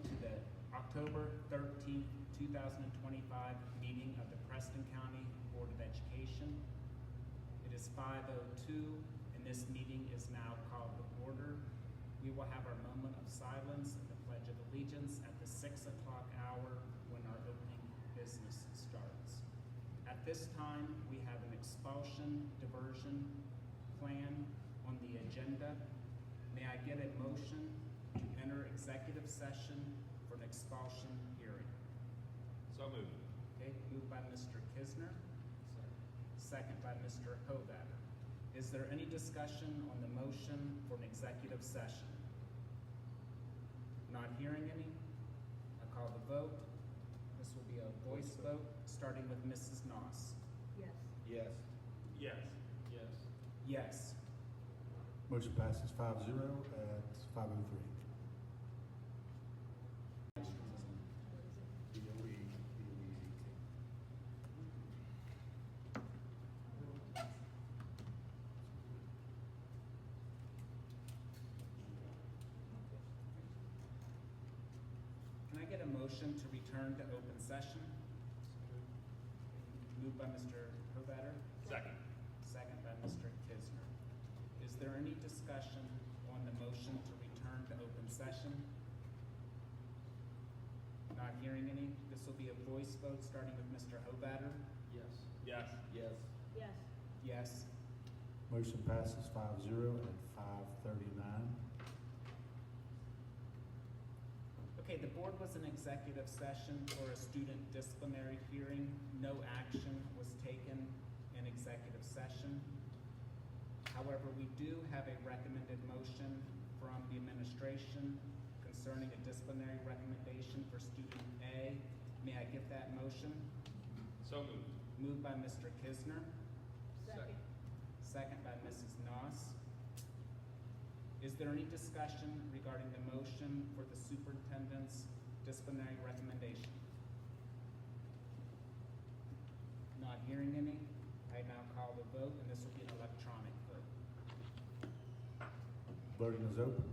to the October 13th, 2025 meeting of the Preston County Board of Education. It is 5:02 and this meeting is now called to order. We will have our moment of silence and the Pledge of Allegiance at the 6 o'clock hour when our opening business starts. At this time, we have an expulsion diversion plan on the agenda. May I get a motion to enter executive session for an expulsion hearing? So moved. Okay, moved by Mr. Kisner, second by Mr. Hovatter. Is there any discussion on the motion for an executive session? Not hearing any, I call the vote. This will be a voice vote, starting with Mrs. Noss. Yes. Yes. Yes. Yes. Yes. Motion passes 5-0 at 5:03. Can I get a motion to return to open session? Moved by Mr. Hovatter, Second. second by Mr. Kisner. Is there any discussion on the motion to return to open session? Not hearing any. This will be a voice vote, starting with Mr. Hovatter. Yes. Yes. Yes. Yes. Yes. Motion passes 5-0 at 5:39. Okay, the board was in executive session for a student disciplinary hearing. No action was taken in executive session. However, we do have a recommended motion from the administration concerning a disciplinary recommendation for student A. May I get that motion? So moved. Moved by Mr. Kisner, Second. second by Mrs. Noss. Is there any discussion regarding the motion for the superintendent's disciplinary recommendation? Not hearing any, I now call the vote, and this will be an electronic vote. Voting is open.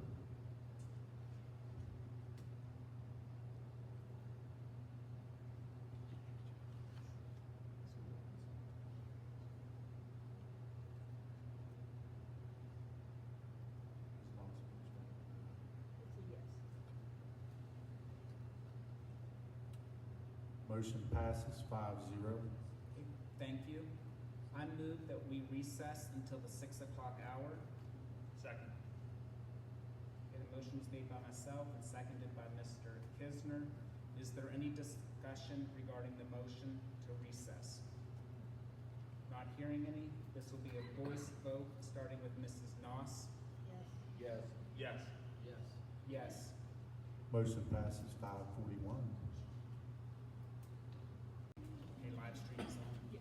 It's a yes. Motion passes 5-0. Okay, thank you. I move that we recess until the 6 o'clock hour. Second. Okay, the motion was made by myself and seconded by Mr. Kisner. Is there any discussion regarding the motion to recess? Not hearing any, this will be a voice vote, starting with Mrs. Noss. Yes. Yes. Yes. Yes. Yes. Motion passes 5:41. Okay, live stream is on. Yeah.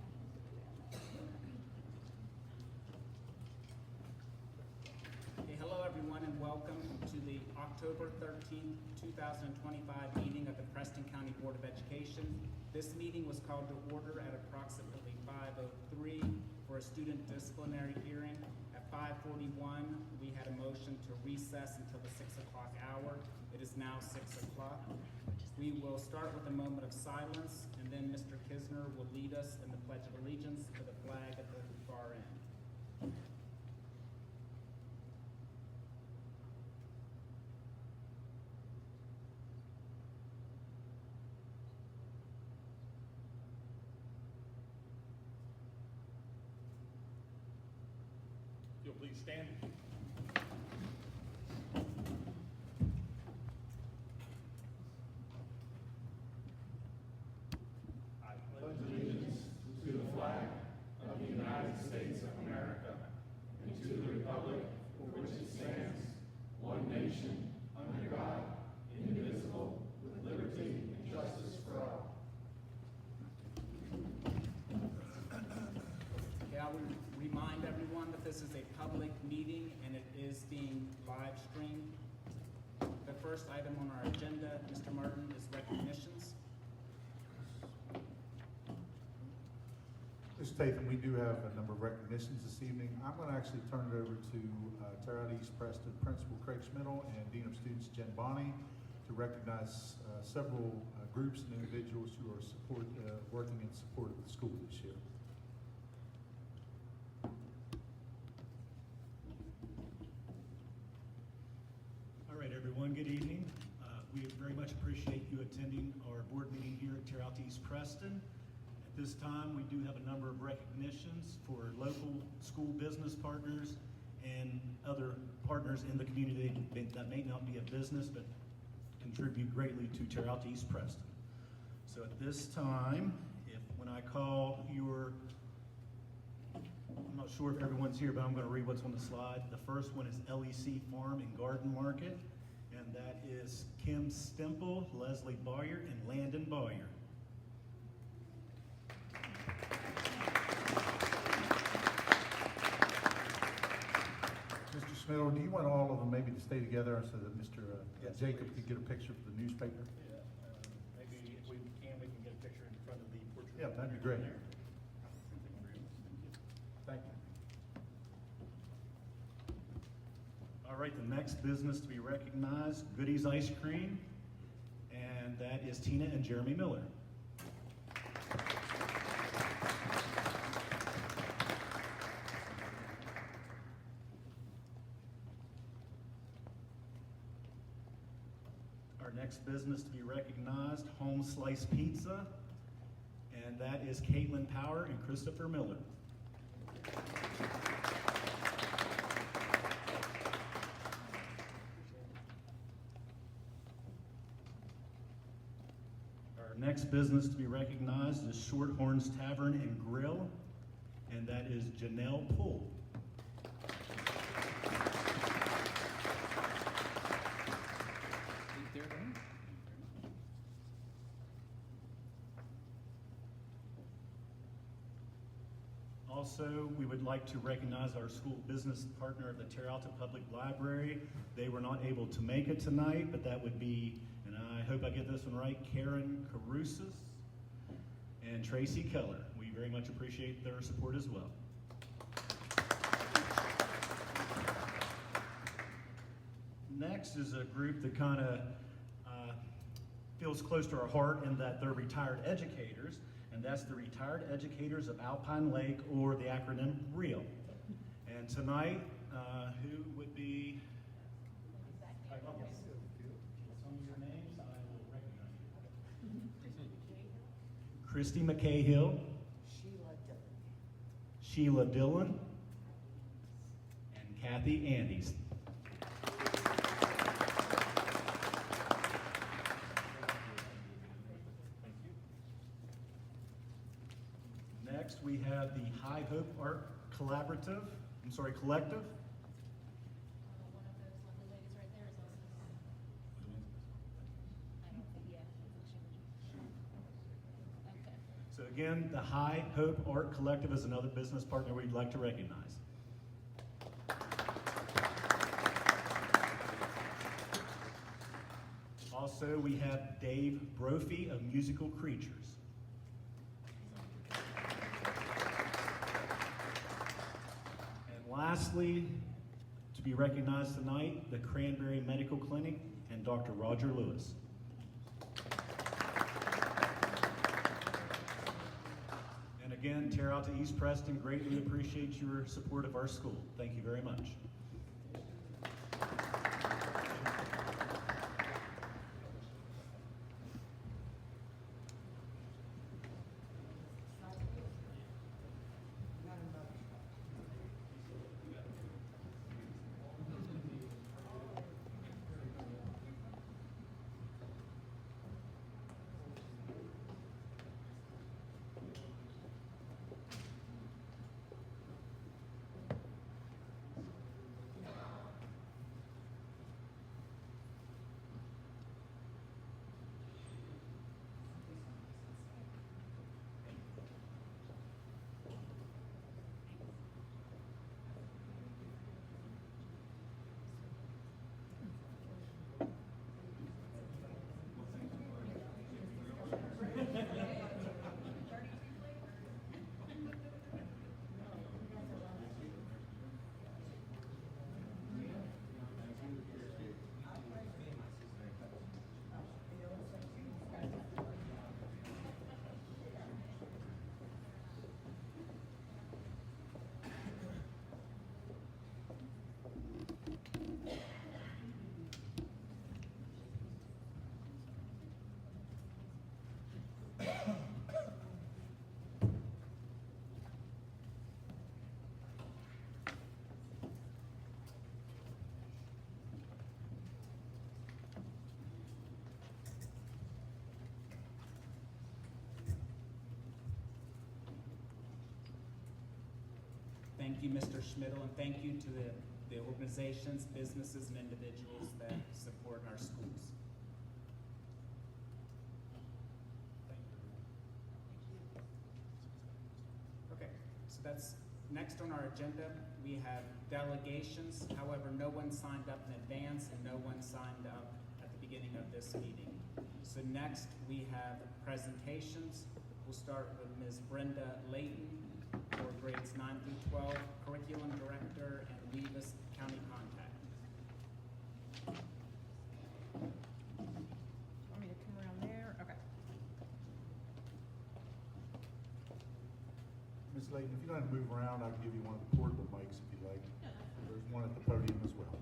Okay, hello everyone and welcome to the October 13th, 2025 meeting of the Preston County Board of Education. This meeting was called to order at approximately 5:03 for a student disciplinary hearing. At 5:41, we had a motion to recess until the 6 o'clock hour. It is now 6 o'clock. We will start with a moment of silence, and then Mr. Kisner will lead us in the Pledge of Allegiance to the flag at the far end. If you'll please stand. I pledge allegiance to the flag of the United States of America and to the republic for which it stands, one nation, under God, indivisible, with liberty and justice for all. Okay, I would remind everyone that this is a public meeting and it is being live streamed. The first item on our agenda, Mr. Martin, is recognitions. Mr. Tatham, we do have a number of recognitions this evening. I'm going to actually turn it over to Terra East Preston Principal Craig Schmidl and Dean of Students Jen Bonney to to recognize several groups and individuals who are working in support of the school this year. All right, everyone, good evening. We very much appreciate you attending our board meeting here at Terre Haute East Preston. At this time, we do have a number of recognitions for local school business partners and other partners in the community that may not be a business but contribute greatly to Terre Haute East Preston. So at this time, when I call your, I'm not sure if everyone's here, but I'm going to read what's on the slide. The first one is LEC Farm and Garden Market, and that is Kim Stemple, Leslie Boyer, and Landon Boyer. Mr. Smith, do you want all of them maybe to stay together so that Mr. Yes, Jacob please. could get a picture for the newspaper? Yeah, maybe if we can get a picture in front of the portrait. Yeah, that'd be great. Thank you. All right, the next business to be recognized, Goodies Ice Cream, and that is Tina and Jeremy Miller. Our next business to be recognized, Home Slice Pizza, and that is Caitlin Power and Christopher Miller. Our next business to be recognized is Shorthorns Tavern and Grill, and that is Janelle Poole. Also, we would like to recognize our school business partner of the Terre Haute Public Library. They were not able to make it tonight, but that would be, and I hope I get this one right, Karen Carusis and Tracy Keller. We very much appreciate their support as well. Next is a group that kind of feels close to our heart in that they're retired educators, and that's the Retired Educators of Alpine Lake, or the acronym REAL. And tonight, who would be? Tell me your names, I will recognize you. Christy McCahill, Sheila Dillon, and Kathy Andes. Next, we have the High Hope Art Collective. One of those lovely ladies right there is also. I don't think, yeah. Okay. So again, the High Hope Art Collective is another business partner we'd like to recognize. Also, we have Dave Brophy of Musical Creatures. And lastly, to be recognized tonight, the Cranberry Medical Clinic and Dr. Roger Lewis. And again, Terre Haute East Preston greatly appreciates your support of our school. Thank you very much. Thank you, Mr. Schmidl, and thank you to the organizations, businesses, and individuals that support our schools. Okay, so that's next on our agenda. We have delegations. However, no one signed up in advance and no one signed up at the beginning of this meeting. So next we have presentations. We'll start with Ms. Brenda Layton for grades 9 through 12, Curriculum Director and Weavis County Contact. Want me to come around there? Okay. Ms. Layton, if you don't have to move around, I can give you one of the portable mics if you like. There's one at the podium as well.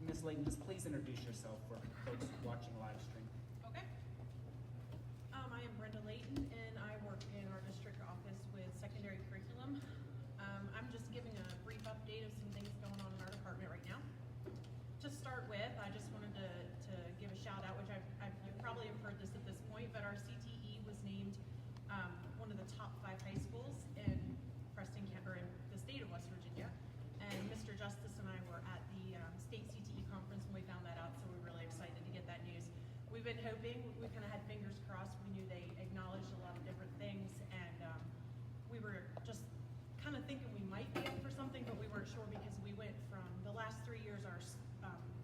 Ms. Layton, just please introduce yourself for folks watching live stream. Okay. I am Brenda Layton, and I work in our district office with secondary curriculum. I'm just giving a brief update of some things going on in our department right now. To start with, I just wanted to give a shout out, which you probably have heard this at this point, but our CTE was named one of the top 5 high schools in Preston, or in the state of West Virginia. And Mr. Justice and I were at the state CTE conference when we found that out, so we're really excited to get that news. We've been hoping, we kind of had fingers crossed, we knew they acknowledged a lot of different things, and we were just kind of thinking we might be up for something, but we weren't sure because we went from, the last 3 years, our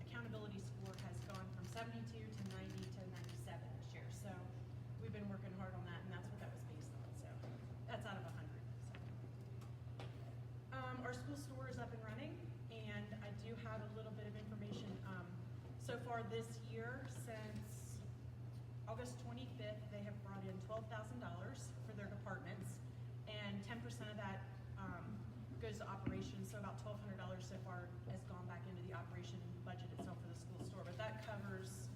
accountability score has gone from 72 to 90 to 97 this year. So we've been working hard on that, and that's what that was based on. So that's out of 100. So. Our school store is up and running, and I do have a little bit of information. So far this year, since August 25th, they have brought in $12,000 for their departments, and 10% of that goes to operations. So about $1,200 so far has gone back into the operation budget itself for the school store. But that covers,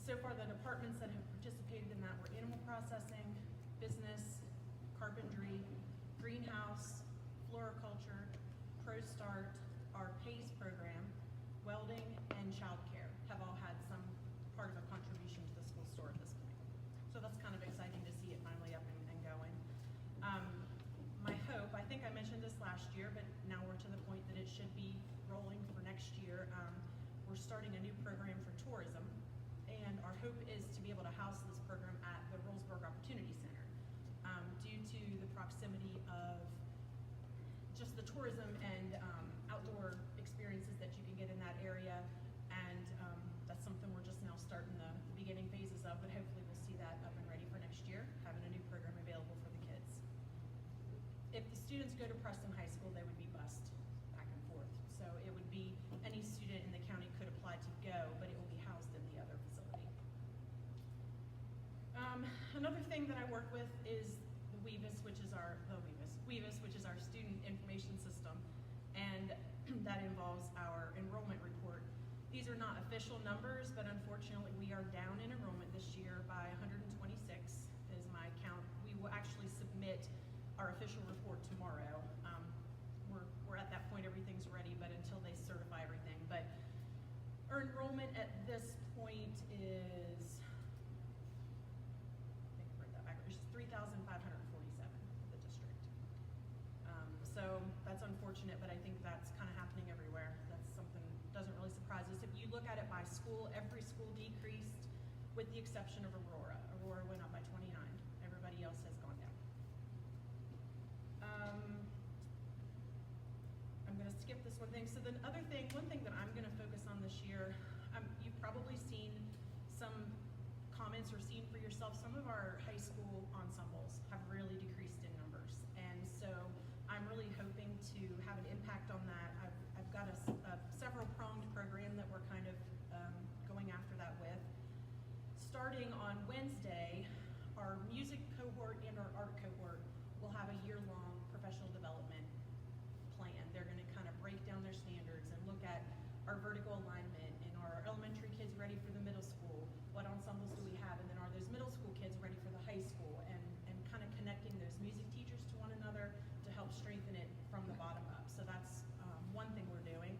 so far the departments that have participated in that were animal processing, business, carpentry, greenhouse, floriculture, ProStart, our PACE program, welding, and childcare have all had some part of a contribution to the school store at this point. So that's kind of exciting to see it finally up and going. My hope, I think I mentioned this last year, but now we're to the point that it should be rolling for next year. We're starting a new program for tourism, and our hope is to be able to house this program at the Rollsburg Opportunity Center. Due to the proximity of just the tourism and outdoor experiences that you can get in that area, and that's something we're just now starting the beginning phases of, but hopefully we'll see that up and ready for next year, having a new program available for the kids. If the students go to Preston High School, they would be bused back and forth. So it would be any student in the county could apply to go, but it will be housed in the other facility. Another thing that I work with is the Weavis, which is our student information system, and that involves our enrollment report. These are not official numbers, but unfortunately we are down in enrollment this year by 126 is my count. We will actually submit our official report tomorrow. We're at that point, everything's ready, but until they certify everything. But our enrollment at this point is, I think bring that back, it's 3,547 for the district. So that's unfortunate, but I think that's kind of happening everywhere. That's something that doesn't really surprise us. If you look at it by school, every school decreased with the exception of Aurora. Aurora went up by 29. Everybody else has gone down. I'm going to skip this one thing. So one thing that I'm going to focus on this year, you've probably seen some comments or seen for yourself, some of our high school ensembles have really decreased in numbers. And so I'm really hoping to have an impact on that. I've got a several-pronged program that we're kind of going after that with. Starting on Wednesday, our music cohort and our art cohort will have a year-long professional development plan. They're going to kind of break down their standards and look at our vertical alignment and are our elementary kids ready for the middle school? What ensembles do we have? And then are those middle school kids ready for the high school? And kind of connecting those music teachers to one another to help strengthen it from the bottom up. So that's one thing we're doing.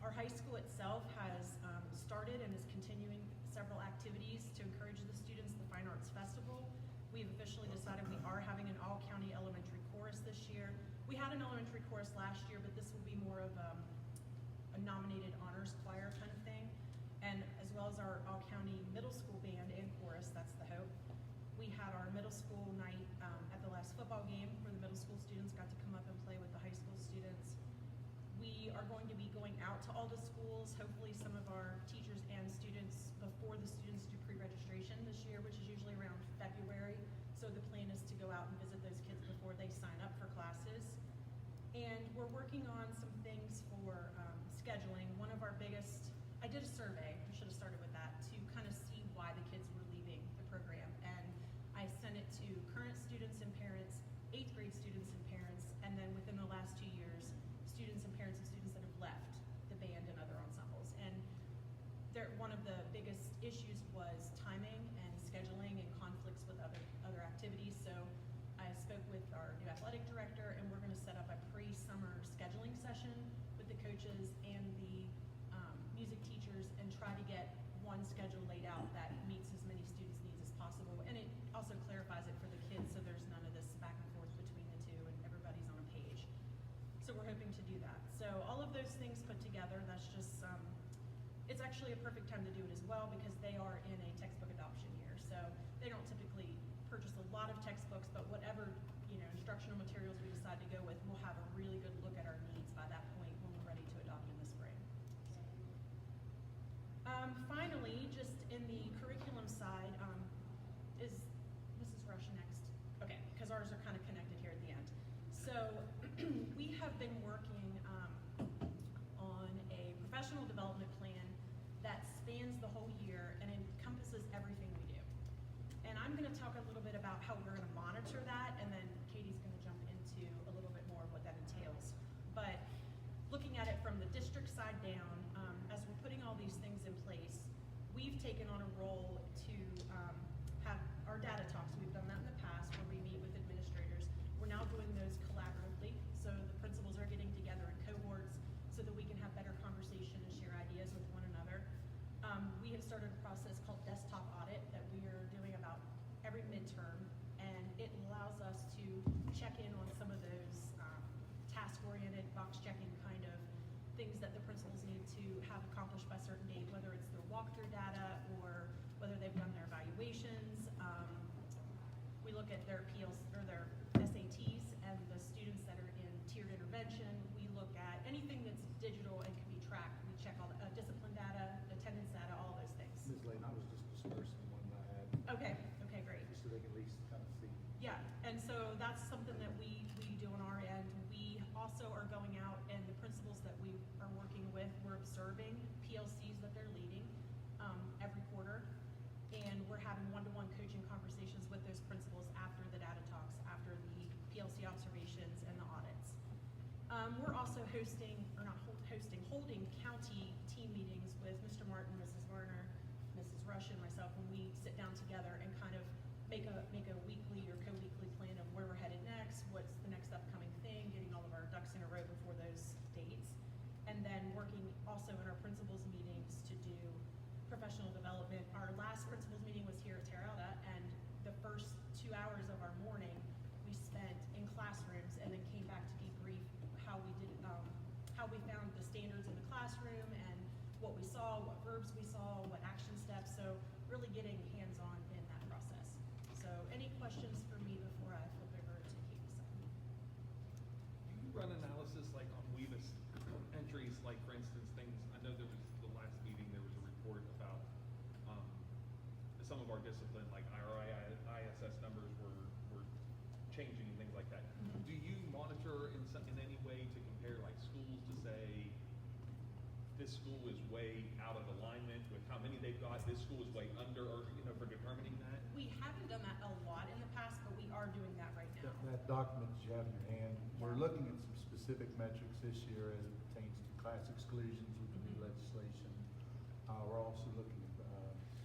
Our high school itself has started and is continuing several activities to encourage the students. The Fine Arts Festival. We've officially decided we are having an all-county elementary chorus this year, We had an elementary chorus last year, but this will be more of a nominated honors choir kind of thing. And as well as our all-county middle school band and chorus, that's the hope. We had our middle school night at the last football game where the middle school students got to come up and play with the high school students. We are going to be going out to all the schools, hopefully some of our teachers and students, before the students do pre-registration this year, which is usually around February. So the plan is to go out and visit those kids before they sign up for classes. And we're working on some things for scheduling. One of our biggest, I did a survey, I should have started with that, to kind of see why the kids were leaving the program. And I sent it to current students and parents, 8th grade students and parents, and then within the last 2 years, students and parents of students that have left the band and other ensembles. And one of the biggest issues was timing and scheduling and conflicts with other activities. So I spoke with our new athletic director, and we're going to set up a pre-summer scheduling session with the coaches and the music teachers and try to get one schedule laid out that meets as many students' needs as possible. And it also clarifies it for the kids so there's none of this back and forth between the two and everybody's on a page. So we're hoping to do that. So all of those things put together, that's just, it's actually a perfect time to do it as well because they are in a textbook adoption year. So they don't typically purchase a lot of textbooks, but whatever, instructional materials we decide to go with, we'll have a really good look at our needs by that point when we're ready to adopt in the spring. Finally, just in the curriculum side, is Mrs. Rush next? Okay, because ours are kind of connected here at the end. So we have been working on a professional development plan that spans the whole year and encompasses everything we do. And I'm going to talk a little bit about how we're going to monitor that, and then Katie's going to jump into a little bit more of what that entails. But looking at it from the district side down, as we're putting all these things in place, we've taken on a role to have our data talks. We've done that in the past where we meet with administrators. We're now doing those collaboratively, so the principals are getting together in cohorts so that we can have better conversation and share ideas with one another. We have started a process called desktop audit that we are doing about every midterm, and it allows us to check in on some of those task-oriented, box-checking kind of things that the principals need to have accomplished by a certain date, whether it's their walkthrough data or whether they've done their evaluations. We look at their PLs or their SATs and the students that are in tiered intervention. We look at anything that's digital and can be tracked. We check all the discipline data, attendance data, all those things. Ms. Layton, I was just dispersing one that I had, Okay, great. just so they can at least kind of see. Yeah, and so that's something that we do on our end. We also are going out, and the principals that we are working with, we're observing PLCs that they're leading every quarter, and we're having one-to-one coaching conversations with those principals after the data talks, after the PLC observations and the audits. We're also holding county team meetings with Mr. Martin, Mrs. Varner, Mrs. Rush, and myself when we sit down together and kind of make a weekly or co-weekly plan of where we're headed next, what's the next upcoming thing, getting all of our ducks in a row before those dates, and then working also in our principals meetings to do professional development. Our last principals meeting was here at Terra Alta, and the first 2 hours of our morning we spent in classrooms and then came back to debrief how we did, how we found the standards in the classroom and what we saw, what verbs we saw, what action steps. So really getting hands-on in that process. So any questions for me before I flip over to Katie's side? Do you run analysis like on WEVIS entries, like for instance things, I know there was the last meeting, there was a report about some of our discipline, like our ISS numbers were changing and things like that. Mhm. Do you monitor in any way to compare like schools to say, this school is way out of alignment with how many they've got, this school is way under, or for determining that? We haven't done that a lot in the past, but we are doing that right now. That document that you have in your hand, we're looking at some specific metrics this year as it pertains to class exclusions with the new legislation. We're also looking at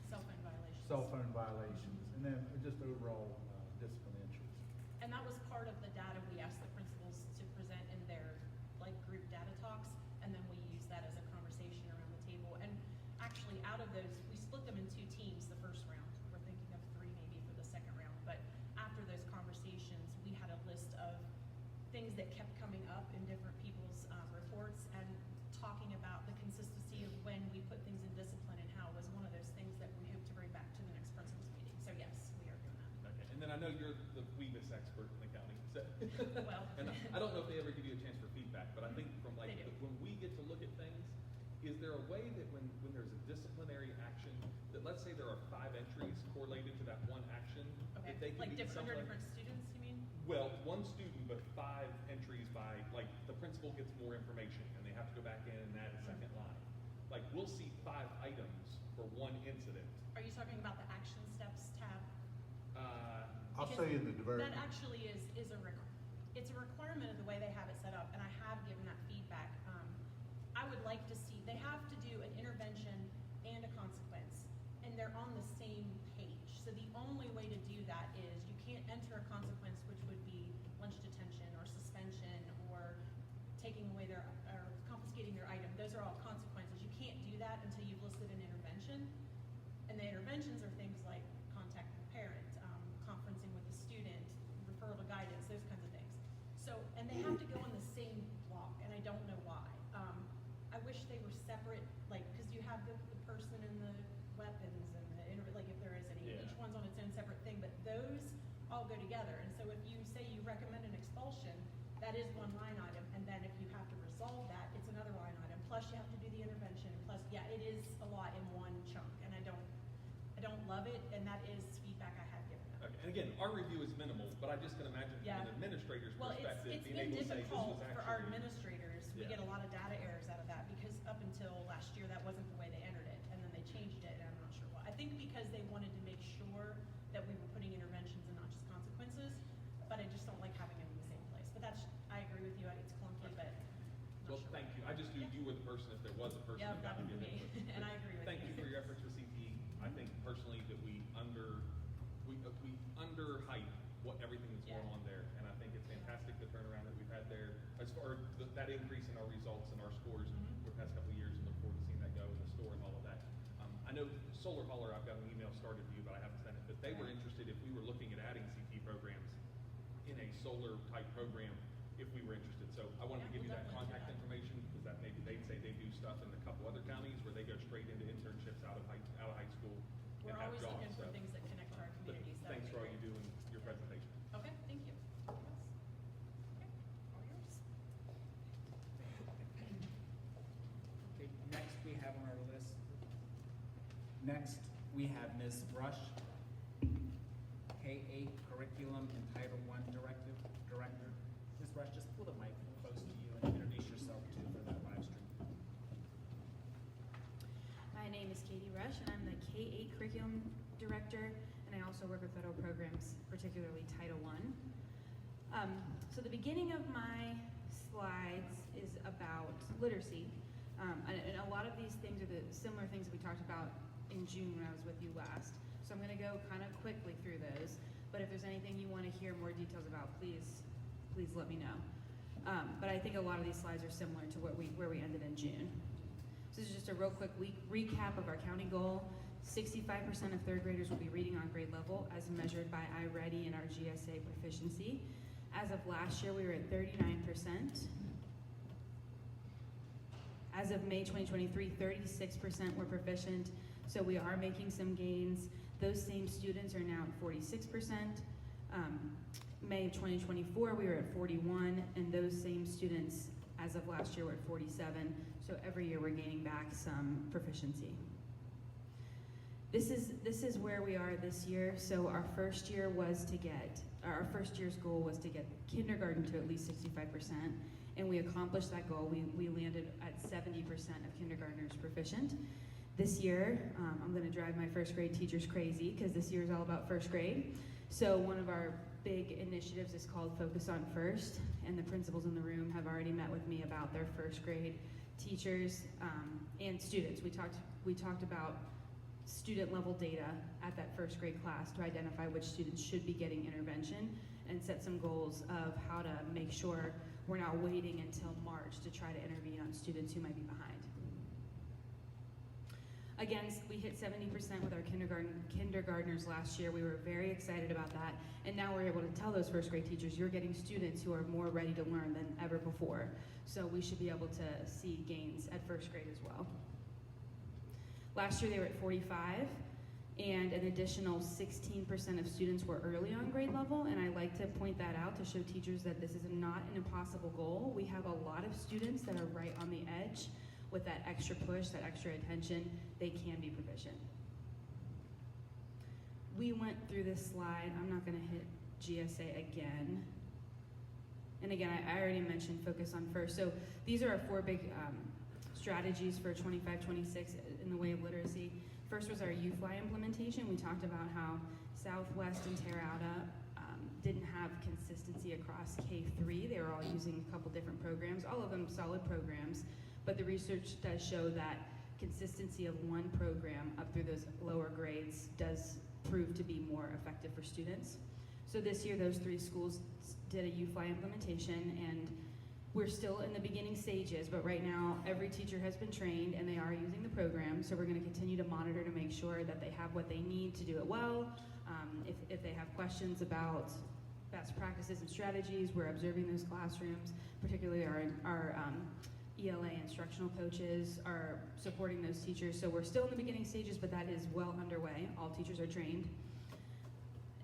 Cell phone violations. cell phone violations, and then just overall discipline entries. And that was part of the data we asked the principals to present in their group data talks, and then we use that as a conversation around the table. And actually out of those, we split them in 2 teams the first round. We're thinking of 3 maybe for the second round. But after those conversations, we had a list of things that kept So, Well. and I don't know if they ever give you a chance for feedback, but I think from like, They do. when we get to look at things, is there a way that when there's a disciplinary action, that let's say there are 5 entries correlated to that one action, Okay, that they can like be different, under something- different students, you mean? Well, one student, but 5 entries by, like, the principal gets more information, and they have to go back in and add a second line. Like, we'll see 5 items for one incident. Are you talking about the action steps tab? I'll Because say in the diversion. That actually is it's a requirement of the way they have it set up, and I have given that feedback. I would like to see, they have to do an intervention and a consequence, and they're on the same page. So the only way to do that is you can't enter a consequence, which would be lunch detention or suspension or taking away or confiscating their item. Those are all consequences. You can't do that until you've listed an intervention. And the interventions are things like contact with the parent, conferencing with the student, referral to guidance, those kinds of things. So, and they have to go on the same block, and I don't know why. I wish they were separate, like, because you have the person and the weapons and like if there is any, Yeah. each one's on its own separate thing, but those all go together. And so if you say you recommend an expulsion, that is one line item, and then if you have to resolve that, it's another line item. Plus you have to do the intervention, plus, yeah, it is a lot in one chunk, and I don't love it, and that is feedback I have given them. Okay, and again, our review is minimal, but I just can imagine from Yeah. an administrator's Well, perspective, it's being been able to say this difficult was for our actually. administrators. We Yeah. get a lot of data errors out of that because up until last year, that wasn't the way they entered it, and then they changed it, and I'm not sure why. I think because they wanted to make sure that we were putting interventions and not just consequences, but I just don't like having them in the same place. But I agree with you, it's clunky, but not Well, sure thank why. you. I just knew you were the person, if there was a person Yeah, that that got to would give be me, input. and I agree with Thank you. you for your efforts with CTE. I think personally that we underhype what everything that's going Yeah. on there, and I think it's fantastic the turnaround that we've had there as far as that increase in our results and our scores Mhm. for the past couple of years, and look forward to seeing that go in the store and all of that. I know Solar Hauler, I've got an email started to you, but I haven't sent it, but they were interested if we were looking at adding CTE programs in a solar type program, if we were interested. So I wanted to Yeah, give you we'll that definitely do contact that. information, because that maybe they'd say they do stuff in a couple other counties where they go straight into internships out of high school We're and have always jobs. looking for So, things that connect to our but communities. That thanks would for all be you great. do in your presentation. Okay, thank you. Yes. Okay, all yours. Okay, next we have on our list, next we have Ms. Rush, K-8 Curriculum and Title I Director. Ms. Rush, just pull the mic close to you and introduce yourself too for that live stream. My name is Katie Rush, and I'm the K-8 Curriculum Director, and I also work with federal programs, particularly Title I. So the beginning of my slides is about literacy, and a lot of these things are the similar things that we talked about in June when I was with you last. So I'm going to go kind of quickly through those, but if there's anything you want to hear more details about, please let me know. But I think a lot of these slides are similar to where we ended in June. So this is just a real quick recap of our county goal. 65% of third graders will be reading on grade level as measured by iReady and our GSA proficiency. As of last year, we were at 39%. As of May 2023, 36% were proficient, so we are making some gains. Those same students are now at 46%. May of 2024, we were at 41, and those same students, as of last year, were at 47. So every year, we're gaining back some proficiency. This is where we are this year. So our first year's goal was to get kindergarten to at least 65%, and we accomplished that goal. We landed at 70% of kindergartners proficient. This year, I'm going to drive my first grade teachers crazy because this year is all about first grade. So one of our big initiatives is called Focus on First, and the principals in the room have already met with me about their first grade teachers and students. We talked about student level data at that first grade class to identify which students should be getting intervention and set some goals of how to make sure we're not waiting until March to try to intervene on students who might be behind. Again, we hit 70% with our kindergartners last year. We were very excited about that, and now we're able to tell those first grade teachers, you're getting students who are more ready to learn than ever before. So we should be able to see gains at first grade as well. Last year they were at 45. and an additional 16% of students were early on grade level, and I like to point that out to show teachers that this is not an impossible goal. We have a lot of students that are right on the edge with that extra push, that extra attention. They can be proficient. We went through this slide. I'm not going to hit GSA again. And again, I already mentioned focus on first. So these are our 4 big strategies for 25-26 in the way of literacy. First was our U-Fly implementation. We talked about how Southwest and Terrata didn't have consistency across K-3. They were all using a couple different programs, all of them solid programs, but the research does show that consistency of one program up through those lower grades does prove to be more effective for students. So this year, those 3 schools did a U-Fly implementation, and we're still in the beginning stages, but right now, every teacher has been trained and they are using the program, so we're gonna continue to monitor to make sure that they have what they need to do it well. If they have questions about best practices and strategies, we're observing those classrooms, particularly our ELA instructional coaches are supporting those teachers. So we're still in the beginning stages, but that is well underway. All teachers are trained.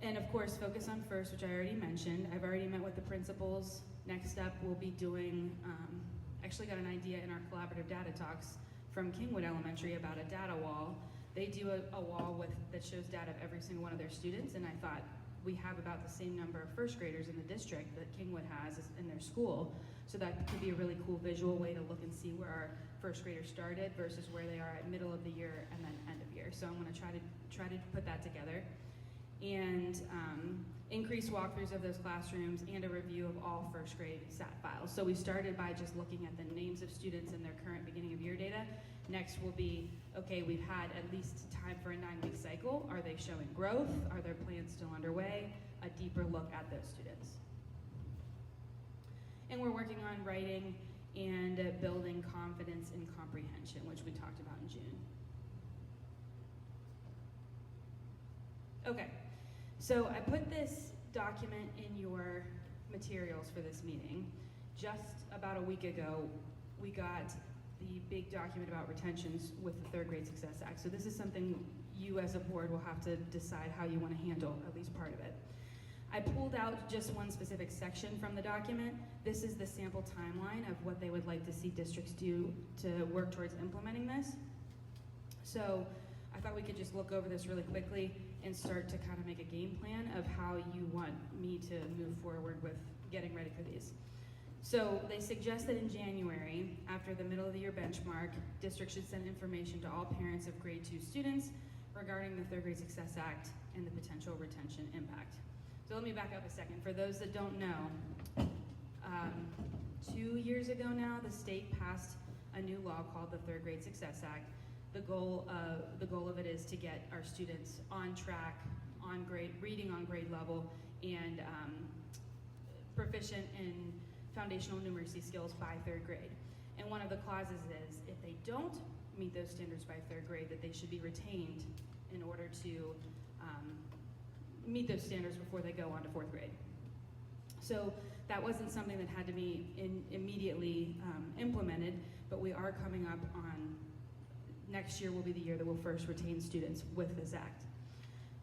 And of course, focus on first, which I already mentioned. I've already met with the principals. Next up, we'll be doing, actually got an idea in our collaborative data talks from Kingwood Elementary about a data wall. They do a wall that shows data of every single one of their students, and I thought we have about the same number of first graders in the district that Kingwood has in their school. So that could be a really cool visual way to look and see where our first graders started versus where they are at middle of the year and then end of year. So I'm gonna try to put that together. And increase walkthroughs of those classrooms and a review of all first grade SAT files. So we started by just looking at the names of students and their current beginning of year data. Next will be, okay, we've had at least time for a 9-week cycle. Are they showing growth? Are their plans still underway? A deeper look at those students. And we're working on writing and building confidence and comprehension, which we talked about in June. Okay. So I put this document in your materials for this meeting. Just about a week ago, we got the big document about retentions with the Third Grade Success Act. So this is something you as a board will have to decide how you want to handle, at least part of it. I pulled out just one specific section from the document. This is the sample timeline of what they would like to see districts do to work towards implementing this. So I thought we could just look over this really quickly and start to kind of make a game plan of how you want me to move forward with getting ready for these. So they suggest that in January, after the middle of the year benchmark, districts should send information to all parents of grade 2 students regarding the Third Grade Success Act and the potential retention impact. So let me back up a second. For those that don't know, 2 years ago now, the state passed a new law called the Third Grade Success Act. The goal of it is to get our students on track, on grade, reading on grade level, and proficient in foundational numeracy skills by 3rd grade. And one of the clauses is if they don't meet those standards by 3rd grade, that they should be retained in order to meet those standards before they go on to 4th grade. So that wasn't something that had to be immediately implemented, but we are coming up on next year will be the year that we'll first retain students with this act.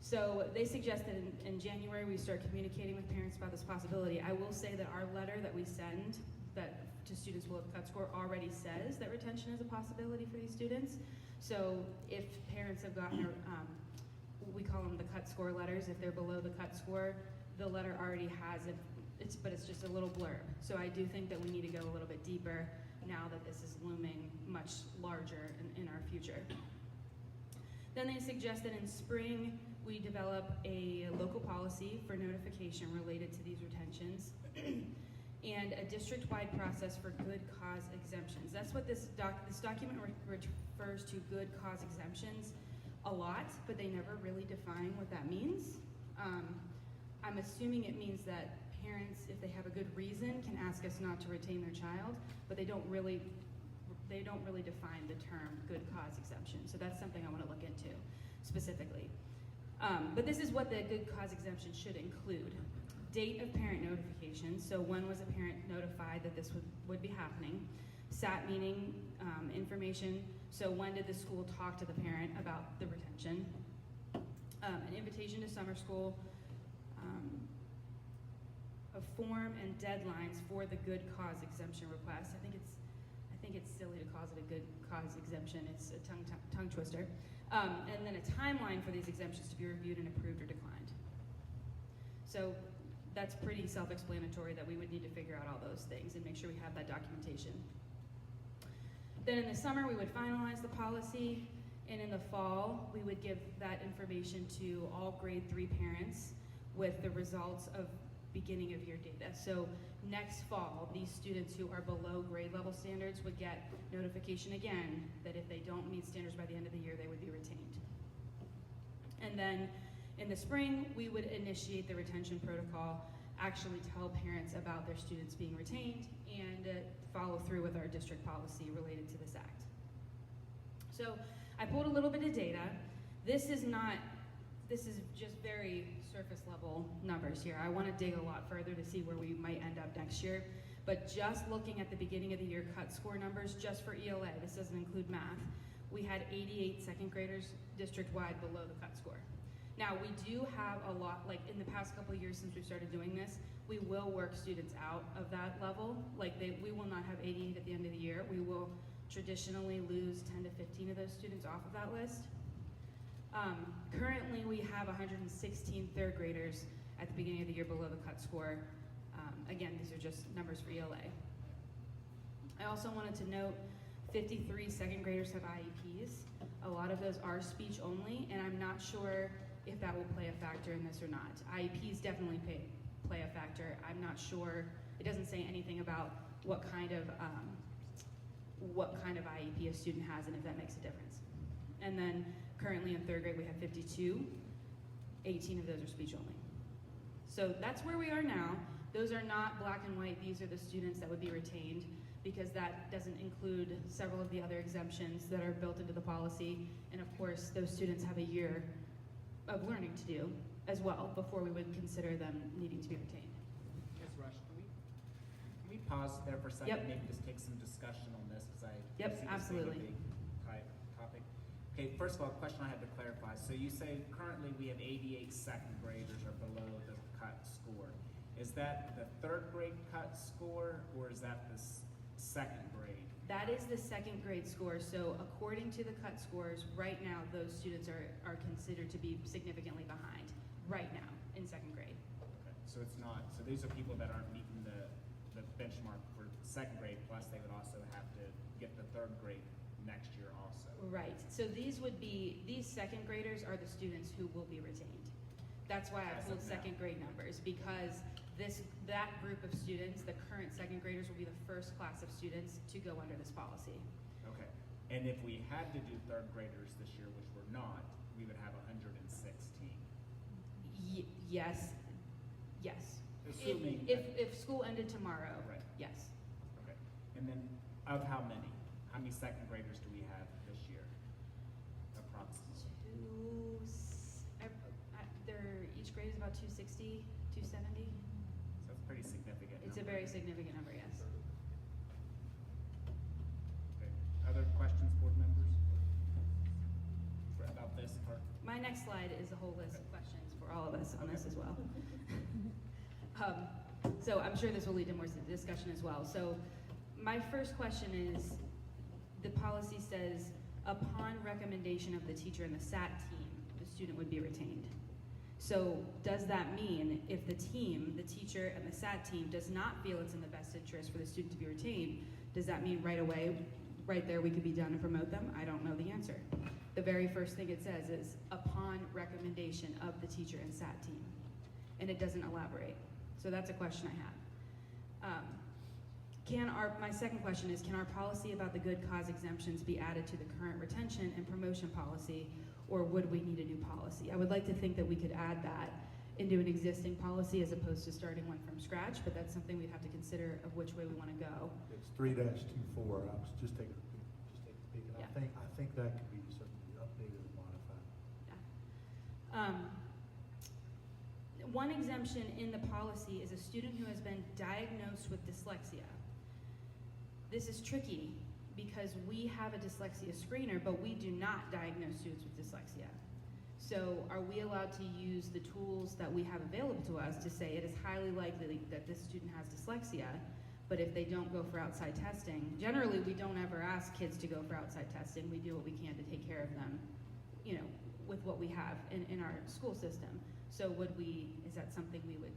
So they suggested in January we start communicating with parents about this possibility. I will say that our letter that we send to students below the cut score already says that retention is a possibility for these students. So if parents have gotten, we call them the cut score letters, if they're below the cut score, the letter already has it, but it's just a little blurb. So I do think that we need to go a little bit deeper now that this is looming much larger in our future. Then they suggested in spring we develop a local policy for notification related to these retentions and a district-wide process for good cause exemptions. That's what this document refers to, good cause exemptions, a lot, but they never really define what that means. I'm assuming it means that parents, if they have a good reason, can ask us not to retain their child, but they don't really define the term good cause exemption. So that's something I want to look into specifically. But this is what the good cause exemption should include. Date of parent notification, so when was a parent notified that this would be happening? SAT meaning information, so when did the school talk to the parent about the retention? an invitation to summer school, a form and deadlines for the good cause exemption request. I think it's silly to call it a good cause exemption. It's a tongue twister. And then a timeline for these exemptions to be reviewed and approved or declined. So that's pretty self-explanatory that we would need to figure out all those things and make sure we have that documentation. Then in the summer, we would finalize the policy, and in the fall, we would give that information to all grade 3 parents with the results of beginning of year data. So next fall, these students who are below grade level standards would get notification again that if they don't meet standards by the end of the year, they would be retained. And then in the spring, we would initiate the retention protocol, actually tell parents about their students being retained, and follow through with our district policy related to this act. So I pulled a little bit of data. This is just very surface level numbers here. I want to dig a lot further to see where we might end up next year. But just looking at the beginning of the year cut score numbers, just for ELA, this doesn't include math, we had 88 second graders district-wide below the cut score. Now, we do have a lot, like in the past couple of years since we started doing this, we will work students out of that level. Like we will not have 88 at the end of the year. We will traditionally lose 10 to 15 of those students off of that list. Currently, we have 116 third graders at the beginning of the year below the cut score. Again, these are just numbers for ELA. I also wanted to note 53 second graders have IEPs. A lot of those are speech only, and I'm not sure if that will play a factor in this or not. IEPs definitely play a factor. I'm not sure. It doesn't say anything about what kind of IEP a student has and if that makes a difference. And then currently in third grade we have 52. 18 of those are speech only. So that's where we are now. Those are not black and white. These are the students that would be retained, because that doesn't include several of the other exemptions that are built into the policy. And of course, those students have a year of learning to do as well before we would consider them needing to be retained. Ms. Rush, can we pause there for a second? Yep. Maybe just take some discussion on this, because I Yep, see this absolutely. being a big topic. Okay, first of all, a question I have to clarify. So you say currently we have 88 second graders are below the cut score. Is that the third grade cut score, or is that the second grade? That is the second grade score. So according to the cut scores, right now those students are considered to be significantly behind right now in second grade. Okay, so it's not, so these are people that aren't meeting the benchmark for second grade, plus they would also have to get the third grade next year also. Right. So these second graders are the students who will be retained. That's why I As pulled of now. second grade numbers, because that group of students, the current second graders, will be the first class of students to go under this policy. Okay, and if we had to do third graders this year, which we're not, we would have 116. Yes. Assuming If school ended tomorrow, Right. yes. Okay, and then of how many? How many second graders do we have this year, approximately? Each grade is about 260, 270. So that's pretty significant. It's a number. very significant number, yes. Okay, other questions, board members? About this part? My next slide is a whole list of questions for all of us on this as well. So I'm sure this will lead to more discussion as well. So my first question is, the policy says, upon recommendation of the teacher and the SAT team, the student would be retained. So does that mean if the teacher and the SAT team does not feel it's in the best interest for the student to be retained, does that mean right away, right there, we could be done and promote them? I don't know the answer. The very first thing it says is upon recommendation of the teacher and SAT team. And it doesn't elaborate. So that's a question I have. My second question is, can our policy about the good cause exemptions be added to the current retention and promotion policy, or would we need a new policy? I would like to think that we could add that into an existing policy as opposed to starting one from scratch, but that's something we'd have to consider of which way we want to go. It's 3-24, I was just taking a peek, and Yeah. I think that could be certainly updated and modified. One exemption in the policy is a student who has been diagnosed with dyslexia. This is tricky because we have a dyslexia screener, but we do not diagnose students with dyslexia. So are we allowed to use the tools that we have available to us to say it is highly likely that this student has dyslexia, but if they don't go for outside testing, generally we don't ever ask kids to go for outside testing. We do what we can to take care of them, you know, with what we have in our school system. So is that something we would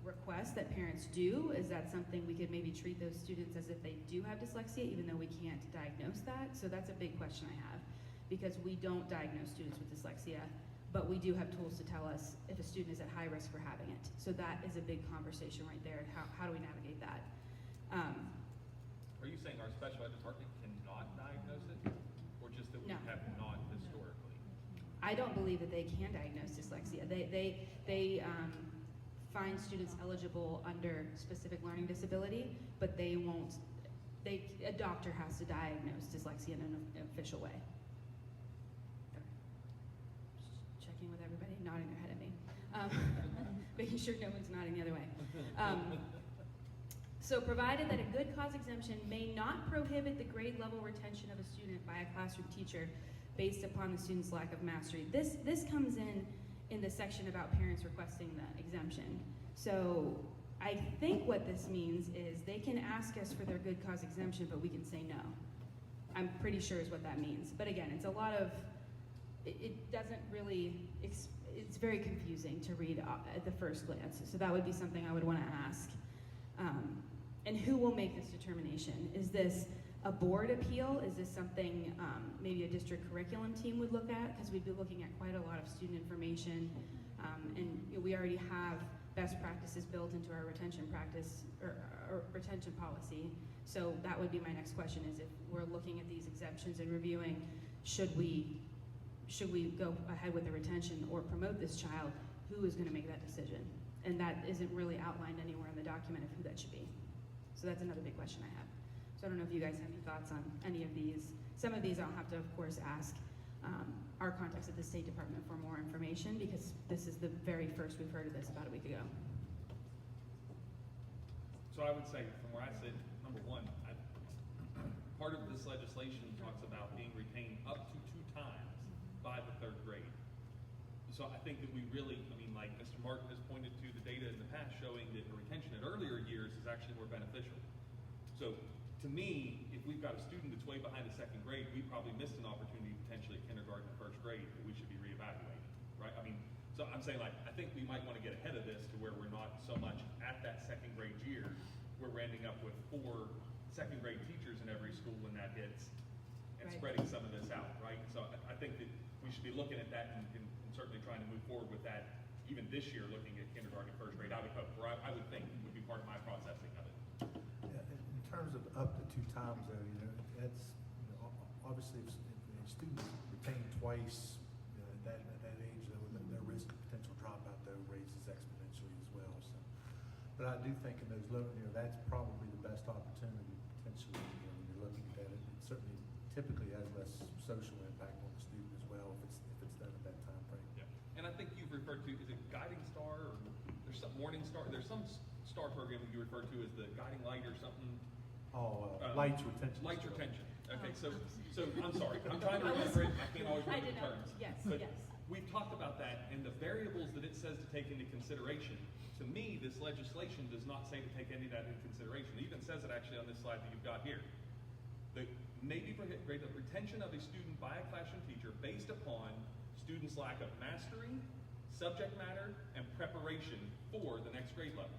request that parents do? Is that something we could maybe treat those students as if they do have dyslexia, even though we can't diagnose that? So that's a big question I have, because we don't diagnose students with dyslexia, but we do have tools to tell us if a student is at high risk for having it. So that is a big conversation right there. How do we navigate that? Are you saying our special ed department cannot diagnose it, or just that we No. have not historically? I don't believe that they can diagnose dyslexia. They find students eligible under specific learning disability, but they won't. A doctor has to diagnose dyslexia in an official way. Okay. Just checking with everybody, nodding their head at me, making sure no one's nodding the other way. So provided that a good cause exemption may not prohibit the grade level retention of a student by a classroom teacher based upon the student's lack of mastery. This comes in the section about parents requesting the exemption. So I think what this means is they can ask us for their good cause exemption, but we can say no. I'm pretty sure is what that means. But again, it's a lot of, it doesn't really, it's very confusing to read at the first glance. So that would be something I would want to ask. And who will make this determination? Is this a board appeal? Is this something maybe a district curriculum team would look at? Because we'd be looking at quite a lot of student information, and you know, we already have best practices built into our retention practice or retention policy. So that would be my next question: is if we're looking at these exemptions and reviewing, should we go ahead with the retention or promote this child? Who is going to make that decision? And that isn't really outlined anywhere in the document of who that should be. So that's another big question I have. So I don't know if you guys have any thoughts on any of these. Some of these I'll have to, of course, ask our contacts at the State Department for more information, because this is the very first we've heard of this about a week ago. So I would say, from where I sit, number one, part of this legislation talks about being retained up to 2 times by the 3rd grade. So I think that we really, I mean, like Mr. Martin has pointed to the data in the past showing that the retention at earlier years is actually more beneficial. So to me, if we've got a student that's way behind the 2nd grade, we probably missed an opportunity potentially at kindergarten and 1st grade that we should be reevaluating, right? I mean, so I'm saying, like, I think we might want to get ahead of this to where we're not so much at that 2nd grade year where we're ending up with 4 2nd grade teachers in every school when that hits, and Right. spreading some of this out, right? So I think that we should be looking at that and certainly trying to move forward with that even this year, looking at kindergarten and 1st grade. I would hope, or I would think would be part of my processing of it. Yeah, in terms of up to 2 times though, you know, that's, you know, obviously if a student's retained twice, you know, at that age though, their risk of potential dropout though raises exponentially as well, so. But I do think in those low, you know, that's probably the best opportunity potentially, you know, when you're looking at it. It certainly typically has less social impact on the student as well if it's done at that time frame. Yeah, and I think you've referred to, is it Guiding Star, or there's some Morning Star, there's some star program that you referred to as the Guiding Light or something? Lights retention. Lights score. retention. Okay, so I'm sorry, I'm trying to remember it, I can't always I remember did the not. terms. Yes, But yes. we've talked about that, and the variables that it says to take into consideration, to me, this legislation does not say to take any of that into consideration. It even says it actually on this slide that you've got here. The maybe grade of retention of a student by a classroom teacher based upon students' lack of mastery, subject matter, and preparation for the next grade level.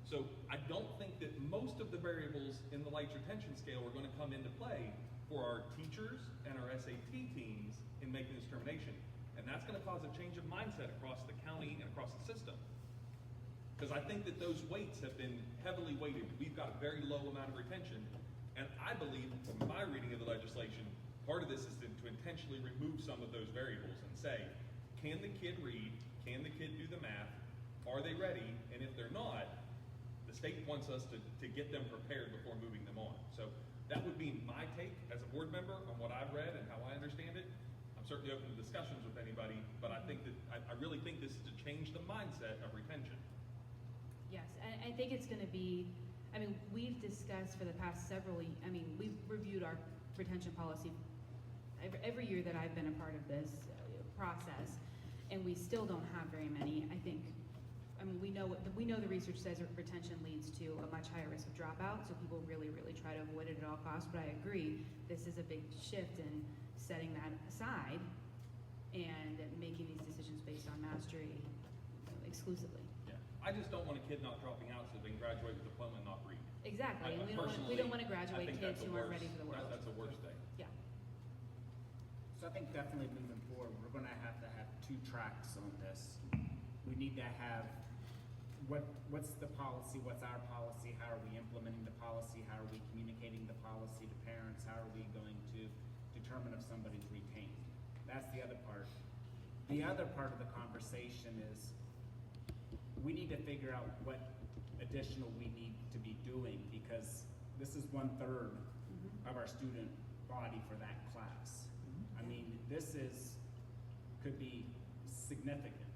So I don't think that most of the variables in the Lights retention scale are going to come into play for our teachers and our SAT teams in making this determination. And that's going to cause a change of mindset across the county and across the system. Because I think that those weights have been heavily weighted. We've got a very low amount of retention. And I believe, from my reading of the legislation, part of this is to intentionally remove some of those variables and say, can the kid read? Can the kid do the math? Are they ready? And if they're not, the state wants us to get them prepared before moving them on. So that would be my take as a board member on what I've read and how I understand it. I'm certainly open to discussions with anybody, but I think that I really think this is to change the mindset of retention. Yes, and I think it's going to be, I mean, we've discussed for the past we've reviewed our retention policy every year that I've been a part of this, process, and we still don't have very many. I think, I mean, we know the research says retention leads to a much higher risk of dropout, so people really, really try to avoid it at all costs, but I agree, this is a big shift in setting that aside and making these decisions based on mastery exclusively. Yeah, I just don't want a kid not dropping out so they can graduate with a diploma and not read. Exactly, and we don't want to graduate kids who aren't ready for the world. That's a worse thing. Yeah. So I think definitely moving forward, we're gonna have to have two tracks on this. We need to have, what's the policy, what's our policy, how are we implementing the policy, how are we communicating the policy to parents, how are we going to determine if somebody's retained? That's the other part. The other part of the conversation is, we need to figure out what additional we need to be doing, because this is 1/3 of our student body for that class. I mean, could be significant.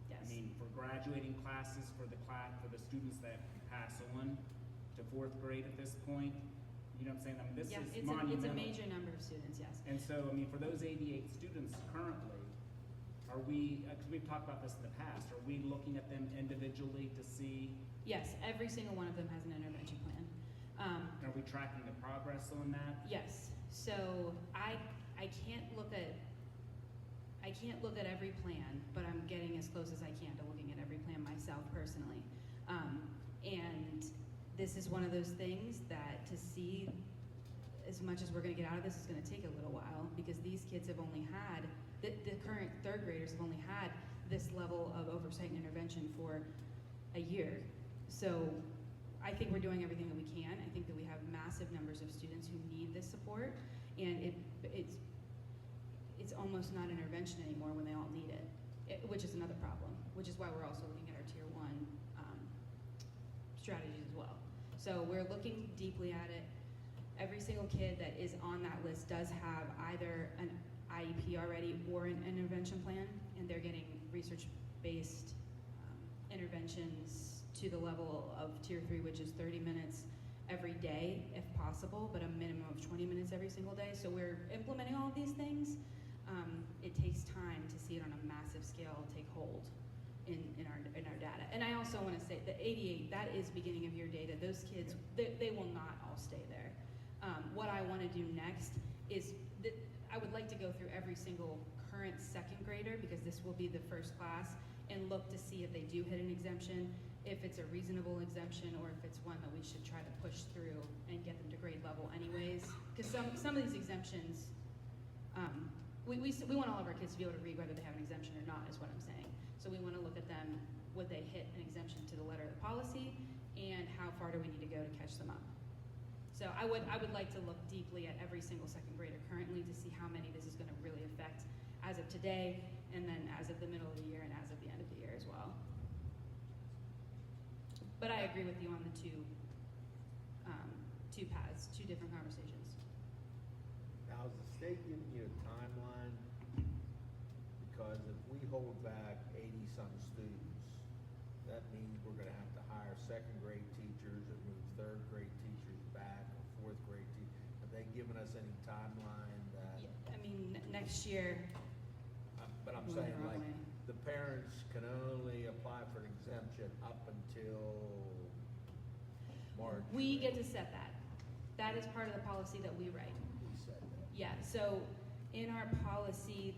Yes. I mean, for graduating classes, for the students that pass on to 4th grade at this point, you know what I'm saying? I mean, this Yeah, is it's monumental. a major number of students, yes. And so, I mean, for those 88 students currently, are we, because we've talked about this in the past, are we looking at them individually to see, Yes, every single one of them has an intervention plan. are we tracking the progress on that? Yes, so I can't look at every plan, but I'm getting as close as I can to looking at every plan myself personally. And this is one of those things that to see as much as we're gonna get out of this is gonna take a little while, because these kids have only had, the current 3rd graders have only had this level of oversight and intervention for a year. So I think we're doing everything that we can. I think that we have massive numbers of students who need this support, and it's almost not intervention anymore when they all need it, which is another problem, which is why we're also looking at our tier 1 strategies as well. So we're looking deeply at it. Every single kid that is on that list does have either an IEP already or an intervention plan, and they're getting research-based interventions to the level of tier 3, which is 30 minutes every day if possible, but a minimum of 20 minutes every single day. So we're implementing all of these things. It takes time to see it on a massive scale take hold in our data. And I also want to say the 88, that is beginning of year data. Those kids, they will not all stay there. What I want to do next is that I would like to go through every single current 2nd grader, because this will be the first class, and look to see if they do hit an exemption, if it's a reasonable exemption, or if it's one that we should try to push through and get them to grade level anyways. Because some of these exemptions, we want all of our kids to be able to read whether they have an exemption or not, is what I'm saying. So we want to look at them, would they hit an exemption to the letter of the policy, and how far do we need to go to catch them up? So I would like to look deeply at every single 2nd grader currently to see how many this is going to really affect as of today, and then as of the middle of the year, and as of the end of the year as well. But I agree with you on the two paths, 2 different conversations. Now, is the state giving you a timeline? Because if we hold back 80-some students, that means we're gonna have to hire 2nd grade teachers and move 3rd grade teachers back, or 4th grade teachers. Have they given us any timeline that? Yeah, I mean, next year, But I'm Moving saying, the wrong like, way. the parents can only apply for an exemption up until March. we get to set that. That is part of the policy that we write. We said that. Yeah, so in our policy,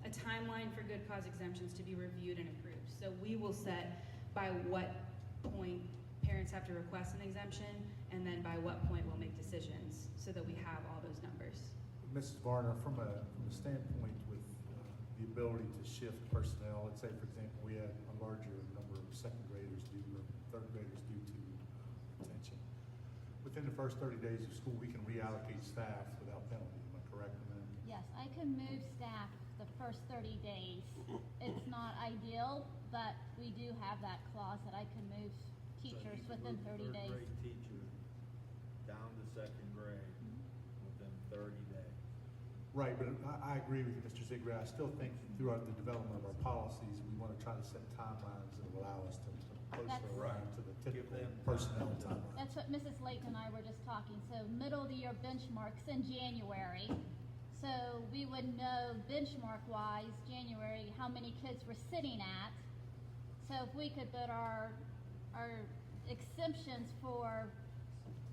a timeline for good cause exemptions to be reviewed and approved. So we will set by what point parents have to request an exemption, and then by what point we'll make decisions, so that we have all those numbers. Mrs. Varner, from a standpoint with the ability to shift personnel, let's say, for example, we had a larger number of 2nd graders due, or 3rd graders due to retention. Within the first 30 days of school, we can reallocate staff without penalty. Am I correct in that? Yes, I can move staff the first 30 days. It's not ideal, but we do have that clause that I can move teachers within 30 days. Third grade teacher down to 2nd grade within 30 days. Right, but I agree with you, Mr. Ziegler. I still think throughout the development of our policies, we want to try to set timelines that will allow us to closer That's- around to the Give typical them personnel time. timeline. That's what Mrs. Layton and I were just talking. So middle of the year benchmarks in January. So we would know benchmark-wise, January, how many kids we're sitting at. So if we could put our exemptions for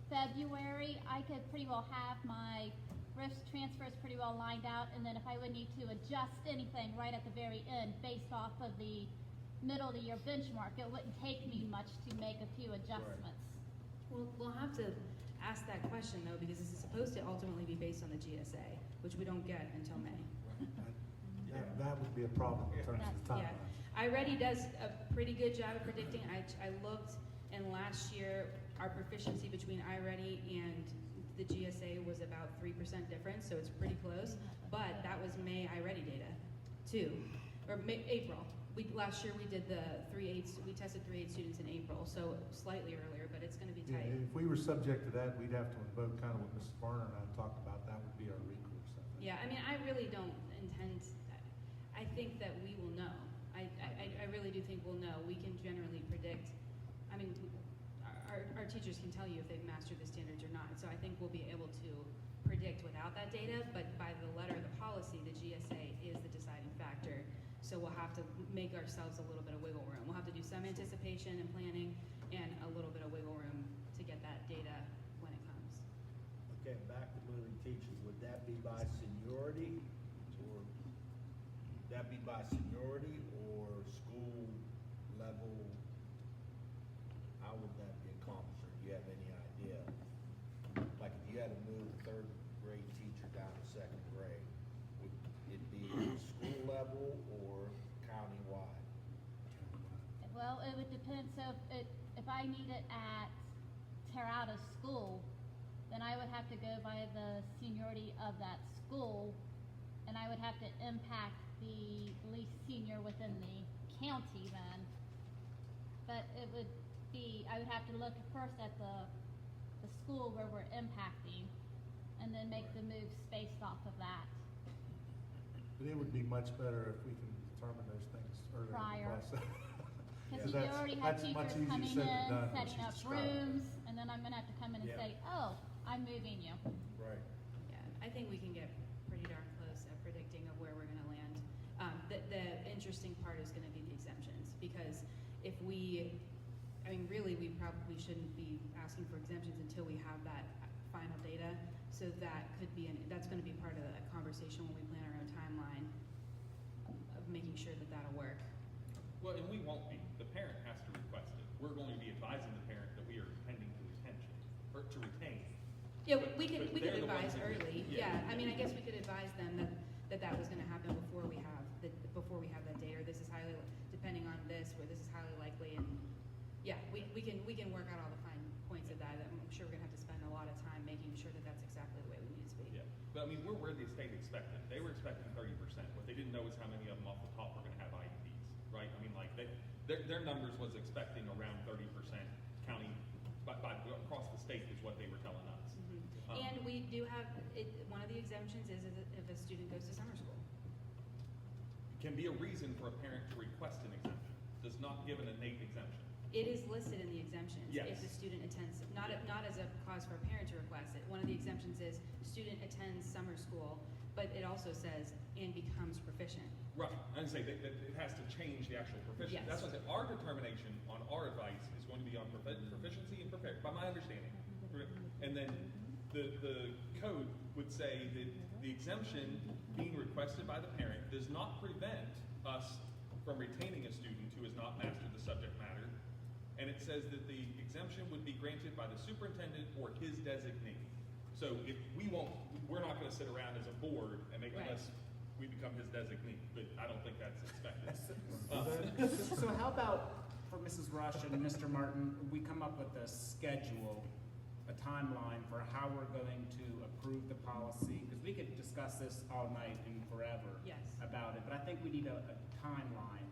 February, I could pretty well have my risk transfers pretty well lined out, and then if I would need to adjust anything right at the very end based off of the middle of the year benchmark, it wouldn't take me much to make a few adjustments. Well, we'll have to ask that question though, because this is supposed to ultimately be based on the GSA, which we don't get until May. That would be a problem in terms of the Yeah, timeline. iReady does a pretty good job of predicting. I looked, and last year, our proficiency between iReady and the GSA was about 3% difference, so it's pretty close. But that was May iReady data, too, or April. Last year we did we tested 3/8 students in April, so slightly earlier, but it's gonna be Yeah, tight. if we were subject to that, we'd have to invoke kind of what Mrs. Varner and I talked about. That would be our recourse, I think. Yeah, I mean, I really don't intend, I think that we will know. I really do think we'll know. We can generally predict, I mean, our teachers can tell you if they've mastered the standards or not. So I think we'll be able to predict without that data, but by the letter of the policy, the GSA is the deciding factor. So we'll have to make ourselves a little bit of wiggle room. We'll have to do some anticipation and planning and a little bit of wiggle room to get that data when it comes. Okay, back to moving teachers, would that be by seniority, or school level? How would that be accomplished, or do you have any idea? Like if you had to move a third grade teacher down to second grade, would it be school level or countywide? Well, it would depend. So if I need it at tear out of school, then I would have to go by the seniority of that school, and I would have to impact the least senior within the county then. But it would be, I would have to look first at the school where we're impacting, and then make the moves based off of that. But it would be much better if we can determine those things earlier in Prior. the process. Because Yeah, you already have that's much teachers easier coming said than in, done, what setting she's up describing. rooms, and then I'm gonna have to come in and Yeah. say, oh, I'm moving you. Right. Yeah, I think we can get pretty darn close at predicting of where we're gonna land. The interesting part is gonna be the exemptions, because if really, we probably shouldn't be asking for exemptions until we have that final data. So that's gonna be part of the conversation when we plan our own timeline of making sure that that'll work. Well, and we won't be. The parent has to request it. We're going to be advising the parent that we are intending to retention, or to retain. Yeah, we could But they're the advise ones that early. yeah. Yeah, I mean, I guess we could advise them that was gonna happen before we have that data, or this is highly, depending on this, where this is highly likely, and yeah, we can work out all the fine points of that. I'm sure we're gonna have to spend a lot of time making sure that that's exactly the way we need it to be. Yeah, but I mean, we're where the state expected. They were expecting 30%. What they didn't know is how many of them off the top were going to have IEPs, right? I mean, like their numbers was expecting around 30% county, but across the state is what they were telling us. And we do have one of the exemptions is if a student goes to summer school. Can be a reason for a parent to request an exemption. Does not give an innate exemption. It is listed in the exemptions. Yes. If the student attends, not as a cause for a parent to request it. One of the exemptions is student attends summer school, but it also says and becomes proficient. Right. I would say that it has to change the actual proficiency. Yes. That's what I said. Our determination on our advice is going to be on proficiency and prepared, by my understanding. And then the code would say that the exemption being requested by the parent does not prevent us from retaining a student who has not mastered the subject matter. And it says that the exemption would be granted by the superintendent or his designee. So we're not going to sit around as a board and make, Right. unless we become his designee, but I don't think that's expected. So how about for Mrs. Rush and Mr. Martin, we come up with a schedule, a timeline for how we're going to approve the policy? Because we could discuss this all night and forever Yes. about it, but I think we need a timeline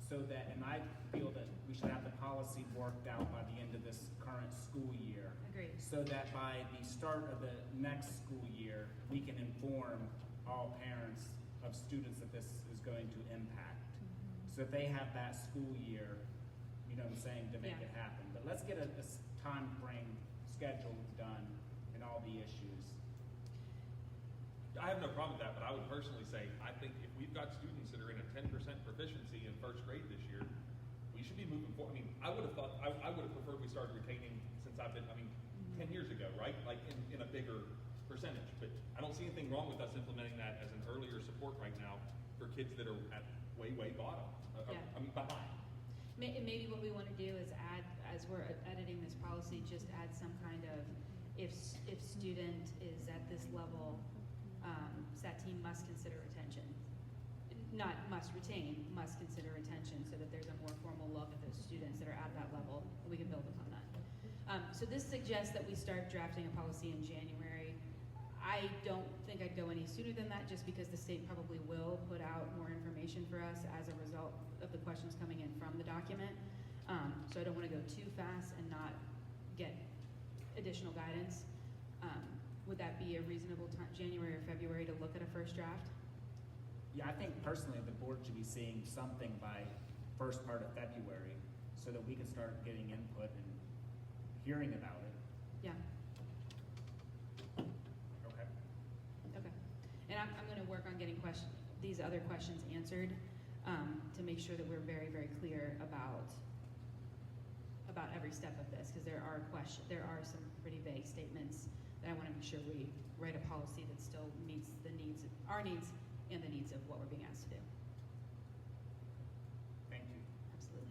so that, and I feel that we should have the policy worked out by the end of this current school year. Agreed. So that by the start of the next school year, we can inform all parents of students that this is going to impact. So if they have that school year, you know what I'm saying, to make Yeah. it happen. But let's get a time frame schedule done and all the issues. I have no problem with that, but I would personally say, I think if we've got students that are in a 10% proficiency in first grade this year, we should be moving forward. I mean, I would have thought, I would have preferred we started retaining since I've been, 10 years ago, right? Like in a bigger percentage, but I don't see anything wrong with us implementing that as an earlier support right now for kids that are at way bottom, behind. Maybe what we want to do is add, as we're editing this policy, just add some kind of, if student is at this level, SAT team must consider retention. Not must retain, must consider retention, so that there's a more formal look at those students that are at that level, and we can build upon that. So this suggests that we start drafting a policy in January. I don't think I'd go any sooner than that, just because the state probably will put out more information for us as a result of the questions coming in from the document. So I don't want to go too fast and not get additional guidance. Would that be a reasonable time, January or February, to look at a first draft? Yeah, I think personally the board should be seeing something by first part of February so that we can start getting input and hearing about it. Yeah. Okay. Okay. And I'm going to work on getting these other questions answered to make sure that we're very, very clear about every step of this, because there are some pretty vague statements that I want to make sure we write a policy that still meets our needs and the needs of what we're being asked to do. Thank you. Absolutely.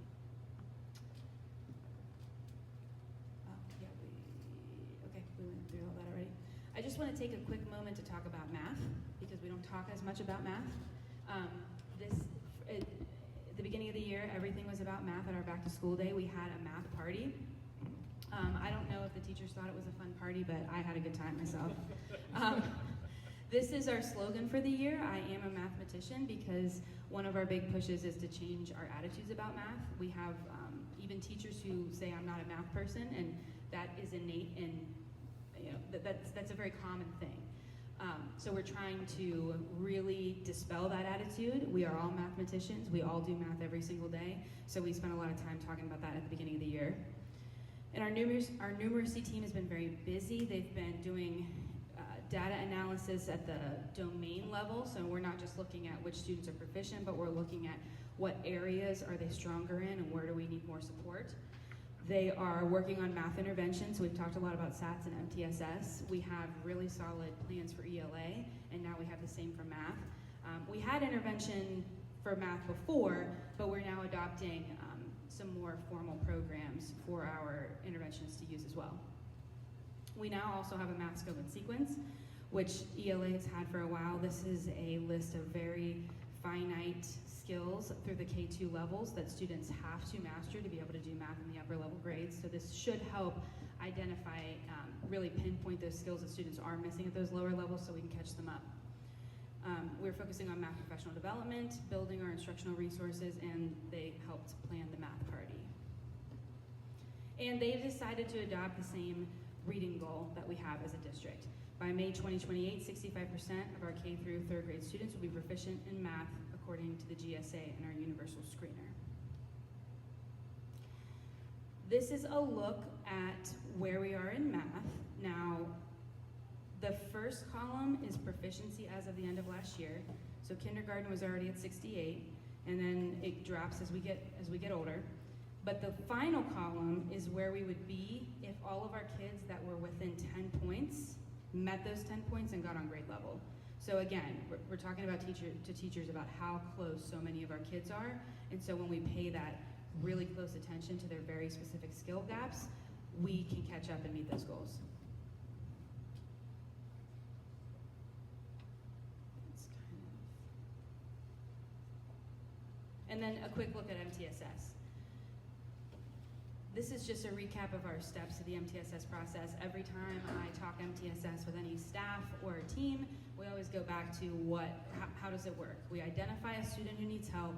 We went through all that already. I just want to take a quick moment to talk about math, because we don't talk as much about math. At the beginning of the year, everything was about math. At our back to school day, we had a math party. I don't know if the teachers thought it was a fun party, but I had a good time myself. This is our slogan for the year, I am a mathematician, because one of our big pushes is to change our attitudes about math. We have even teachers who say I'm not a math person, and that is innate, and that's a very common thing. So we're trying to really dispel that attitude. We are all mathematicians. We all do math every single day. So we spent a lot of time talking about that at the beginning of the year. And our numeracy team has been very busy. They've been doing data analysis at the domain level. So we're not just looking at which students are proficient, but we're looking at what areas are they stronger in and where do we need more support. They are working on math intervention, so we've talked a lot about SATs and MTSS. We have really solid plans for ELA, and now we have the same for math. We had intervention for math before, but we're now adopting some more formal programs for our interventionists to use as well. We now also have a math scope and sequence, which ELA has had for a while. This is a list of very finite skills through the K2 levels that students have to master to be able to do math in the upper level grades. So this should help identify, really pinpoint those skills that students are missing at those lower levels so we can catch them up. We're focusing on math professional development, building our instructional resources, and they helped plan the math party. And they've decided to adopt the same reading goal that we have as a district. By May 2028, 65% of our K through third grade students will be proficient in math according to the GSA and our universal screener. This is a look at where we are in math. Now, the first column is proficiency as of the end of last year. So kindergarten was already at 68, and then it drops as we get older. But the final column is where we would be if all of our kids that were within 10 points met those 10 points and got on grade level. So again, we're talking about teachers about how close so many of our kids are. And so when we pay that really close attention to their very specific skill gaps, we can catch up and meet those goals. And then a quick look at MTSS. This is just a recap of our steps to the MTSS process. Every time I talk MTSS with any staff or a team, we always go back to how does it work? We identify a student who needs help.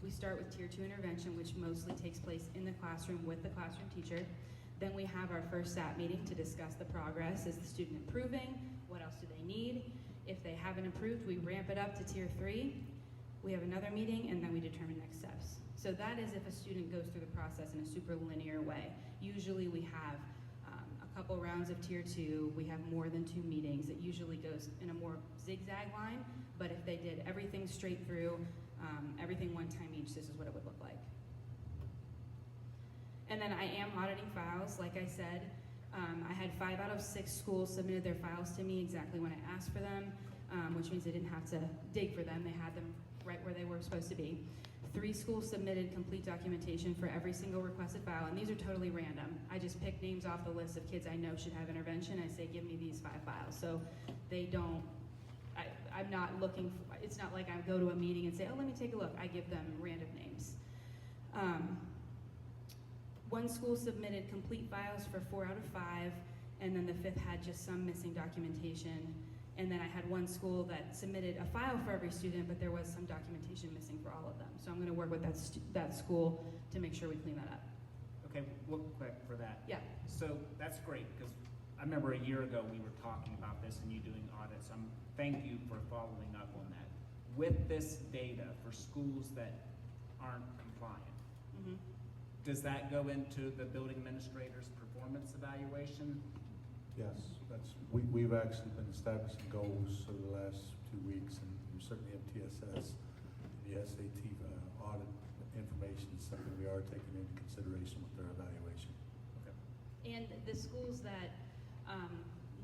We start with Tier 2 intervention, which mostly takes place in the classroom with the classroom teacher. Then we have our first SAT meeting to discuss the progress. Is the student improving? What else do they need? If they haven't improved, we ramp it up to Tier 3. We have another meeting, and then we determine next steps. So that is if a student goes through the process in a super linear way. Usually we have a couple rounds of tier 2, we have more than 2 meetings. It usually goes in a more zigzag line, but if they did everything straight through, everything one time each, this is what it would look like. And then I am auditing files, like I said. I had 5 out of 6 schools submitted their files to me exactly when I asked for them, which means I didn't have to dig for them. They had them right where they were supposed to be. 3 schools submitted complete documentation for every single requested file, and these are totally random. I just pick names off the list of kids I know should have intervention. I say, give me these 5 files. So they don't, I'm not looking, it's not like I go to a meeting and say, oh, let me take a look. I give them random names. 1 school submitted complete files for 4 out of 5, and then the 5th had just some missing documentation. And then I had 1 school that submitted a file for every student, but there was some documentation missing for all of them. So I'm going to work with that school to make sure we clean that up. Okay, real quick for that. Yeah. So that's great, because I remember a year ago we were talking about this and you doing audits. Thank you for following up on that. With this data for schools that aren't compliant, Mm-hmm. does that go into the building administrator's performance evaluation? Yes, we've actually been establishing goals over the last 2 weeks, and certainly MTSS, the SAT audit information is something we are taking into consideration with their evaluation. Okay. And the schools that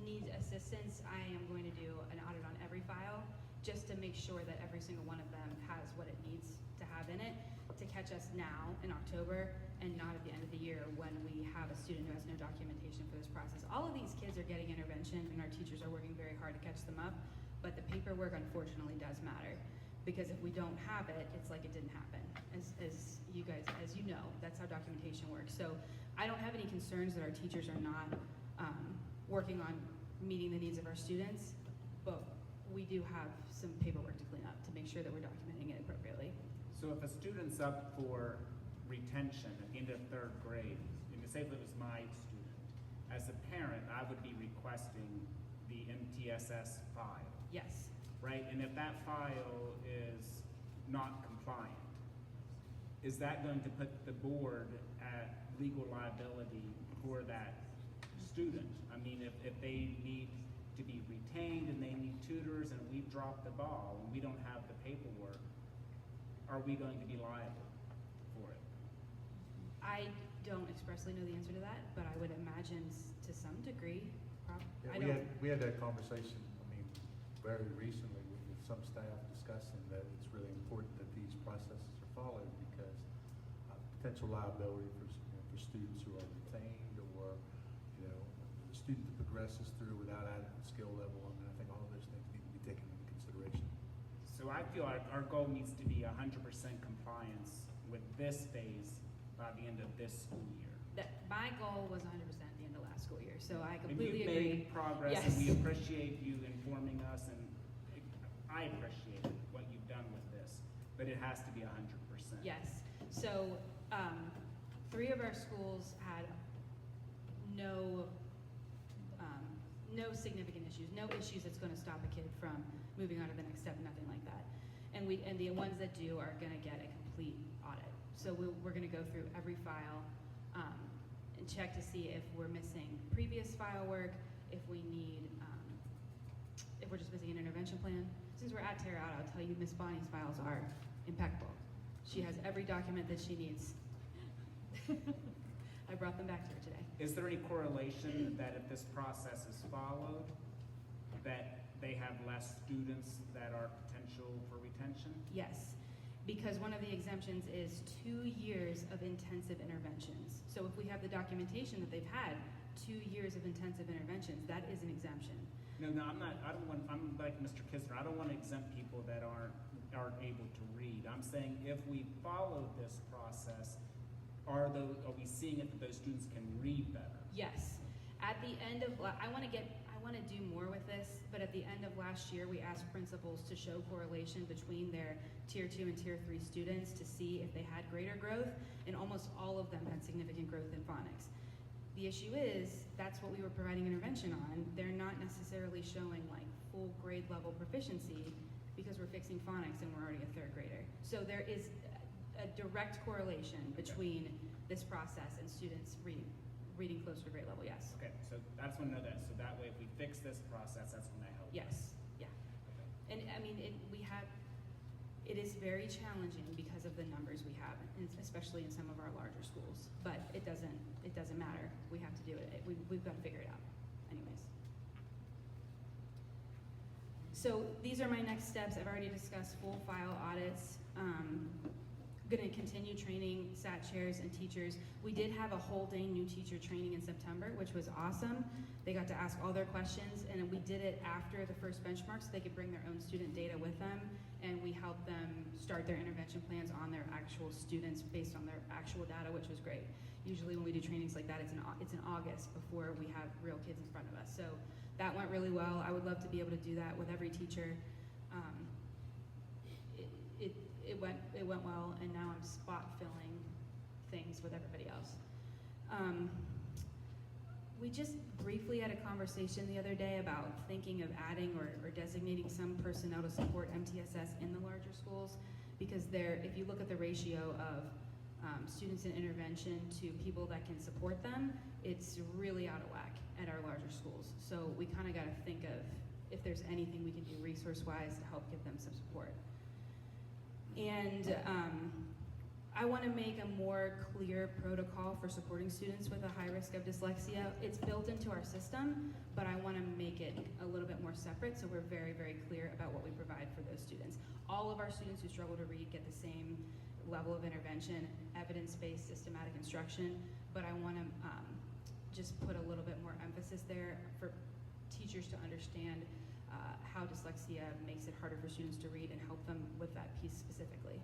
need assistance, I am going to do an audit on every file just to make sure that every single one of them has what it needs to have in it to catch us now in October and not at the end of the year when we have a student who has no documentation for this process. All of these kids are getting intervention and our teachers are working very hard to catch them up, but the paperwork unfortunately does matter because if we don't have it, it's like it didn't happen. As you guys, as you know, that's how documentation works. So I don't have any concerns that our teachers are not working on meeting the needs of our students, but we do have some paperwork to clean up to make sure that we're documenting it appropriately. So if a student's up for retention at the end of 3rd grade, and say if it was my student, as a parent, I would be requesting the MTSS file, Yes. right? And if that file is not compliant, is that going to put the board at legal liability for that student? I mean, if they need to be retained and they need tutors and we've dropped the ball and we don't have the paperwork, are we going to be liable for it? I don't expressly know the answer to that, but I would imagine to some degree. Yeah, we had that conversation, very recently with some staff discussing that it's really important that these processes are followed because potential liability for students who are retained or, the student that progresses through without adequate skill level. I think all of those things need to be taken into consideration. So I feel like our goal needs to be 100% compliance with this phase by the end of this school year. My goal was 100% at the end of last school year, so I And completely you've agree. made progress, Yes. and we appreciate you informing us, and I appreciate what you've done with this, but it has to be 100%. Yes. So 3 of our schools had no significant issues, no issues that's going to stop a kid from moving on to the next step, nothing like that. And the ones that do are going to get a complete audit. So we're going to go through every file and check to see if we're missing previous file work, if we need, if we're just missing an intervention plan. Since we're at Terra Out, I'll tell you Miss Bonnie's files are impeccable. She has every document that she needs. I brought them back to her today. Is there any correlation that if this process is followed, that they have less students that are potential for retention? Yes, because one of the exemptions is 2 years of intensive interventions. So if we have the documentation that they've had 2 years of intensive interventions, that is an exemption. No, I'm like Mr. Kistner, I don't want to exempt people that aren't able to read. I'm saying if we follow this process, are we seeing it that those students can read better? Yes. At the end of, I want to do more with this, but at the end of last year, we asked principals to show correlation between their Tier 2 and Tier 3 students to see if they had greater growth, and almost all of them had significant growth in phonics. The issue is, that's what we were providing intervention on. They're not necessarily showing like full grade level proficiency because we're fixing phonics and we're already a 3rd grader. So there is a direct correlation between this process and students reading closer to grade level, yes. Okay, so I just want to know that, so that way if we fix this process, that's going to help. Yes, yeah. Okay. And I mean, it is very challenging because of the numbers we have, and especially in some of our larger schools. But it doesn't matter. We have to do it. We've got to figure it out anyways. So these are my next steps. I've already discussed full file audits. Going to continue training SAT chairs and teachers. We did have a whole day new teacher training in September, which was awesome. They got to ask all their questions, and we did it after the first benchmark so they could bring their own student data with them, and we helped them start their intervention plans on their actual students based on their actual data, which was great. Usually when we do trainings like that, it's in August before we have real kids in front of us. So that went really well. I would love to be able to do that with every teacher. It went well, and now I'm spot filling things with everybody else. We just briefly had a conversation the other day about thinking of adding or designating some personnel to support MTSS in the larger schools, because if you look at the ratio of students in intervention to people that can support them, it's really out of whack at our larger schools. So we kind of got to think of if there's anything we can do resource-wise to help give them some support. And I want to make a more clear protocol for supporting students with a high risk of dyslexia. It's built into our system, but I want to make it a little bit more separate so we're very, very clear about what we provide for those students. All of our students who struggle to read get the same level of intervention, evidence-based systematic instruction, but I want to just put a little bit more emphasis there for teachers to understand how dyslexia makes it harder for students to read and help them with that piece specifically.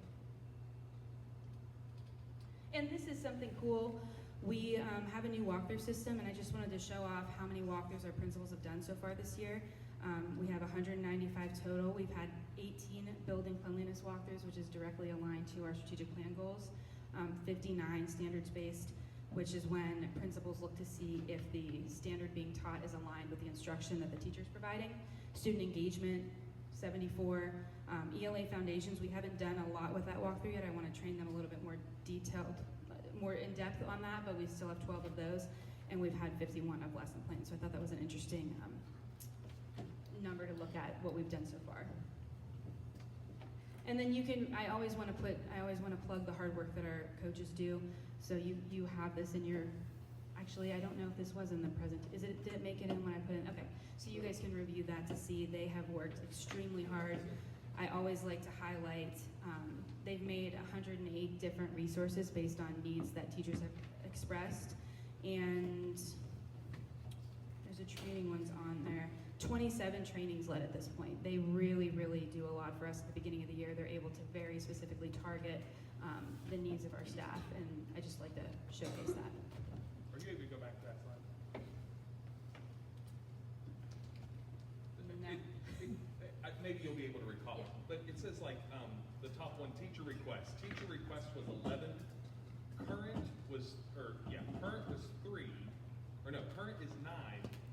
And this is something cool. We have a new walkthrough system, and I just wanted to show off how many walkthroughs our principals have done so far this year. We have 195 total. We've had 18 building cleanliness walkthroughs, which is directly aligned to our strategic plan goals. 59 standards-based, which is when principals look to see if the standard being taught is aligned with the instruction that the teacher's providing. Student engagement, 74. ELA foundations, we haven't done a lot with that walkthrough yet. I want to train them a little bit more detailed, more in depth on that, but we still have 12 of those, and we've had 51 of lesson plans. So I thought that was an interesting number to look at what we've done so far. And then I always want to plug the hard work that our coaches do. So you have this in your, actually I don't know if this was in the present, did it make it in when I put it in? Okay, so you guys can review that to see they have worked extremely hard. I always like to highlight, they've made 108 different resources based on needs that teachers have expressed, and there's a training one's on there. 27 trainings led at this point. They really, really do a lot for us at the beginning of the year. They're able to very specifically target the needs of our staff, and I just like to showcase that. Are you able to go back to that slide? Maybe you'll be able to recall it, but it says like the top one, teacher request. Teacher request was 11. Current was 3, or no, current is 9,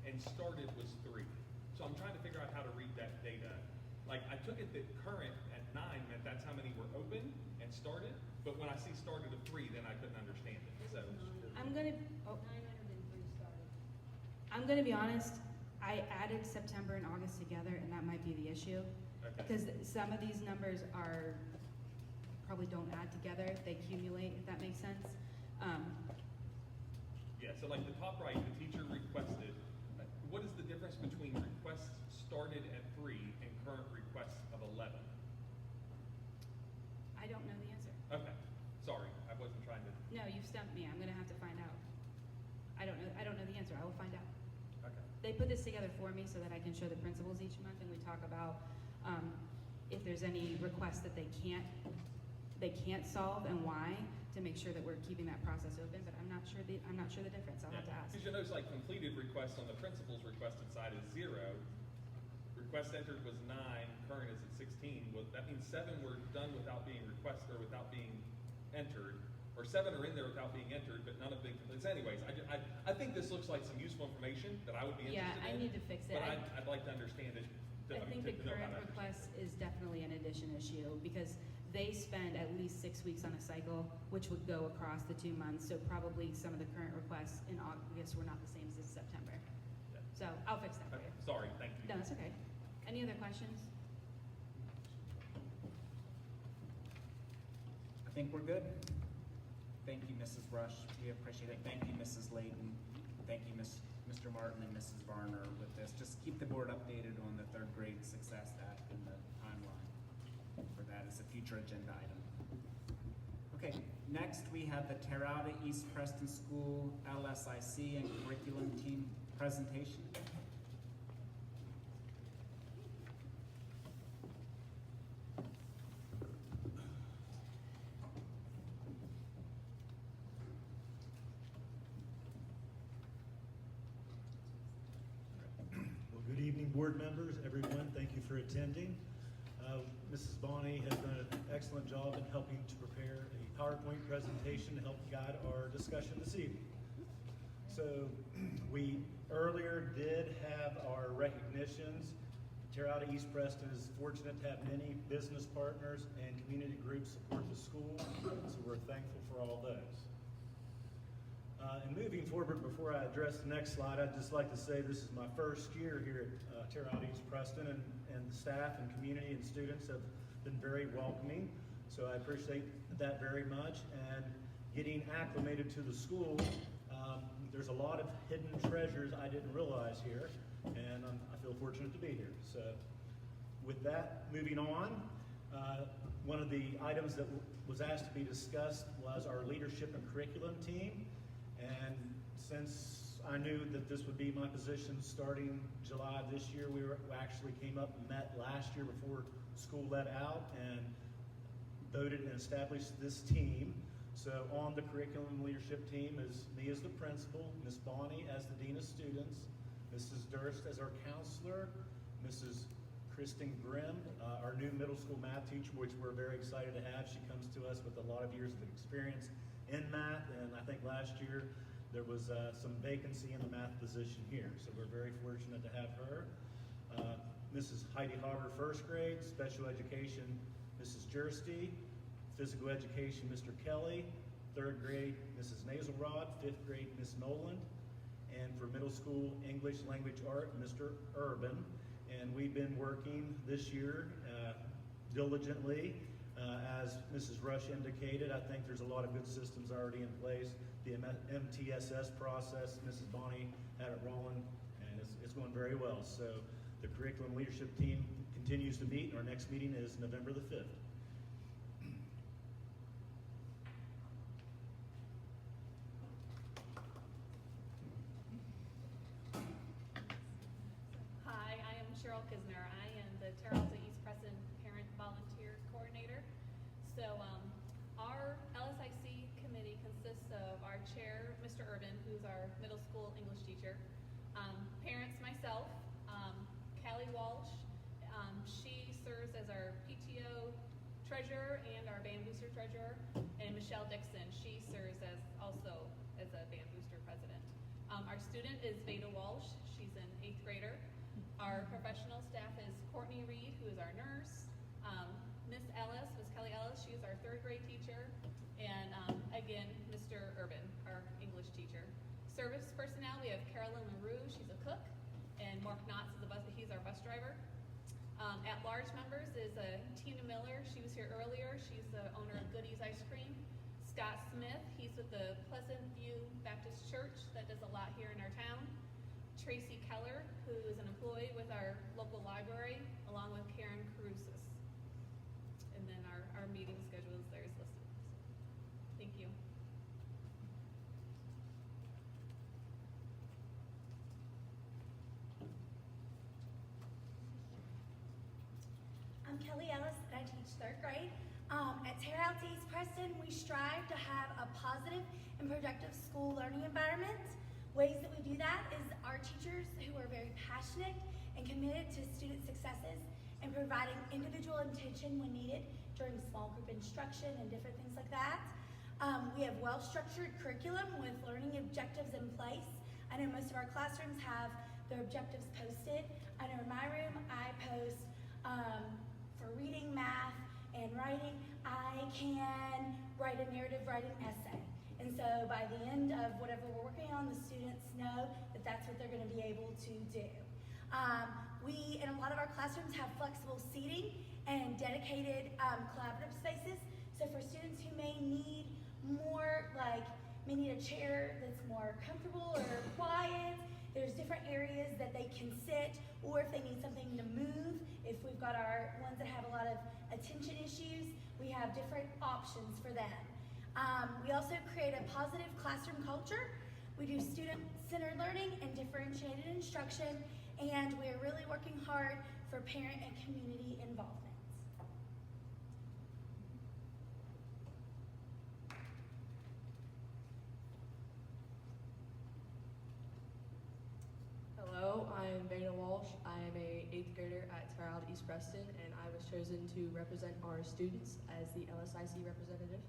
and started was 3. So I'm trying to figure out how to read that data. Like I took it that current at 9 meant that's how many were open and started, but when I see started at 3, then I couldn't understand it. So I'm gonna 903 started. I'm gonna be honest. I added September and August together, and that might be the issue. Okay. Because some of these numbers probably don't add together; they accumulate. If that makes sense. Yeah. So like the top right, the teacher requested. What is the difference between requests started at 3 and current requests of 11? I don't know the answer. Okay. Sorry, I wasn't trying to. No, you stumped me. I'm gonna have to find out. I don't know the answer. I will find out. Okay. They put this together for me so that I can show the principals each month, and we talk about if there's any requests that they can't solve and why, to make sure that we're keeping that process open. But I'm not sure the difference. I'll have to ask. Because you notice like completed requests on the principal's requested side is 0. Request entered was 9. Current is at 16. Well, that means 7 were done without being requested or without being entered. Or 7 are in there without being entered, but none of them completed. Anyways, I think this looks like some useful information that I would be interested in. Yeah, I need to fix it. But I'd like to understand it. I think the current request is definitely an addition issue, because they spend at least 6 weeks on a cycle, which would go across the 2 months. So probably some of the current requests in August were not the same as September. Yeah. So I'll fix that for you. Sorry, thank you. No, it's okay. Any other questions? I think we're good. Thank you, Mrs. Rush. We appreciate it. Thank you, Mrs. Layton. Thank you, Mr. Martin and Mrs. Varner with this. Just keep the board updated on the third grade Success Act and the timeline for that as a future agenda item. Okay, next we have the Terrata East Preston School LSIC and curriculum team presentation. Well, good evening, board members, everyone. Thank you for attending. Mrs. Bonney has done an excellent job in helping to prepare a PowerPoint presentation to help guide our discussion this evening. So we earlier did have our recognitions. Terrata East Preston is fortunate to have many business partners and community groups support the school, so we're thankful for all those. And moving forward, before I address the next slide, I'd just like to say this is my first year here at Terrata East Preston, and the staff and community and students have been very welcoming. So I appreciate that very much. And getting acclimated to the school, there's a lot of hidden treasures I didn't realize here, and I feel fortunate to be here. So with that, moving on, one of the items that was asked to be discussed was our leadership and curriculum team. And since I knew that this would be my position starting July of this year, we actually came up and met last year before school let out and voted and established this team. So on the curriculum leadership team is me as the principal, Ms. Bonney as the dean of students, Mrs. Durst as our counselor, Mrs. Kristen Grimm, our new middle school math teacher, which we're very excited to have. She comes to us with a lot of years of experience in math, and I think last year there was some vacancy in the math position here, so we're very fortunate to have her. Mrs. Heidi Hogger, first grade, special education, Mrs. Jersty, physical education, Mr. Kelly, third grade, Mrs. Naselrod, fifth grade, Ms. Noland, and for middle school English language art, Mr. Urban. And we've been working this year diligently. As Mrs. Rush indicated, I think there's a lot of good systems already in place. The MTSS process, Mrs. Bonney had it rolling, and it's going very well. So the curriculum leadership team continues to meet, and our next meeting is November the 5th. Hi, I am Cheryl Kisner. I am the Terrata East Preston Parent Volunteer Coordinator. So our LSIC committee consists of our chair, Mr. Urban, who's our middle school English teacher, parents, myself, Callie Walsh, she serves as our PTO treasurer and our band booster treasurer, and Michelle Dixon, she serves also as a band booster president. Our student is Veda Walsh, she's an 8th grader. Our professional staff is Courtney Reed, who is our nurse, Miss Kelly Ellis, she is our 3rd grade teacher, and again, Mr. Urban, our English teacher. Service personnel, we have Carolyn LaRue, she's a cook, and Mark Knotts he's our bus driver. At-large members is Tina Miller, she was here earlier, she's the owner of Goodies Ice Cream. Scott Smith, he's with the Pleasant View Baptist Church that does a lot here in our town. Tracy Keller, who is an employee with our local library, along with Karen Carusis. And then our meeting schedule is there is listed. Thank you. I'm Kelly Ellis, and I teach 3rd grade. At Terrata East Preston, we strive to have a positive and productive school learning environment. Ways that we do that is our teachers who are very passionate and committed to student successes and providing individual attention when needed during small group instruction and different things like that. We have well-structured curriculum with learning objectives in place. I know most of our classrooms have their objectives posted. I know in my room I post for reading, math, and writing. I can write a narrative writing essay. And so by the end of whatever we're working on, the students know that that's what they're going to be able to do. We, in a lot of our classrooms, have flexible seating and dedicated collaborative spaces. So for students who may need more, may need a chair that's more comfortable or quiet, there's different areas that they can sit, or if they need something to move, if we've got our ones that have a lot of attention issues, we have different options for them. We also create a positive classroom culture. We do student-centered learning and differentiated instruction, and we're really working hard for parent and community involvement. Hello, I'm Vanna Walsh. I am a 8th grader at Terrell East Preston, and I was chosen to represent our students as the LSIC representative.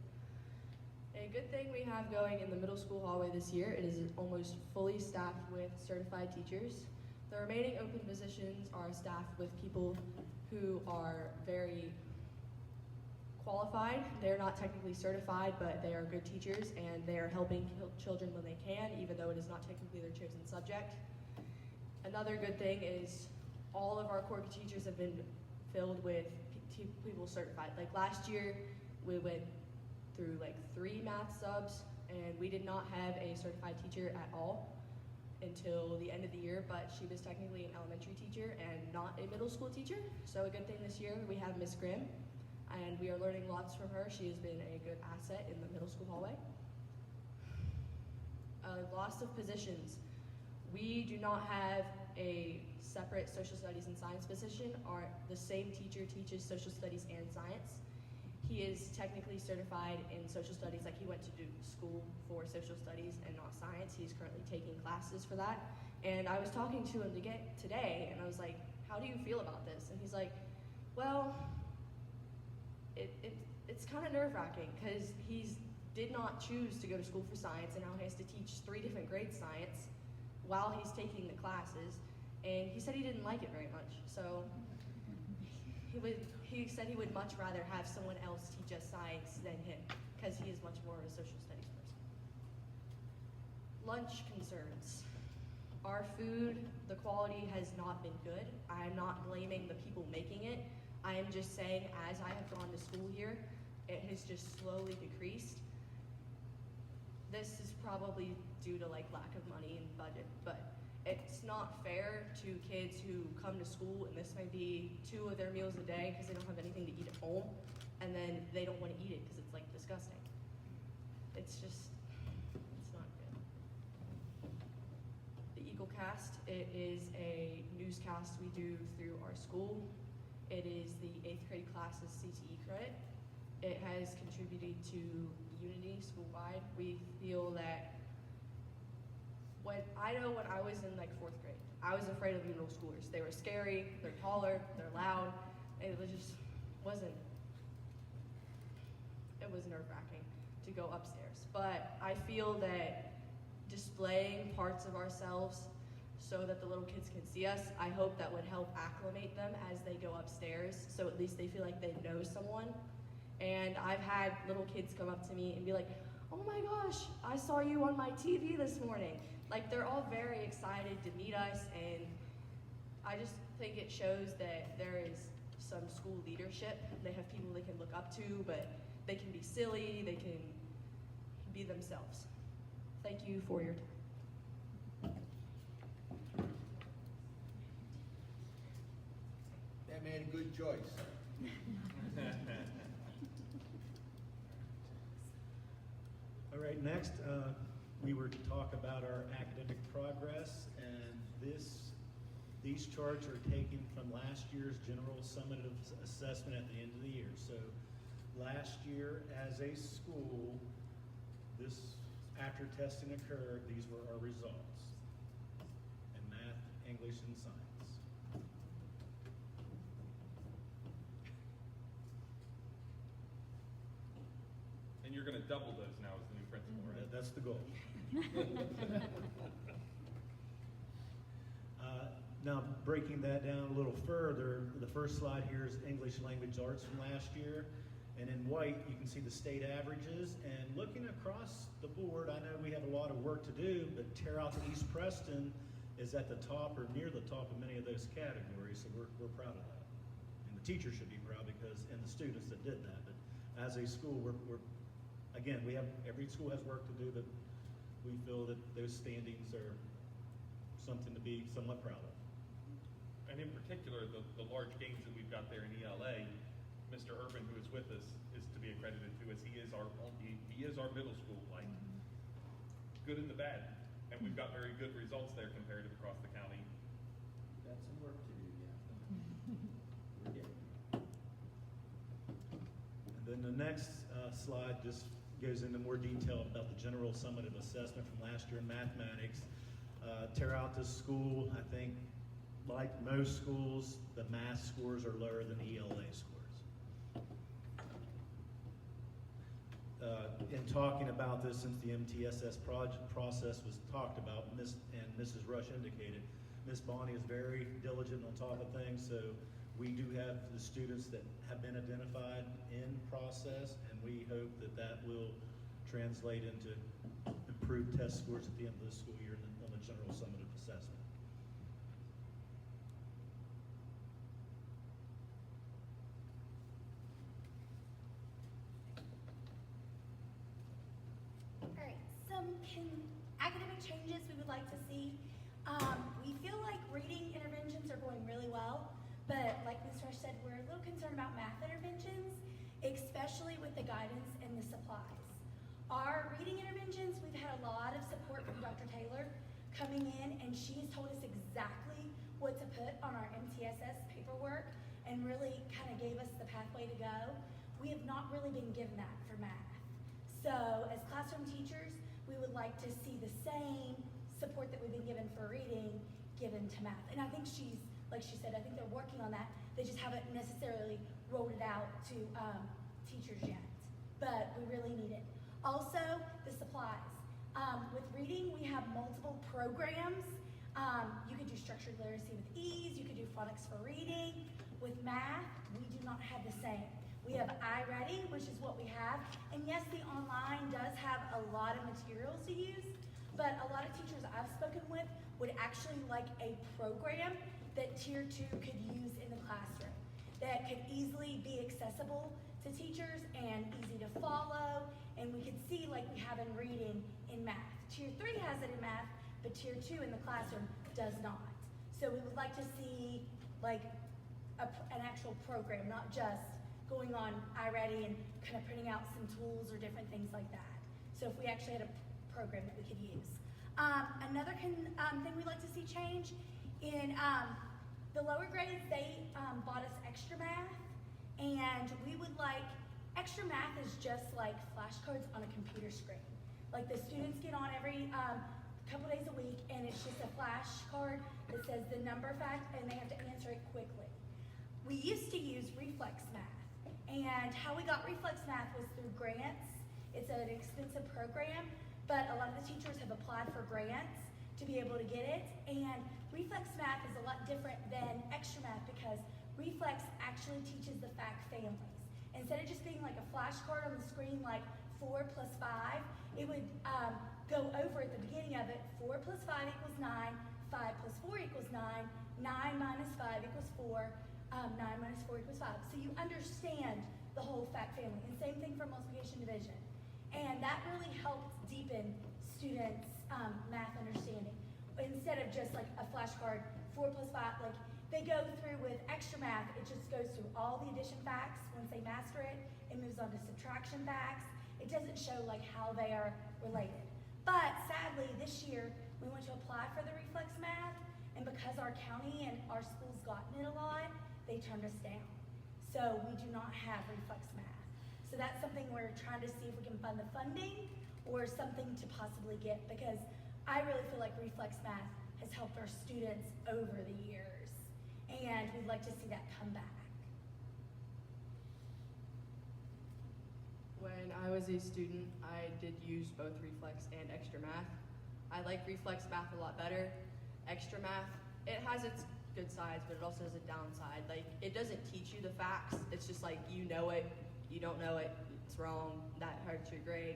A good thing we have going in the middle school hallway this year, it is almost fully staffed with certified teachers. The remaining open positions are staffed with people who are very qualified. They're not technically certified, but they are good teachers, and they are helping children when they can, even though it is not technically their chosen subject. Another good thing is all of our core teachers have been filled with people certified. Like last year, we went through like 3 math subs, and we did not have a certified teacher at all until the end of the year, but she was technically an elementary teacher and not a middle school teacher. So a good thing this year, we have Miss Grimm, and we are learning lots from her. She has been a good asset in the middle school hallway. Loss of positions. We do not have a separate social studies and science position. The same teacher teaches social studies and science. He is technically certified in social studies, like he went to do school for social studies and not science. He's currently taking classes for that. And I was talking to him today, and I was like, how do you feel about this? And he's like, well, it's kind of nerve-wracking because he did not choose to go to school for science, and now he has to teach 3 different grades science while he's taking the classes. And he said he didn't like it very much. So he said he would much rather have someone else teach us science than him, because he is much more of a social studies person. Lunch concerns. Our food, the quality has not been good. I am not blaming the people making it. I am just saying, as I have gone to school here, it has just slowly decreased. This is probably due to lack of money and budget, but it's not fair to kids who come to school and this may be 2 of their meals a day because they don't have anything to eat at home, and then they don't want to eat it because it's disgusting. It's not good. The EagleCast, it is a newscast we do through our school. It is the 8th grade class's CTE credit. It has contributed to unity school-wide. We feel that when I was in 4th grade, I was afraid of middle schoolers. They were scary, they're taller, they're loud, and it was nerve-wracking to go upstairs. But I feel that displaying parts of ourselves so that the little kids can see us, I hope that would help acclimate them as they go upstairs, so at least they feel like they know someone. And I've had little kids come up to me and be like, oh my gosh, I saw you on my TV this morning. They're all very excited to meet us, and I just think it shows that there is some school leadership. They have people they can look up to, but they can be silly, they can be themselves. Thank you for your time. That made a good choice. All right, next, we were to talk about our academic progress, and these charts are taken from last year's general summative assessment at the end of the year. So last year as a school, after testing occurred, these were our results in math, English, and science. And you're going to double those now as the new principal, right? That's the goal. Now, breaking that down a little further, the first slide here is English language arts from last year. And in white, you can see the state averages. And looking across the board, I know we have a lot of work to do, but Terre Haute East Preston is at the top or near the top of many of those categories, so we're proud of that. And the teachers should be proud because, and the students that did that. But as a school, again, every school has work to do, but we feel that those standings are something to be somewhat proud of. And in particular, the large gains that we've got there in ELA, Mr. Urban, who is with us, is to be accredited to, as he is our middle school, like, good and the bad. And we've got very good results there comparative across the county. Got some work to do, yeah. We're getting And then the next slide just goes into more detail about the general summative assessment from last year in mathematics. Terre Haute school, I think, like most schools, the math scores are lower than the ELA scores. In talking about this, since the MTSS process was talked about, and Mrs. Rush indicated, Miss Bonnie is very diligent on top of things, so we do have the students that have been identified in process, and we hope that that will translate into improved test scores at the end of the school year on the general summative assessment. Alright, some academic changes we would like to see. We feel like reading interventions are going really well, but like Ms. Rush said, we're a little concerned about math interventions, especially with the guidance and the supplies. Our reading interventions, we've had a lot of support from Dr. Taylor coming in, and she has told us exactly what to put on our MTSS paperwork and really kind of gave us the pathway to go. We have not really been given that for math. So as classroom teachers, we would like to see the same support that we've been given for reading given to math. And I think like she said, I think they're working on that. They just haven't necessarily rolled it out to teachers yet, but we really need it. Also, the supplies. With reading, we have multiple programs. You could do structured literacy with ease, you could do phonics for reading. With math, we do not have the same. We have iReady, which is what we have. And yes, the online does have a lot of materials to use, but a lot of teachers I've spoken with would actually like a program that Tier 2 could use in the classroom, that could easily be accessible to teachers and easy to follow, and we could see like we have in reading in math. Tier 3 has it in math, but Tier 2 in the classroom does not. So we would like to see like an actual program, not just going on iReady and kind of printing out some tools or different things like that. So if we actually had a program that we could use. Another thing we'd like to see change, in the lower grades, they bought us extra math, and we would like, extra math is just like flashcards on a computer screen. Like the students get on every couple days a week, and it's just a flashcard that says the number fact, and they have to answer it quickly. We used to use reflex math, and how we got reflex math was through grants. It's an expensive program, but a lot of the teachers have applied for grants to be able to get it, and reflex math is a lot different than extra math because reflex actually teaches the fact families. Instead of just being like a flashcard on the screen like 4 plus 5, it would go over at the beginning of it, 4 plus 5 equals 9, 5 plus 4 equals 9, 9 minus 5 equals 4, 9 minus 4 equals 5. So you understand the whole fact family. And same thing for multiplication division. And that really helped deepen students' math understanding. Instead of just like a flashcard, 4 plus 5, like they go through with extra math, it just goes through all the addition facts. Once they master it, it moves on to subtraction facts. It doesn't show like how they are related. But sadly, this year, we went to apply for the reflex math, and because our county and our schools gotten it a lot, they turned us down. So we do not have reflex math. So that's something we're trying to see if we can find the funding or something to possibly get, because I really feel like reflex math has helped our students over the years, and we'd like to see that come back. When I was a student, I did use both reflex and extra math. I like reflex math a lot better. Extra math, it has its good sides, but it also has a downside. Like, it doesn't teach you the facts. It's just like, you know it, you don't know it, it's wrong, that hurts your grade.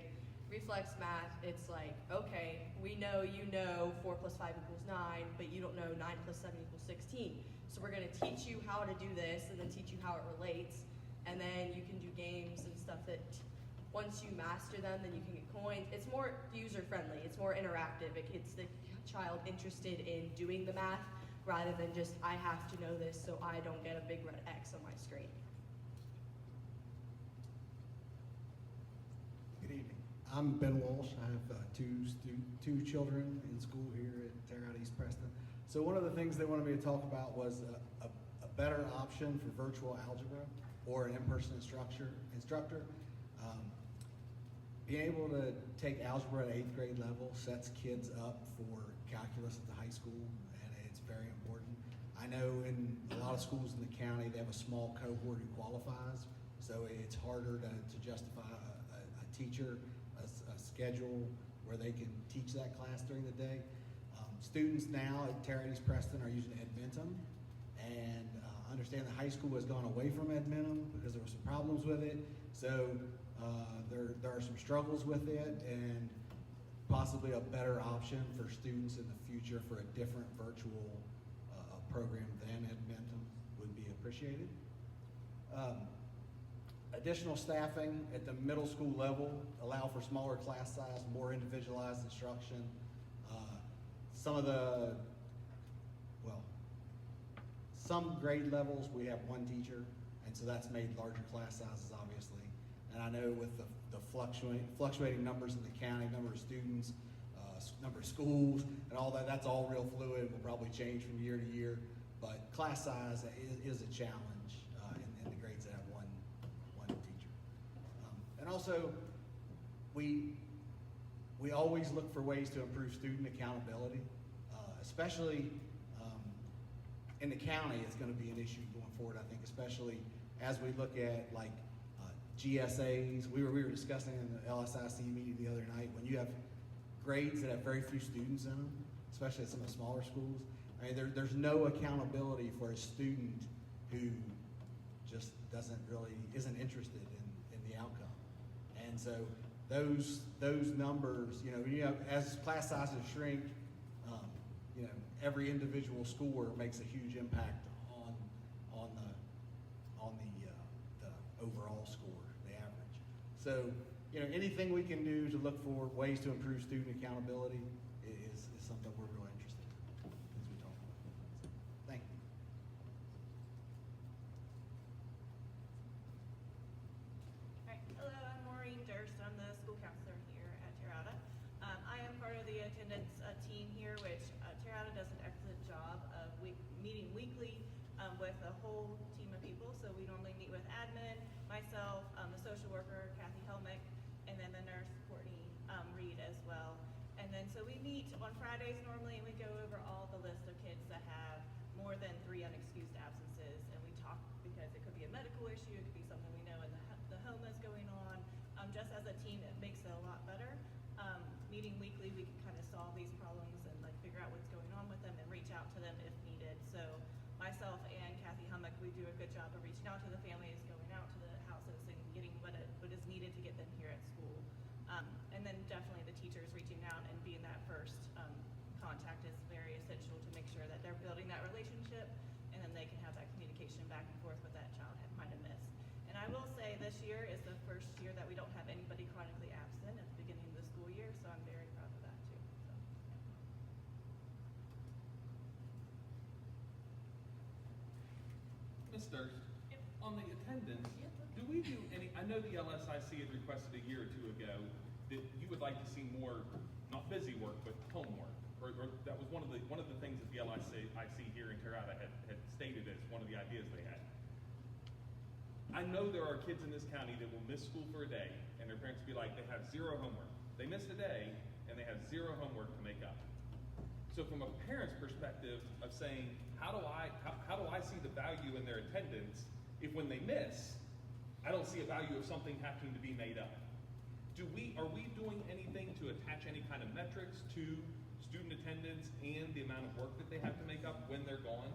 Reflex math, it's like, okay, we know you know 4 plus 5 equals 9, but you don't know 9 plus 7 equals 16. So we're gonna teach you how to do this and then teach you how it relates. And then you can do games and stuff that once you master them, then you can get coins. It's more user-friendly, it's more interactive. It gets the child interested in doing the math rather than just, I have to know this so I don't get a big red X on my screen. Good evening. I'm Ben Walsh. I have two children in school here at Terre Haute East Preston. So one of the things they wanted me to talk about was a better option for virtual algebra or an in-person instructor. Being able to take algebra at 8th grade level sets kids up for calculus at the high school, and it's very important. I know in a lot of schools in the county, they have a small cohort who qualifies, so it's harder to justify a teacher, a schedule where they can teach that class during the day. Students now at Terre Haute East Preston are using Edmentum, and understand the high school has gone away from Edmentum because there were some problems with it. So there are some struggles with it, and possibly a better option for students in the future for a different virtual program than Edmentum would be appreciated. Additional staffing at the middle school level allow for smaller class size, more individualized instruction. Some grade levels we have one teacher, and so that's made larger class sizes, obviously. And I know with the fluctuating numbers in the county, number of students, number of schools, and all that, that's all real fluid. Will probably change from year to year, but class size is a challenge in the grades that have one teacher. And also, we always look for ways to improve student accountability, especially in the county. It's going to be an issue going forward, I think, especially as we look at like GSAs. We were discussing in the LSIC meeting the other night, when you have grades that have very few students in them, especially at some of the smaller schools, I mean, there's no accountability for a student who just isn't interested in the outcome. And so those numbers, as class sizes shrink, every individual score makes a huge impact on the overall score, the average. So, anything we can do to look for ways to improve student accountability is something we're really interested in as we talk about it. So, thank you. All right. Hello, I'm Maureen Durst. I'm the school counselor here at Terre Haute. I am part of the attendance team here, which Terre Haute does an excellent job of meeting weekly with a whole team of people. So we normally meet with admin, myself, the social worker, Kathy Helmick, and then the nurse, Courtney Reed as well. And then so we meet on Fridays normally, and we go over all the list of kids that have more than 3 unexcused absences, and we talk because it could be a medical issue, it could be something we know in the home is going on. Just as a team, it makes it a lot better. Meeting weekly, we can kind of solve these problems and figure out what's going on with them and reach out to them if needed. So myself and Kathy Hummock, we do a good job of reaching out to the families, going out to the houses and getting what is needed to get them here at school. And then definitely the teachers reaching out and being that first contact is very essential to make sure that they're building that relationship, and then they can have that communication back and forth with that child might have missed. And I will say this year is the first year that we don't have anybody chronically absent at the beginning of the school year, so I'm very proud of that too. So, Ms. Durst, on the attendance, do we do any, I know the LSIC had requested a year or two ago that you would like to see more, not busy work, but homework. Or that was one of the things that the LSIC here in Terre Haute had stated as one of the ideas they had. I know there are kids in this county that will miss school for a day, and their parents will be like, they have 0 homework. They missed a day, and they have 0 homework to make up. So from a parent's perspective of saying, how do I see the value in their attendance if when they miss, I don't see a value of something having to be made up? Are we doing anything to attach any kind of metrics to student attendance and the amount of work that they have to make up when they're gone?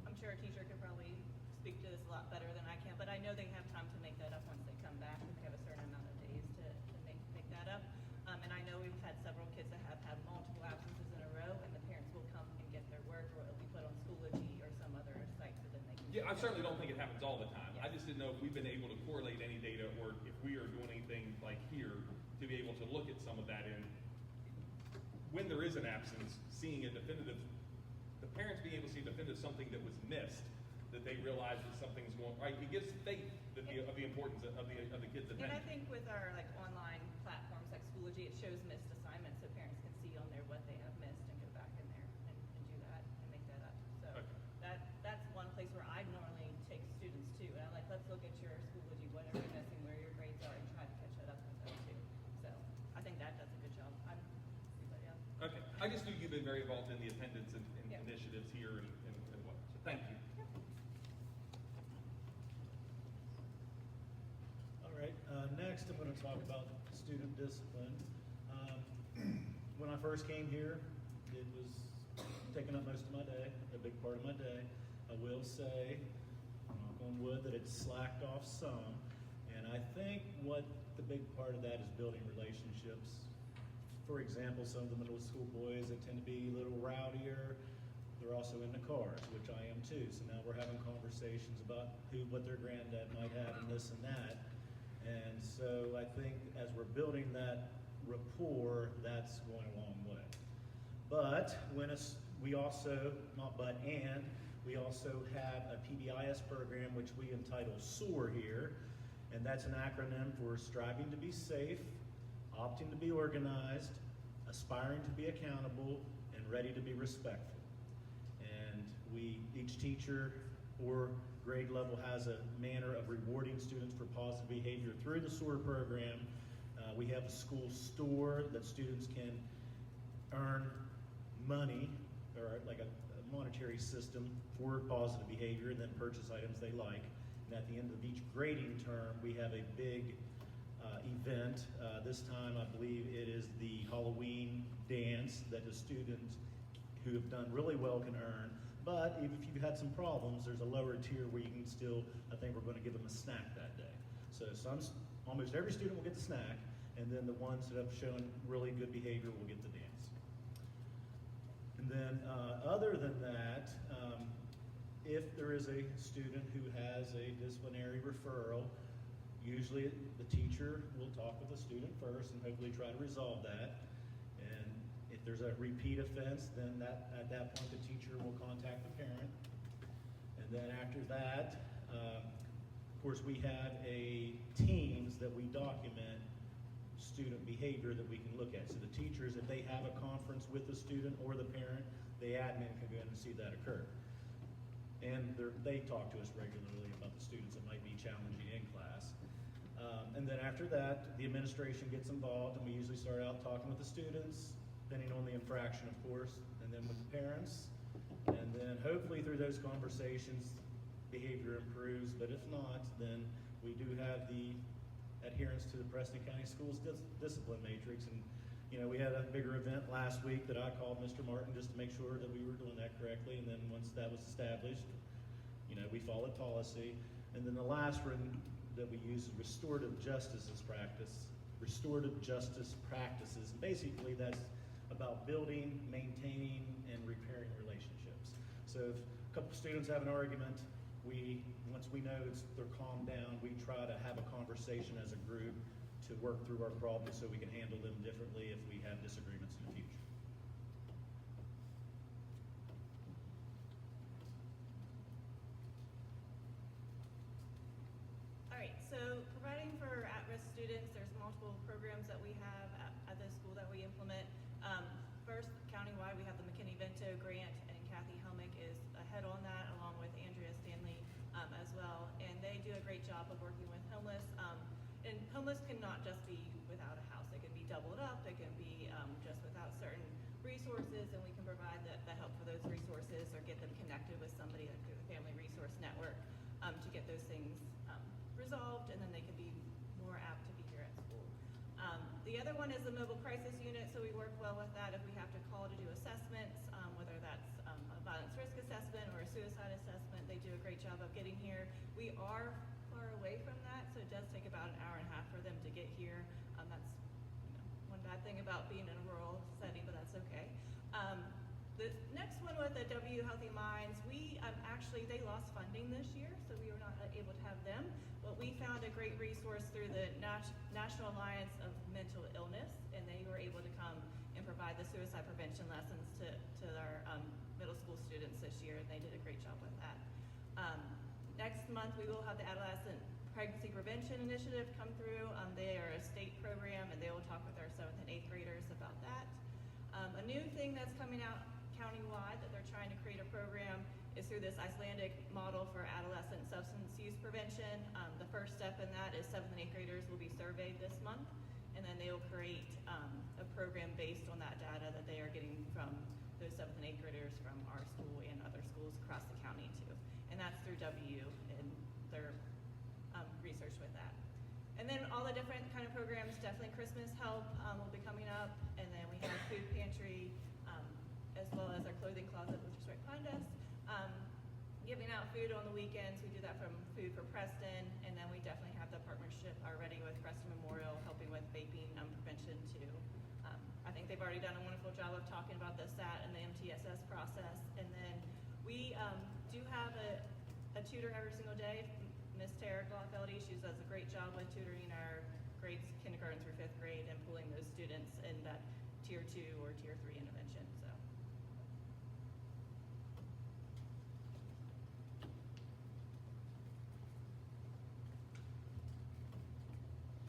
I'm sure a teacher could probably speak to this a lot better than I can, but I know they have time to make that up once they come back, and they have a certain amount of days to make that up. And I know we've had several kids that have had multiple absences in a row, and the parents will come and get their work, or it'll be put on Schoology or some other site, so then they can. Yeah, I certainly don't think it happens all the time. I just didn't know if we've been able to correlate any data, or if we are doing anything like here to be able to look at some of that in when there is an absence, seeing a definitive, the parents being able to see definitive something that was missed, that they realize that something's going right. It gives faith that of the importance of the kids' attendance. And I think with our like online platforms like Schoology, it shows missed assignments, so parents can see on there what they have missed and go back in there and do that and make that up. So that's one place where I normally take students to, and I'm like, let's look at your Schoology, what are you missing, where your grades are, and try to catch that up with them too. So I think that does a good job. Anybody else? Okay, I just knew you've been very involved in the attendance and initiatives here and what. So thank you. All right, next I'm going to talk about student discipline. When I first came here, it was taking up most of my day, a big part of my day. I will say, knock on wood, that it's slacked off some, and I think what the big part of that is building relationships. For example, some of the middle school boys that tend to be a little rowdier, they're also into cars, which I am too. So now we're having conversations about what their granddad might have and this and that. And so I think as we're building that rapport, that's going a long way. But we also have a PBIS program which we entitle SOAR here, and that's an acronym for striving to be safe, opting to be organized, aspiring to be accountable, and ready to be respectful. And each teacher or grade level has a manner of rewarding students for positive behavior through the SOAR program. We have a school store that students can earn money, or like a monetary system for positive behavior, and then purchase items they like. And at the end of each grading term, we have a big event. This time, I believe it is the Halloween dance that the students who have done really well can earn. But even if you've had some problems, there's a lower tier where you can still, I think we're going to give them a snack that day. So almost every student will get the snack, and then the ones that have shown really good behavior will get the dance. And then other than that, if there is a student who has a disciplinary referral, usually the teacher will talk with the student first and hopefully try to resolve that. And if there's a repeat offense, then at that point the teacher will contact the parent. And then after that, of course, we have teams that we document student behavior that we can look at. So the teachers, if they have a conference with the student or the parent, the admin can go in and see that occur. And they talk to us regularly about the students that might be challenging in class. And then after that, the administration gets involved, and we usually start out talking with the students, depending on the infraction, of course, and then with the parents. And then hopefully through those conversations, behavior improves. But if not, then we do have the adherence to the Preston County Schools discipline matrix. And we had a bigger event last week that I called Mr. Martin just to make sure that we were doing that correctly. And then once that was established, we followed policy. And then the last one that we use is restorative justice practices. And basically that's about building, maintaining, and repairing relationships. So if a couple students have an argument, once we know they're calmed down, we try to have a conversation as a group to work through our problems so we can handle them differently if we have disagreements in the future. All right, so providing for at-risk students, there's multiple programs that we have at the school that we implement. First, countywide, we have the McKinney-Vento grant, and Kathy Helmick is ahead on that, along with Andrea Stanley as well. And they do a great job of working with homeless. And homeless cannot just be without a house. It can be doubled up. It can be just without certain resources, and we can provide the help for those resources or get them connected with somebody like through the Family Resource Network to get those things resolved, and then they can be more apt to be here at school. The other one is the mobile crisis unit, so we work well with that if we have to call to do assessments, whether that's a violence risk assessment or a suicide assessment. They do a great job of getting here. We are far away so it does take about an hour and a half for them to get here. That's one bad thing about being in a rural setting, but that's okay. The next one with the W Healthy Minds, we they lost funding this year, so we were not able to have them. But we found a great resource through the National Alliance of Mental Illness, and they were able to come and provide the suicide prevention lessons to our middle school students this year, and they did a great job with that. Next month, we will have the Adolescent Pregnancy Prevention Initiative come through. They are a state program, and they will talk with our 7th and 8th graders about that. A new thing that's coming out countywide that they're trying to create a program is through this Icelandic model for adolescent substance use prevention. The first step in that is 7th and 8th graders will be surveyed this month, and then they will create a program based on that data that they are getting from those 7th and 8th graders from our school and other schools across the county too. And that's through W and their research with that. And then all the different kind of programs, definitely Christmas help will be coming up, and then we have food pantry, as well as our clothing closet, which is right behind us. Giving out food on the weekends, we do that from Food for Preston, and then we definitely have the partnership already with Preston Memorial, helping with vaping prevention too. I think they've already done a wonderful job of talking about the SAT and the MTSS process, and then we do have a tutor every single day, Miss Tara Gloffeldy. She does a great job with tutoring our grades kindergarten through 5th grade and pulling those students in that tier 2 or tier 3 intervention. So.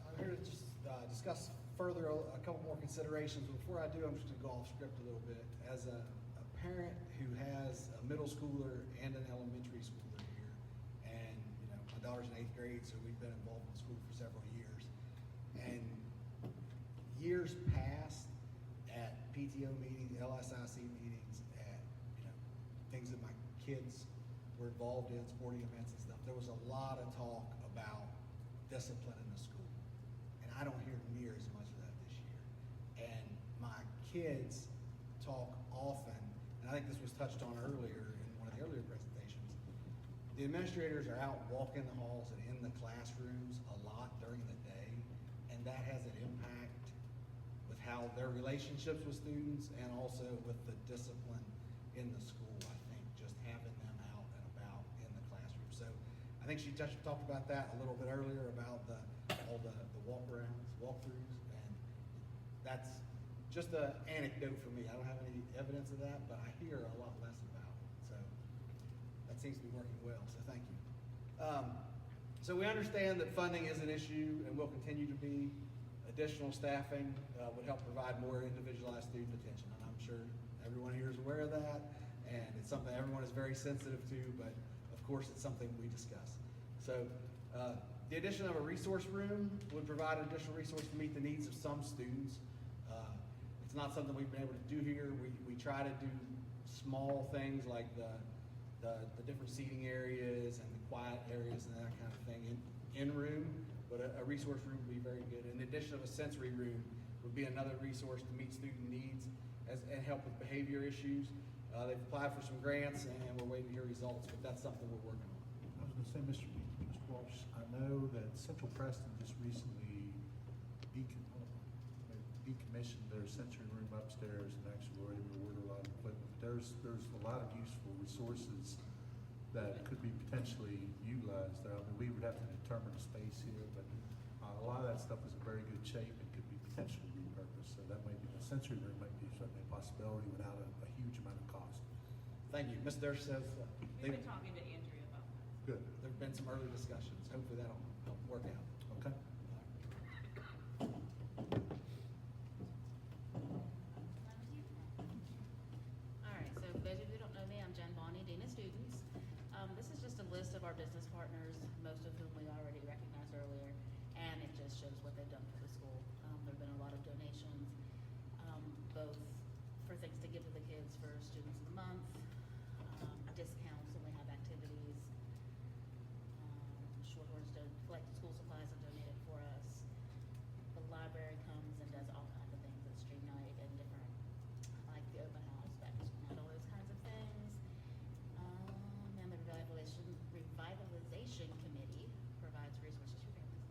I'm here to just discuss further a couple more considerations. Before I do, I'm just going to go off script a little bit. As a parent who has a middle schooler and an elementary schooler here, and my daughter's in 8th grade, so we've been involved in school for several years. And years past at PTO meetings, LSIC meetings, at things that my kids were involved in, sporting events and stuff, there was a lot of talk about discipline in the school. And I don't hear near as much of that this year. And my kids talk often, and I think this was touched on earlier in one of the earlier presentations, the administrators are out walking the halls and in the classrooms a lot during the day, and that has an impact with how their relationships with students and also with the discipline in the school, I think, just having them out and about in the classroom. So I think she talked about that a little bit earlier about all the walk-arounds, walkthroughs, and that's just an anecdote for me. I don't have any evidence of that, but I hear a lot less about it. So that seems to be working well, so thank you. So we understand that funding is an issue and will continue to be. Additional staffing would help provide more individualized student attention, and I'm sure everyone here is aware of that, and it's something everyone is very sensitive to, but of course it's something we discuss. So the addition of a resource room would provide an additional resource to meet the needs of some students. It's not something we've been able to do here. We try to do small things like the different seating areas and the quiet areas and that kind of thing in room, but a resource room would be very good. In addition of a sensory room would be another resource to meet student needs and help with behavior issues. They've applied for some grants and we're waiting to hear results, but that's something we're working on. I was gonna say, Mr. Walsh, I know that Central Preston just recently decommissioned their sensory room upstairs and actually were able to order a lot of equipment. There's a lot of useful resources that could be potentially utilized there. I mean, we would have to determine the space here, but a lot of that stuff is in very good shape and could be potentially repurposed. So that might be, the sensory room might be certainly a possibility without a huge amount of cost. Thank you. Ms. Durst says We've been talking to Andrea about that. good. There have been some early discussions. Hopefully that'll help work out. Okay. All right, so for those of you who don't know me, I'm Jen Bonney, Dean of Students. This is just a list of our business partners, most of whom we already recognized earlier, and it just shows what they've done for the school. There have been a lot of donations, both for things to give to the kids for Students of the Month, discounts when we have activities, Shorthorns collect school supplies and donate it for us. The library comes and does all kinds of things at Stream Night and different, like the open house, back to school night, all those kinds of things. And the revitalization committee provides resources for families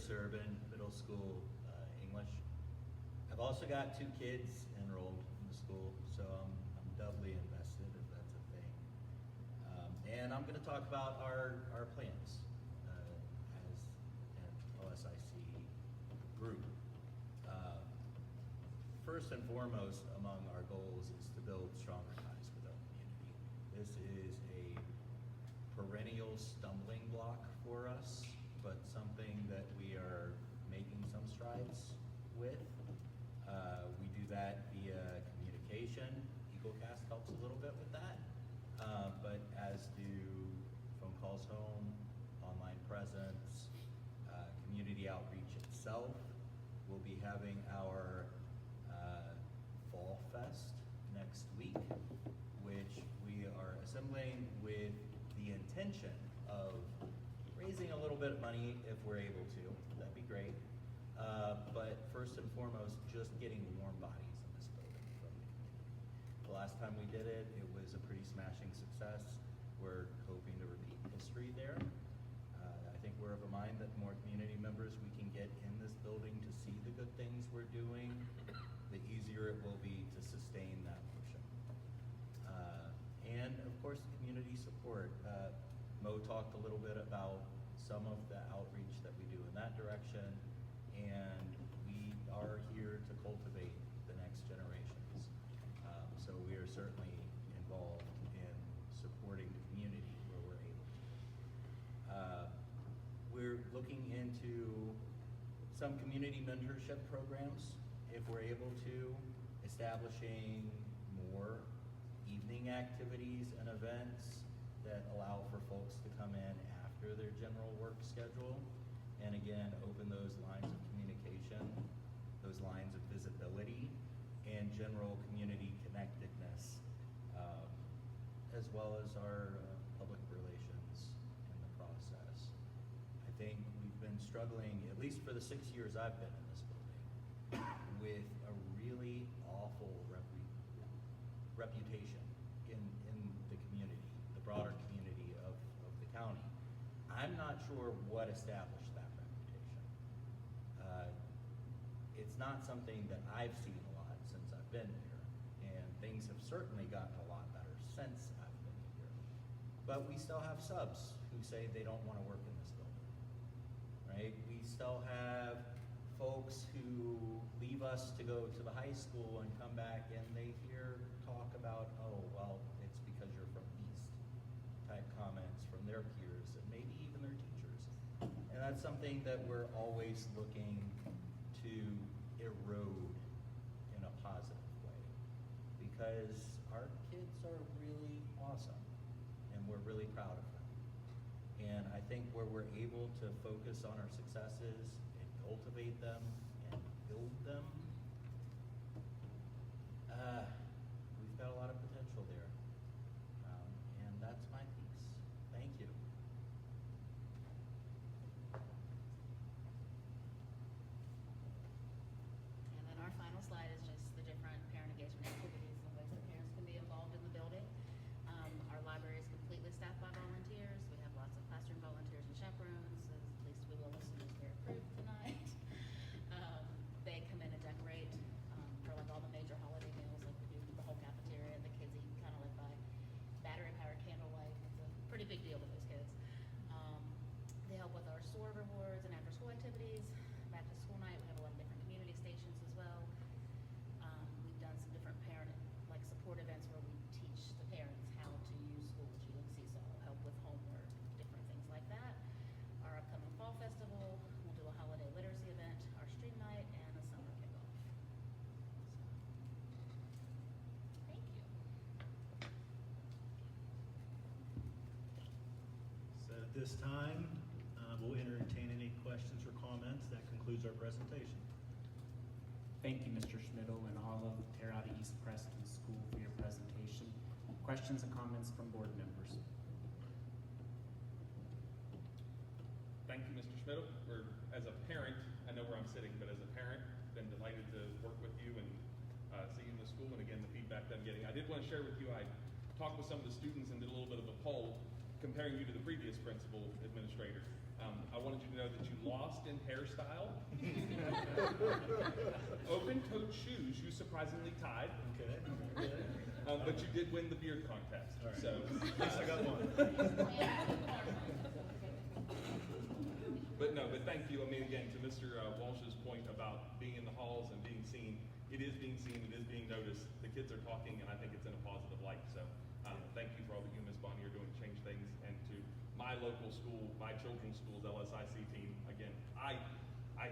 Chris Urban, middle school English. I've also got 2 kids enrolled in the school, so I'm doubly invested if that's a thing. And I'm going to talk about our plans as an OSIC group. First and foremost among our goals is to build stronger ties with our community. This is a perennial stumbling block for us, but something that we are making some strides with. We do that via communication. EagleCast helps a little bit with that, but as do phone calls home, online presence, community outreach itself. We'll be having our Fall Fest next week, which we are assembling with the intention of raising a little bit of money if we're able to. That'd be great. But first and foremost, just getting warm bodies in this building from the community. The last time we did it, it was a pretty smashing success. We're hoping to repeat history there. I think we're of a mind that the more community members we can get in this building to see the good things we're doing, the easier it will be to sustain that motion. And of course, community support. Mo talked a little bit about some of the outreach that we do in that direction, and we are here to cultivate the next generations. So we are certainly involved in supporting the community where we're able to. We're looking into some community mentorship programs, if we're able to, establishing more evening activities and events that allow for folks to come in after their general work schedule, and again, open those lines of communication, those lines of visibility, and general community connectedness, as well as our public relations in the process. I think we've been struggling, at least for the 6 years I've been in this building, with a really awful reputation in the community, the broader community of the county. I'm not sure what established that reputation. It's not something that I've seen a lot since I've been here, and things have certainly gotten a lot better since I've been here. But we still have subs who say they don't want to work in this building, right? We still have folks who leave us to go to the high school and come back and they hear talk about, oh, well, it's because you're from East type comments from their peers and maybe even their teachers. And that's something that we're always looking to erode in a positive way, because our kids are really awesome and we're really proud of them. And I think where we're able to focus on our successes and cultivate them and build them, we've got a lot of potential there. And that's my piece. Thank you. And then our final slide is just the different parent engagement activities and ways that parents can be involved in the building. Our library is completely staffed by volunteers. We have lots of classroom volunteers and chaperones, at least we will listen as they're approved tonight. They come in and decorate for like all the major holiday meals, like we do the whole cafeteria, and the kids eat kind of like by battery-powered candlelight. It's a pretty big deal to those kids. They help with our SOAR rewards and after-school activities. Back to school night, we have a lot of different community stations as well. We've done some different parent support events where we teach the parents how to use School with You and Seesaw, help with homework, different things like that. Our upcoming fall festival, we'll do a holiday literacy event, our stream night, and a summer kickoff. So, thank you. So at this time, we'll entertain any questions or comments. That concludes our presentation. Thank you, Mr. Schmidl, and all of Terrata East Preston School for your presentation. Questions and comments from board members? Thank you, Mr. Schmidl. As a parent, I know where I'm sitting, but as a parent, been delighted to work with you and see you in the school, and again, the feedback that I'm getting. I did want to share with you, I talked with some of the students and did a little bit of a poll, comparing you to the previous principal administrator. I wanted you to know that you lost in hairstyle. Open-toed shoes, you surprisingly tied. Okay. But you did win the beard contest. All right. So At least I got one. But no, but thank you. I mean, again, to Mr. Walsh's point about being in the halls and being seen, it is being seen, it is being noticed. The kids are talking, and I think it's in a positive light. So thank you for all that you and Ms. Bonnie are doing to change things. And to my local school, my children's school's LSIC team, again, I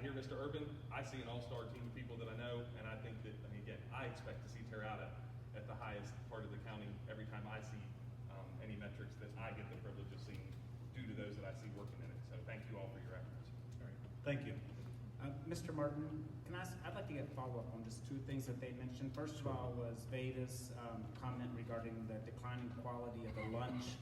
hear Mr. Urban, I see an all-star team of people that I know, and I think that, I mean, again, I expect to see Terrata at the highest part of the county every time I see any metrics that I get the privilege of seeing due to those that I see working in it. So thank you all for your efforts. All right. Thank you. Mr. Martin, I'd like to get a follow-up on just two things that they mentioned. First of all was Veda's comment regarding the declining quality of the lunch.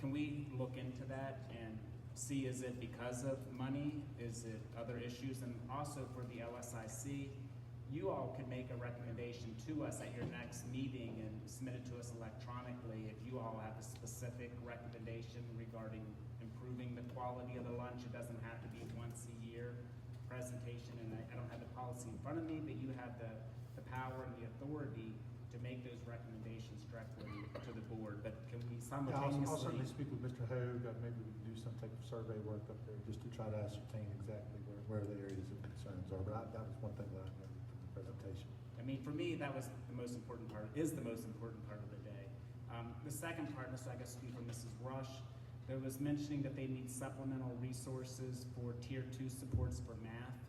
Can we look into that and see, is it because of money? Is it other issues? And also for the LSIC, you all can make a recommendation to us at your next meeting and submit it to us electronically if you all have a specific recommendation regarding improving the quality of the lunch. It doesn't have to be once a year presentation, and I don't have the policy in front of me, but you have the power and the authority to make those recommendations directly to the board. But can we simultaneously? I'll certainly speak with Mr. Hogue. Maybe we can do some type of survey work up there just to try to ascertain exactly where the areas of concerns are. But that was one thing that I noted from the presentation. I mean, for me, that was the most important part, is the most important part of the day. The second part, this I guess would be for Mrs. Rush, there was mentioning that they need supplemental resources for Tier 2 supports for math.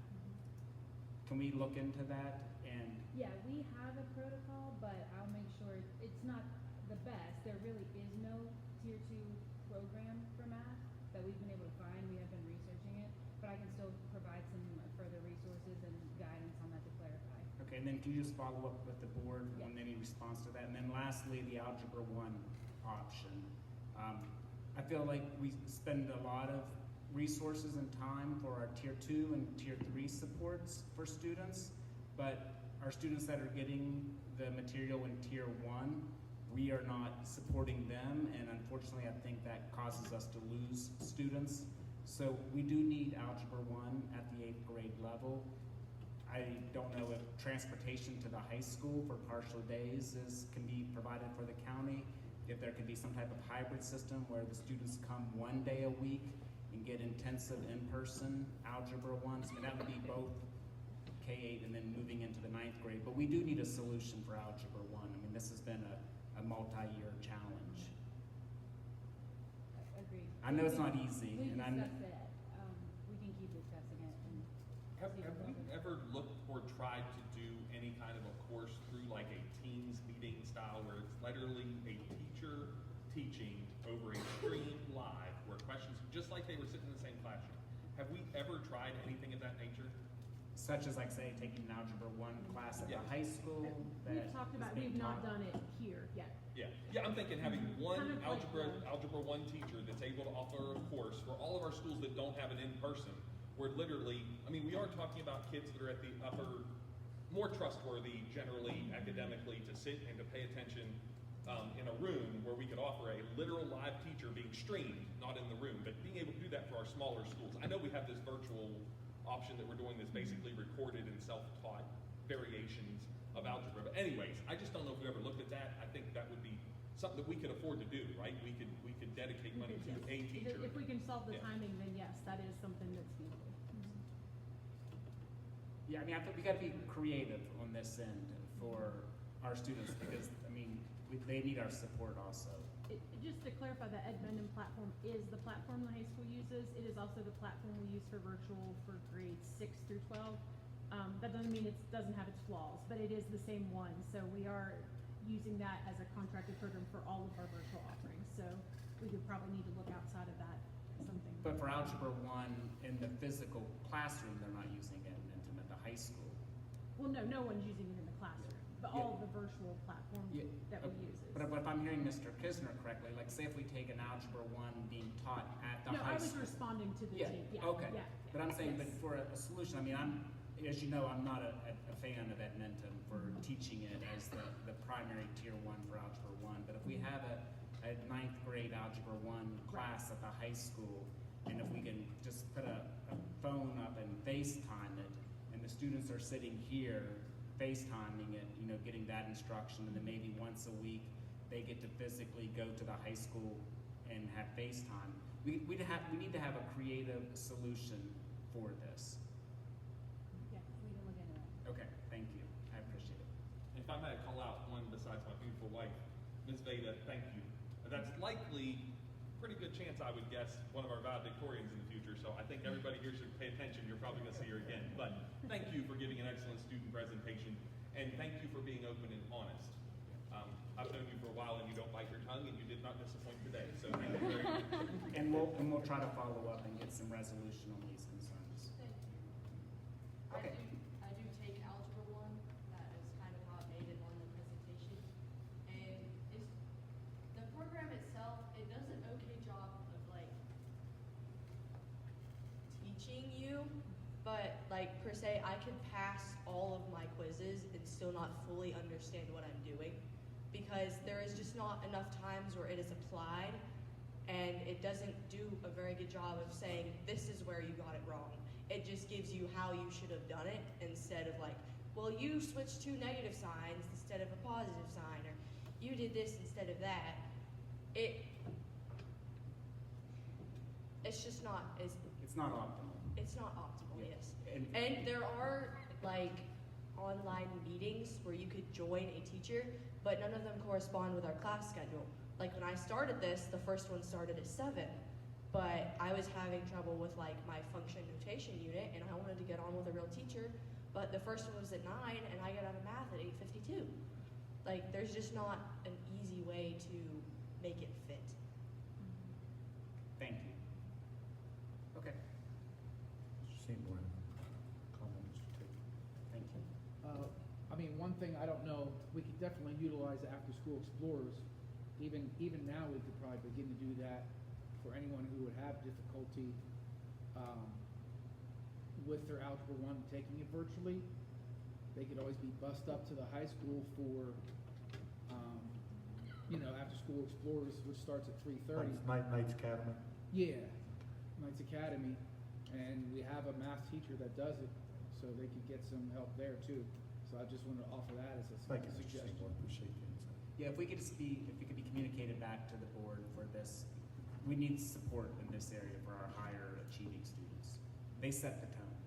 Can we look into that? And Yeah, we have a protocol, but I'll make sure it's not the best. There really is no tier 2 program for math that we've been able to find. We have been researching it, but I can still provide some further resources and guidance on that to clarify. okay, and then can you just follow up with the board on any response to that? And then lastly, the Algebra 1 option. I feel like we spend a lot of resources and time for our Tier 2 and Tier 3 supports for students, but our students that are getting the material in Tier 1, we are not supporting them, and unfortunately I think that causes us to lose students. So we do need Algebra 1 at the 8th grade level. I don't know if transportation to the high school for partial days can be provided for the county, if there could be some type of hybrid system where the students come one day a week and get intensive in-person Algebra 1s. I mean, that would be both K-8 and then moving into the 9th grade. But we do need a solution for Algebra 1. I mean, this has been a multi-year challenge. Agreed. I know it's not easy. We and discussed it. We can keep discussing it. And Have see we where we're ever looked or tried to do any kind of a course through like a Teams meeting style where it's literally a teacher teaching over a stream live where questions, just like they were sitting in the same classroom? Have we ever tried anything of that nature? such as like say taking an Algebra 1 class at the high school. We've talked about, we've not done it here yet. Yeah, I'm thinking having one Kind of like Algebra 1 teacher that's able to offer a course for all of our schools that don't have it in person, where literally, I mean, we are talking about kids that are at the upper, more trustworthy generally academically to sit and to pay attention in a room where we could offer a literal live teacher being streamed, not in the room, but being able to do that for our smaller schools. I know we have this virtual option that we're doing that's basically recorded and self-taught variations of algebra. But anyways, I just don't know if we ever looked at that. I think that would be something that we could afford to do, right? We could dedicate money to a teacher. If we can solve the timing, then yes, that is something that's feasible. Yeah, I mean, I think we got to be creative on this end for our students because, I mean, they need our support also. Just to clarify, the Edmundum platform is the platform the high school uses. It is also the platform we use for virtual for grades 6 through 12. That doesn't mean it doesn't have its flaws, but it is the same one. So we are using that as a contracted program for all of our virtual offerings. So we could probably need to look outside of that something. But for Algebra 1 in the physical classroom, they're not using Edmundum at the high school. Well, no one's using it in the classroom, but all of the virtual platforms that we use. But if I'm hearing Mr. Kisner correctly, like say if we take an Algebra 1 being taught at the high school. No, I was responding to the team. Okay. Yeah. But I'm saying, but for a solution, I mean, as you know, I'm not a fan of Edmundum for teaching it as the primary tier 1 for Algebra 1. But if we have a 9th ninth grade Algebra 1 class at the high school, and if we can just put a phone up and FaceTime it, and the students are sitting here FaceTiming it, you know, getting that instruction, and then maybe once a week they get to physically go to the high school and have FaceTime. We need to have a creative solution for this. Yeah, we can look into that. Okay, thank you. I appreciate it. If I may call out one besides my beautiful wife, Ms. Veda, thank you. That's likely, pretty good chance I would guess, one of our valedictorians in the future, so I think everybody here should pay attention. You're probably gonna see her again. But thank you for giving an excellent student presentation, and thank you for being open and honest. I've known you for a while and you don't bite your tongue, and you did not disappoint today, so thank you very much. And we'll try to follow up and get some resolution on these concerns. Okay. I do take Algebra 1, that is kind of how it made it on the presentation. And the program itself, it does an okay job of like teaching you, but like per se, I could pass all of my quizzes and still not fully understand what I'm doing, because there is just not enough times where it is applied, and it doesn't do a very good job of saying, this is where you got it wrong. It just gives you how you should have done it, instead of like, well, you switched two negative signs instead of a positive sign, or you did this instead of that. It's just not as... It's not optimal. It's not optimal, Yeah. yes. And- And there are like online meetings where you could join a teacher, but none of them correspond with our class schedule. Like when I started this, the first one started at 7, but I was having trouble with like my function notation unit, and I wanted to get on with a real teacher, but the first one was at 9, and I got out of math at 8:52. Like there's just not an easy way to make it fit. Thank you. Okay, Mr. Seymour, comment, Mr. Tate. thank you. I mean, one thing I don't know, we could definitely utilize after-school explorers. Even now, we could probably begin to do that for anyone who would have difficulty with their Algebra 1 taking it virtually. They could always be bussed up to the high school for, after-school explorers, which starts at 3:30. Knights Academy. Yeah, Knights Academy, and we have a math teacher that does it, so they could get some help there too. So I just wanted to offer that as a Thank you, Mr. suggestion. Seymour, appreciate the insight. Yeah, if it could be communicated back to the board for this, we need support in this area for our higher achieving students. They set the tone.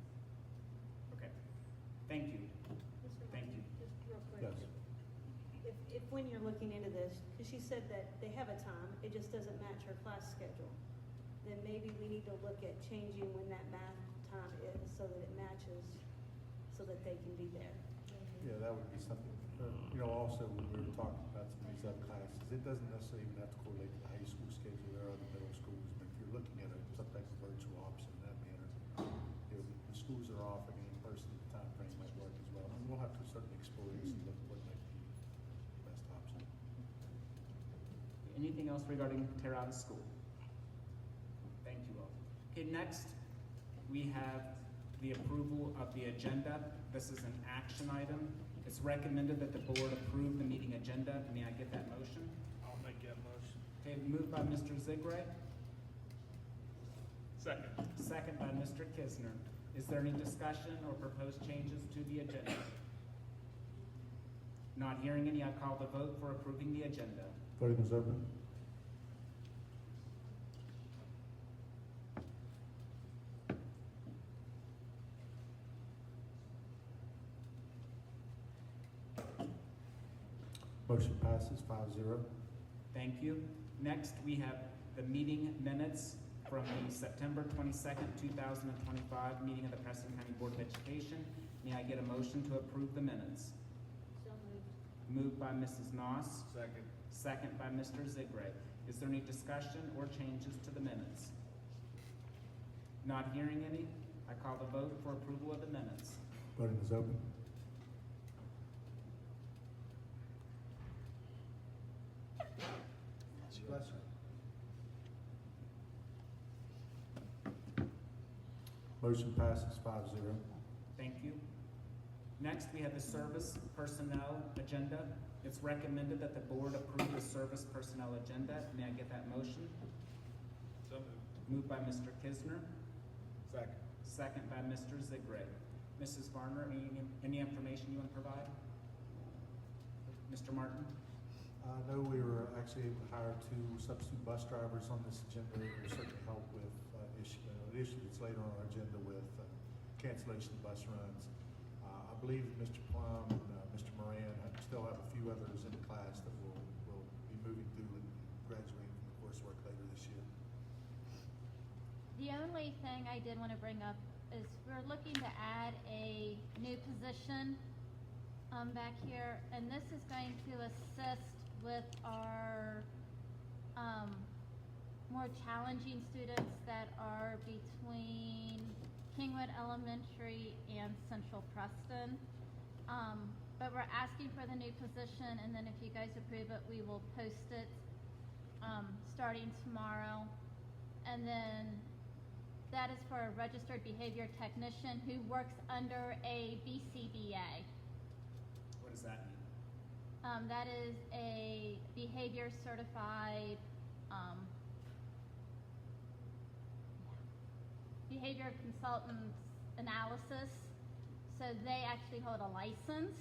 Okay, thank you. Thank you. Just real quick. Yes. If when you're looking into this, because she said that they have a time, it just doesn't match her class schedule, then maybe we need to look at changing when that math time is so that it matches, so that they can be there. Yeah, that would be something, also when we were talking about some of these other classes, it doesn't necessarily even have to correlate to the high school schedule. There are other middle schools, but if you're looking at some type of virtual option in that manner, the schools are off, and in person, the time frame might work as well. And we'll have to certainly explore this and look at what might be the best option. Anything else regarding Terrata School? Thank you all. Okay, next, we have the approval of the agenda. This is an action item. It's recommended that the board approve the meeting agenda. May I get that motion? I'll make that motion. Okay, moved by Mr. Zigray, Second. second by Mr. Kisner. Is there any discussion or proposed changes to the agenda? Not hearing any, I call the vote for approving the agenda. Voting is open. Motion passes 5-0. Thank you. Next, we have the meeting minutes from the September 22nd, 2025 meeting of the Preston County Board of Education. May I get a motion to approve the minutes? So moved. Moved by Mrs. Noss, Second. second by Mr. Zigray. Is there any discussion or changes to the minutes? Not hearing any, I call the vote for approval of the minutes. Voting is open. Bless you. Motion passes 5-0. Thank you. Next, we have the service personnel agenda. It's recommended that the board approve the service personnel agenda. May I get that motion? So moved. Moved by Mr. Kisner, Second. second by Mr. Zigray. Mrs. Varner, any information you want to provide? Mr. Martin? No, we were actually able to hire 2 substitute bus drivers on this agenda. It will certainly help with an issue that's later on our agenda with cancellation of bus runs. I believe that Mr. Plum and Mr. Moran still have a few others in the class that will be moving through and graduating from the coursework later this year. The only thing I did want to bring up is we're looking to add a new position back here, and this is going to assist with our more challenging students that are between Kingwood Elementary and Central Preston. But we're asking for the new position, and then if you guys approve it, we will post it starting tomorrow. And then that is for a registered behavior technician who works under a BCBA. What does that mean? That is a behavior certified behavior consultants analysis. So they actually hold a license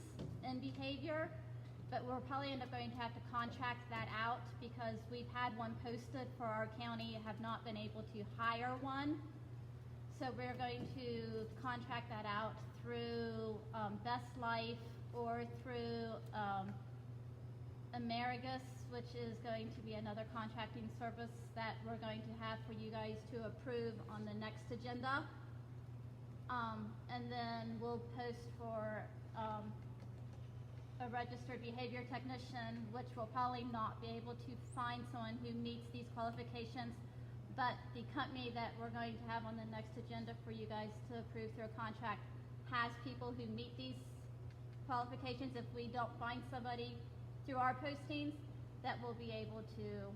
in behavior, but we'll probably end up going to have to contract that out because we've had one posted for our county, have not been able to hire one. So we're going to contract that out through Best Life or through Amerigus, which is going to be another contracting service that we're going to have for you guys to approve on the next agenda. And then we'll post for a registered behavior technician, which will probably not be able to find someone who meets these qualifications, but the company that we're going to have on the next agenda for you guys to approve through a contract has people who meet these qualifications. If we don't find somebody through our postings, that we'll be able to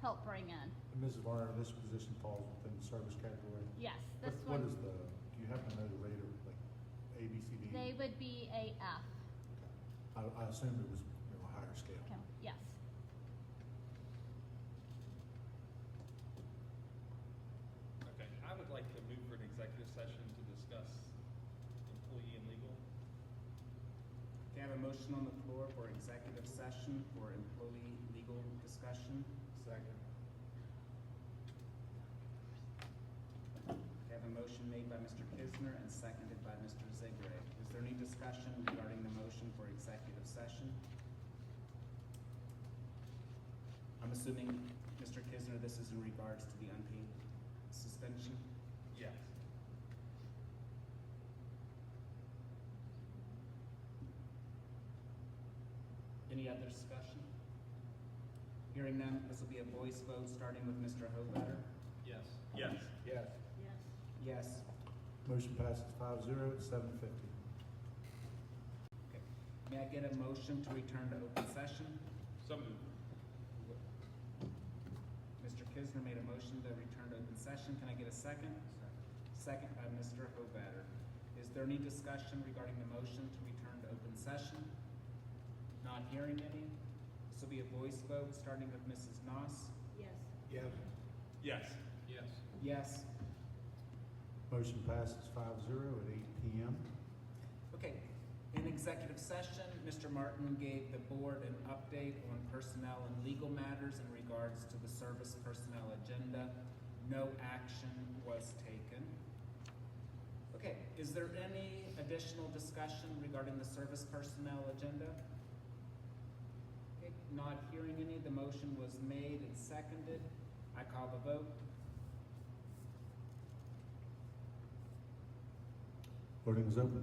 help bring in. And Mrs. Varner, this position falls within the service category? Yes, this What one. is do you happen to know the rate of like A, B, C, D? They would be a F. I assumed it was a higher scale. Okay. Yes. Okay, I would like to move for an executive session to discuss employee and legal. Okay, I have a motion on the floor for executive session for employee legal discussion. Second. Okay, I have a motion made by Mr. Kisner and seconded by Mr. Zigray. Is there any discussion regarding the motion for executive session? I'm assuming, Mr. Kisner, this is in regards to the unpaid suspension? Yes. Any other discussion? Hearing none, this will be a voice vote, starting with Mr. Hovatter. Yes. Yes. Yes. Yes. Yes. Motion passes 5-0 at 7:50. Okay. May I get a motion to return to open session? So moved. Mr. Kisner made a motion to return to open session. Can I get a second? Second by Mr. Hovatter. Is there any discussion regarding the motion to return to open session? Not hearing any. This will be a voice vote, starting with Mrs. Noss. Yes. Yes. Yes. Yes. Yes. Motion passes 5-0 at 8 p.m. Okay. In executive session, Mr. Martin gave the board an update on personnel and legal matters in regards to the service personnel agenda. No action was taken. Okay, is there any additional discussion regarding the service personnel agenda? Okay, not hearing any. The motion was made and seconded. I call the vote. Voting is open.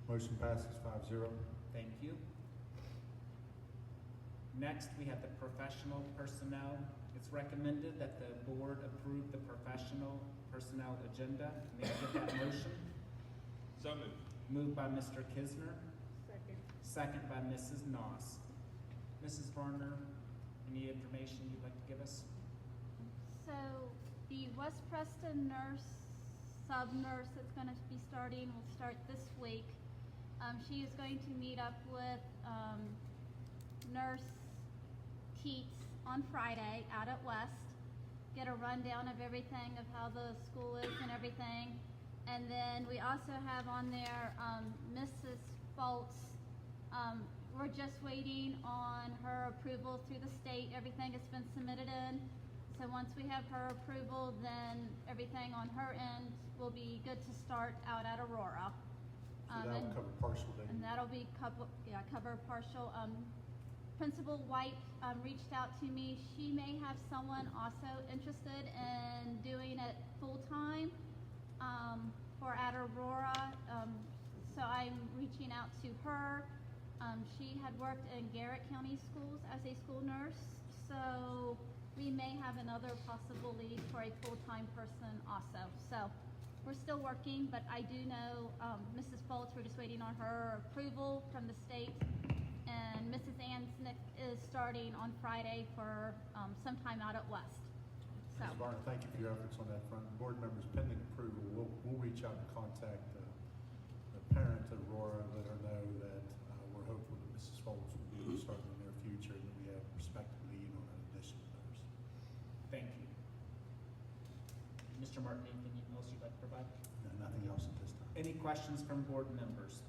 Motion passes 5-0. Thank you. Next, we have the professional personnel. It's recommended that the board approve the professional personnel agenda. May I get that motion? So moved. Moved by Mr. Kisner, Second. second by Mrs. Noss. Mrs. Varner, any information you'd like to give us? so the West Preston sub-nurse that's gonna be starting will start this week. She is going to meet up with, Nurse Keats on Friday out at West, get a rundown of everything, of how the school is and everything. And then we also have on there, Mrs. Foltz. We're just waiting on her approval through the state. Everything has been submitted in. So once we have her approval, then everything on her end will be good to start out at Aurora. So that'll cover partial day. And that'll be cover partial. Principal White reached out to me. She may have someone also interested in doing it full-time for at Aurora. So I'm reaching out to her. She had worked in Garrett County Schools as a school nurse, so we may have another possible lead for a full-time person also. So we're still working, but I do know Mrs. Foltz, we're just waiting on her approval from the state. And Mrs. Ansnick is starting on Friday for some time out at West. So. Ms. Varner, thank you for your efforts on that front. Board members, pending approval, we'll reach out and contact the parent at Aurora, let her know that we're hopeful that Mrs. Foltz will be able to start in the near future, and that we have a prospective lead on an additional nurse. Thank you. Mr. Martin, anything else you'd like to provide? No, nothing else at this time. Any questions from board members?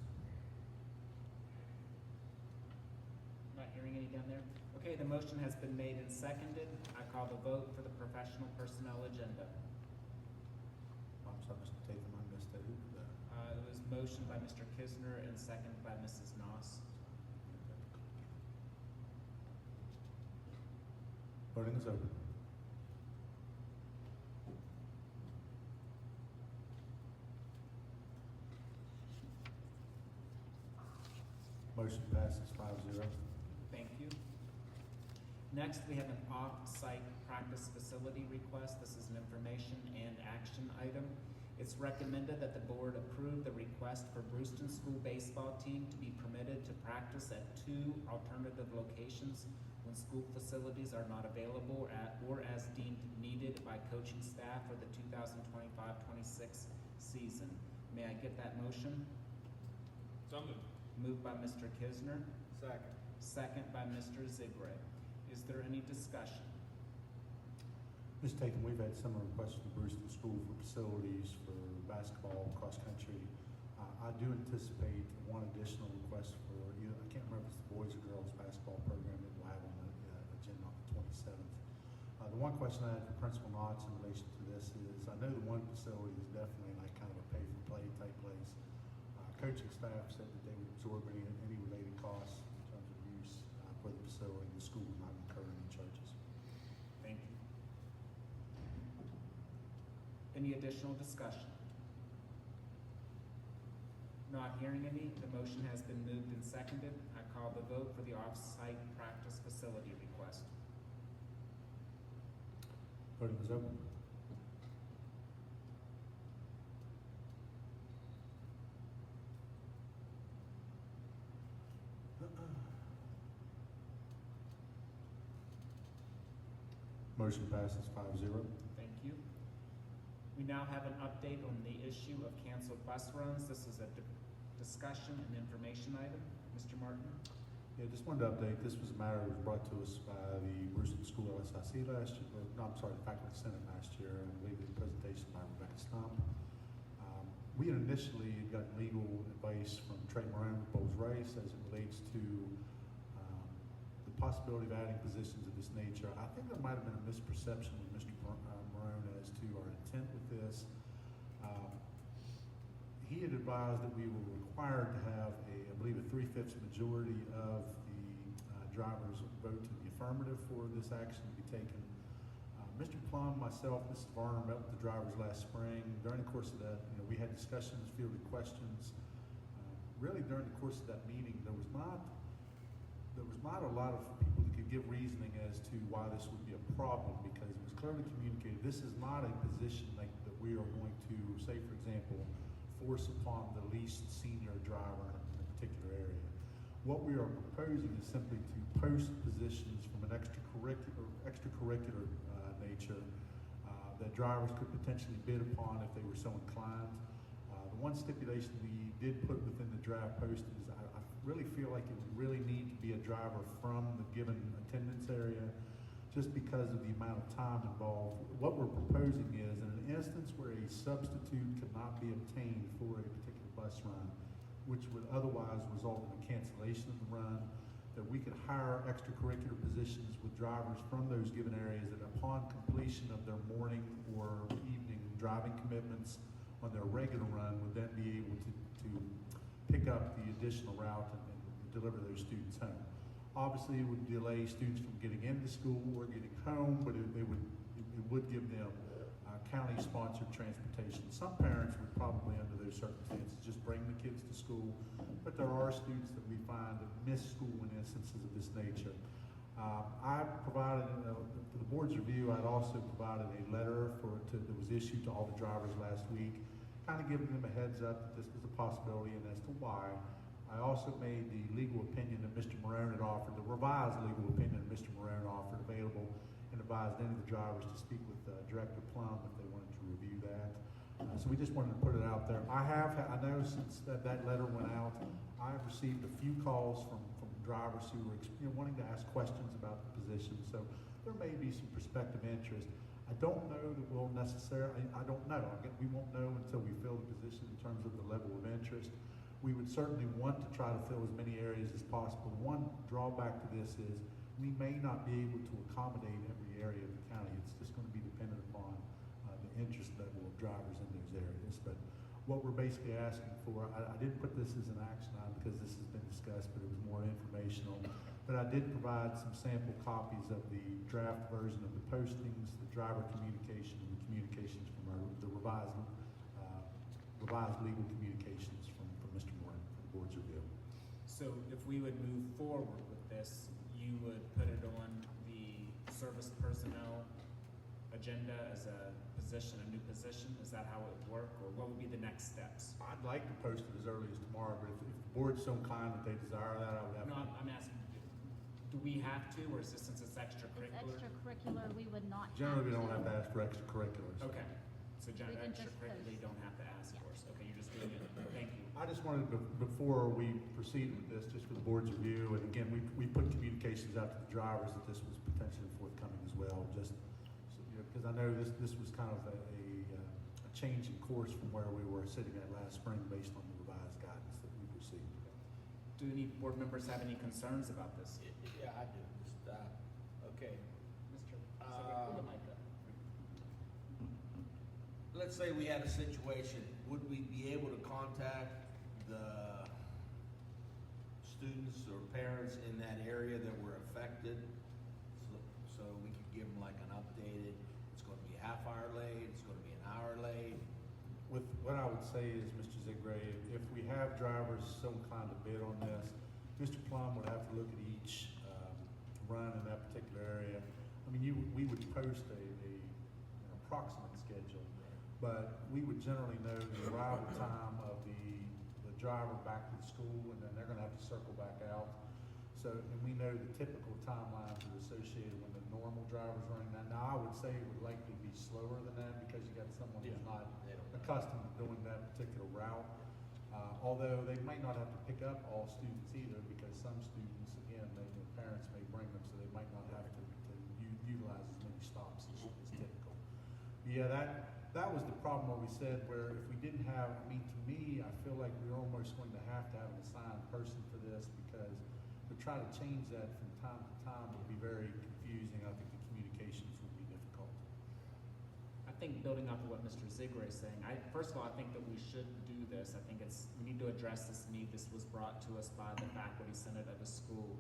Not hearing any down there? Okay, the motion has been made and seconded. I call the vote for the professional personnel agenda. I'm sorry, Mr. Tatum, I missed that. It was motioned by Mr. Kisner and seconded by Mrs. Noss. Voting is open. Motion passes 5-0. Thank you. Next, we have an off-site practice facility request. This is an information and action item. It's recommended that the board approve the request for Brewston School baseball team to be permitted to practice at 2 alternative locations when school facilities are not available or as deemed needed by coaching staff for the 2025-26 season. May I get that motion? So moved. Moved by Mr. Kisner. Second. Second by Mr. Zigray. Is there any discussion? Ms. Tatum, we've had similar requests from Brewston School for facilities for basketball, cross-country. I do anticipate one additional request for either, I can't remember if it's the boys or girls basketball program that we'll have on the agenda on the 27th. The one question I had for Principal Knotts in relation to this is, I know the one facility is definitely like kind of a pay-for-play type place. Coaching staff said that they would absorb any related costs in terms of use for the facility. The school would not incur any charges. Thank you. Any additional discussion? Not hearing any, the motion has been moved and seconded. I call the vote for the off-site practice facility request. Voting is open. Motion passes 5-0. Thank you. We now have an update on the issue of canceled bus runs. This is a discussion and information item. Mr. Martin? Yeah, just wanted to update. This was a matter that was brought to us by the Brewston School LSIC last year, or no, I'm sorry, the Faculty Senate last year, and I believe it was a presentation by Rebecca Stump. We had initially gotten legal advice from Trey Marone with Bowles Rice as it relates to the possibility of adding positions of this nature. I think there might have been a misperception with Mr. Marone as to our intent with this. He had advised that we were required to have I believe a 3/5 majority of the drivers vote to the affirmative for this action to be taken. Mr. Plum, myself, Mrs. Varner met with the drivers last spring. During the course of that, we had discussions, fielded questions. Really, during the course of that meeting, there was not a lot of people that could give reasoning as to why this would be a problem, because it was clearly communicated this is not a position like that we are going to, say for example, force upon the least senior driver in a particular area. What we are proposing is simply to post positions from an extracurricular nature that drivers could potentially bid upon if they were so inclined. The one stipulation we did put within the draft post is I really feel like it would really need to be a driver from the given attendance area, just because of the amount of time involved. What we're proposing is, in an instance where a substitute could not be obtained for a particular bus run, which would otherwise result in a cancellation of the run, that we could hire extracurricular positions with drivers from those given areas that upon completion of their morning or evening driving commitments on their regular run would then be able to pick up the additional route and deliver those students home. Obviously, it would delay students from getting into school or getting home, but it would give them county-sponsored transportation. Some parents would probably, under those circumstances, just bring the kids to school, but there are students that we find that miss school in instances of this nature. I provided, for the board's review, I'd also provided a letter that was issued to all the drivers last week, kind of giving them a heads up that this was a possibility and as to why. I also made the legal opinion that Mr. Marone had offered, the revised legal opinion that Mr. Marone offered, available, and advised any of the drivers to speak with Director Plum if they wanted to review that. So we just wanted to put it out there. I know since that letter went out, I have received a few calls from drivers who were wanting to ask questions about the position. So there may be some prospective interest. I don't know that we'll necessarily, I don't know. We won't know until we fill the position in terms of the level of interest. We would certainly want to try to fill as many areas as possible. One drawback to this is we may not be able to accommodate every area of the county. It's just going to be dependent upon the interest level of drivers in those areas. But what we're basically asking for, I didn't put this as an action item because this has been discussed, but it was more informational. But I did provide some sample copies of the draft version of the postings, the driver communication, and the communications from the revised legal communications from Mr. Moore for the board's review. So if we would move forward with this, you would put it on the service personnel agenda as a position, a new position? Is that how it would work, or what would be the next steps? I'd like to post it as early as tomorrow, but if the board's so inclined that they desire that, I would have to. No, I'm asking, do we have to, or is this, since it's extracurricular? Extracurricular, we would not have Generally, we don't to. have to ask for extracurriculars. Okay, so We can just extracurricular, you post. don't have to ask for us. Okay, you're just doing it. Thank you. I just wanted to, before we proceed with this, just for the board's review, and again, we put communications out to the drivers that this was potentially forthcoming as well, just so, because I know this was kind of a change in course from where we were sitting at last spring based on the revised guidance that we've received. Do any board members have any concerns about this? Yeah, I do. Just, okay. Mr. Pull the mic up. Let's say we had a situation, would we be able to contact the students or parents in that area that were affected? So we could give them like an updated, it's gonna be a half hour late, it's gonna be an hour late. With what I would say is, Mr. Zigray, if we have drivers so inclined to bid on this, Mr. Plum would have to look at each run in that particular area. I mean, we would post an approximate schedule, but we would generally know the arrival time of the driver back to the school, and then they're gonna have to circle back out. So, and we know the typical timelines are associated when the normal driver's running that. Now, I would say it would likely be slower than that because you got someone who's not accustomed to doing that particular route. Although they might not have to pick up all students either, because some students, again, the parents may bring them, so they might not have to utilize as many stops as typical. But yeah, that was the problem where we said where if we didn't have, I mean, to me, I feel like we're almost going to have an assigned person for this, because to try to change that from time to time would be very confusing. I think the communications would be difficult. I think building off of what Mr. Zigray is saying, first of all, I think that we should do this. I think we need to address this need. This was brought to us by the faculty senate of the school.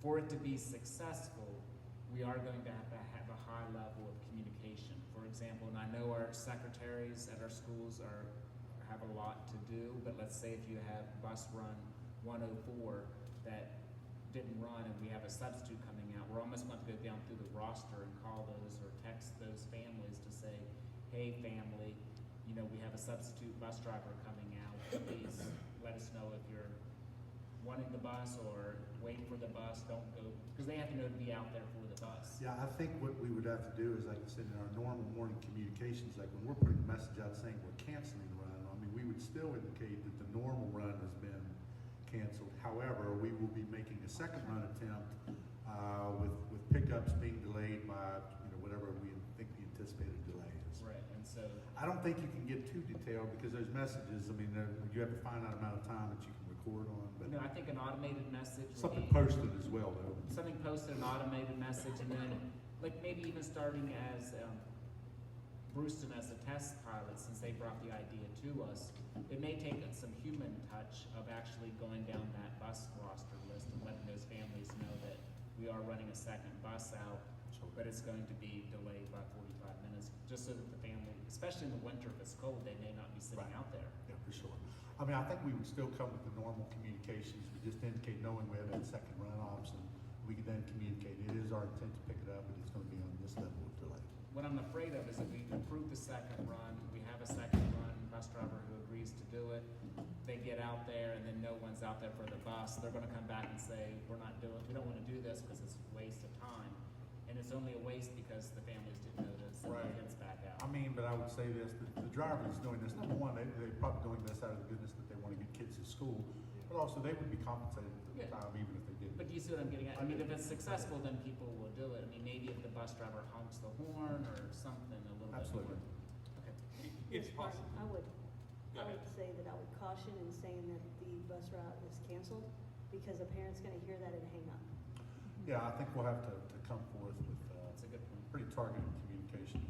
For it to be successful, we are going to have a high level of communication. For example, and I know our secretaries at our schools have a lot to do, but let's say if you have bus run 104 that didn't run and we have a substitute coming out, we're almost going to go down through the roster and call those or text those families to say, hey family, we have a substitute bus driver coming out, please let us know if you're wanting the bus or wait for the bus, don't go, because they have to know to be out there for the bus. Yeah, I think what we would have to do is, like I said, in our normal morning communications, like when we're putting a message out saying we're canceling the run, I mean, we would still indicate that the normal run has been canceled. However, we will be making a second run attempt, with pickups being delayed by, whatever we think the anticipated delay is. Right, and so, I don't think you can get too detailed because those messages, I mean, you have a finite amount of time that you can record on, but I think an automated message would something be, posted as well, though. something posted, an automated message, and then, like, maybe even starting as, Brewston as a test pilot, since they brought the idea to us, it may take some human touch of actually going down that bus roster list and letting those families know that we are running a second bus out, but it's going to be delayed by 45 minutes, just so that the family, especially in the winter if it's cold, they may not be sitting out there. Yeah, for sure. I mean, I think we would still come with the normal communications. We just indicate knowing we have that second run option. We can then communicate, it is our intent to pick it up, but it's gonna be on this level of delay. What I'm afraid of is if we approve the second run, we have a second run, bus driver who agrees to do it, they get out there and then no one's out there for the bus, they're gonna come back and say, we don't wanna do this because it's a waste of time. And it's only a waste because the families didn't know to send the kids back out. I mean, but I would say this, the driver is doing this, number one, they're probably doing this out of the goodness that they wanna get kids to school, but also they would be compensated for the time even if they didn't. But do you see what I'm getting at? I mean, if it's successful, then people will do it. I mean, maybe if the bus driver honks the horn or something a little Absolutely. bit more. Okay. It's possible. I would Go ahead. say that I would caution in saying that the bus route is canceled, because a parent's gonna hear that and hang up. Yeah, I think we'll have to come forth with, That's a good point. pretty targeted communications.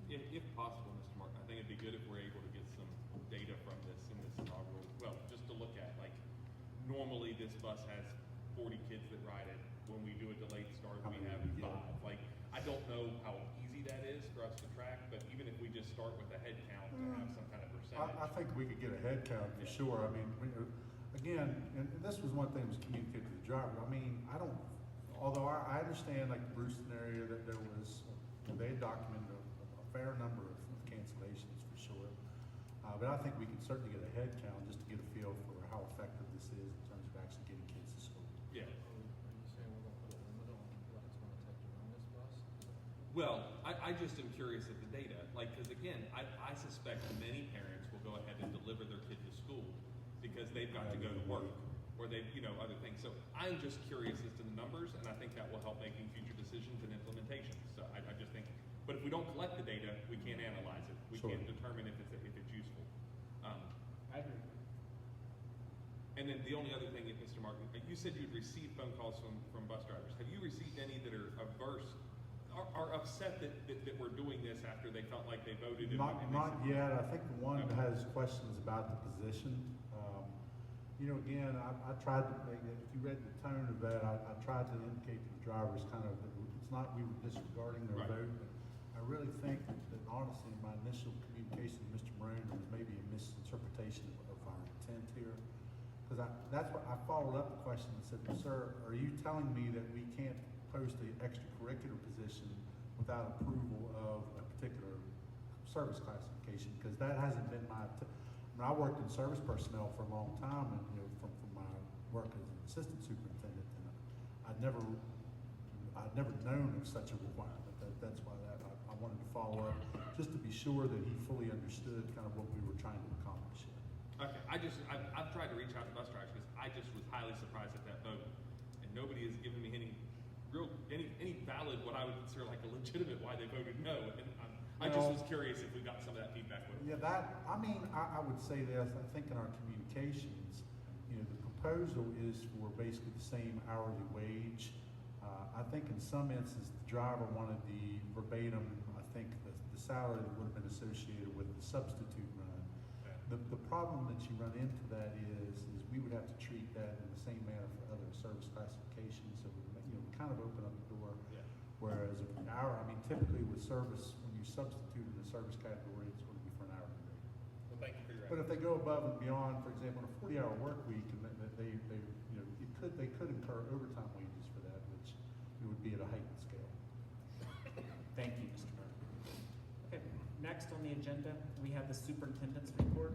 If possible, Mr. Martin, I think it'd be good if we're able to get some data from this in this inaugural, well, just to look at, like, normally this bus has 40 kids that ride it. When we do a delayed start, we have 5. Like, I don't know how easy that is for us to track, but even if we just start with a head count to have some kind of percentage. I think we could get a head count for sure. I mean, again, and this was one thing that was communicated to the driver. I mean, although I understand like the Brewston area that there was, they had documented a fair number of cancellations for sure. But I think we can certainly get a head count just to get a feel for how effective this is in terms of actually getting kids to school. Yeah. Are you saying we're gonna put a limit on what it's gonna take to run this bus? Well, I just am curious at the data, like, because again, I suspect many parents will go ahead and deliver their kid to school because they've got to go to work or they've, other things. So I'm just curious as to the numbers, and I think that will help making future decisions and implementation. So I just think, but if we don't collect the data, we can't analyze it. We can't determine if it's useful. I agree. And then the only other thing, Mr. Martin, you said you'd received phone calls from bus drivers. Have you received any that are averse, are upset that we're doing this after they felt like they voted? Not yet. I think the one has questions about the position. Again, I tried to make it, if you read the tone of that, I tried to indicate to the drivers kind of, it's not we were disregarding their vote, but I really think that honestly, in my initial communication with Mr. Maroon, there was maybe a misinterpretation of our intent here. Because that's what I followed up the question and said, well, sir, are you telling me that we can't post an extracurricular position without approval of a particular service classification? Because that hasn't been I worked in service personnel for a long time, and from my work as an assistant superintendent, and I'd never known of such a requirement. That's why I wanted to follow up, just to be sure that he fully understood kind of what we were trying to accomplish here. Okay, I've tried to reach out to bus drivers because I just was highly surprised at that vote, and nobody has given me any valid, what I would consider like a legitimate why they voted no. And I just was curious if we got some of that feedback. Yeah, I would say this. I think in our communications, the proposal is for basically the same hourly wage. I think in some instances the driver wanted the verbatim. I think the salary that would have been associated with the substitute run. The problem that you run into that is we would have to treat that in the same manner for other service classifications. So we kind of open up the door. Yeah. Whereas typically with service, when you substitute in the service category, it's going to be for an hourly rate. Well, thank you for your. But if they go above and beyond, for example, a 40-hour work week, and they could incur overtime wages for that, which it would be at a heightened scale. Thank you, Mr. Burke. Okay, next on the agenda, we have the superintendent's report.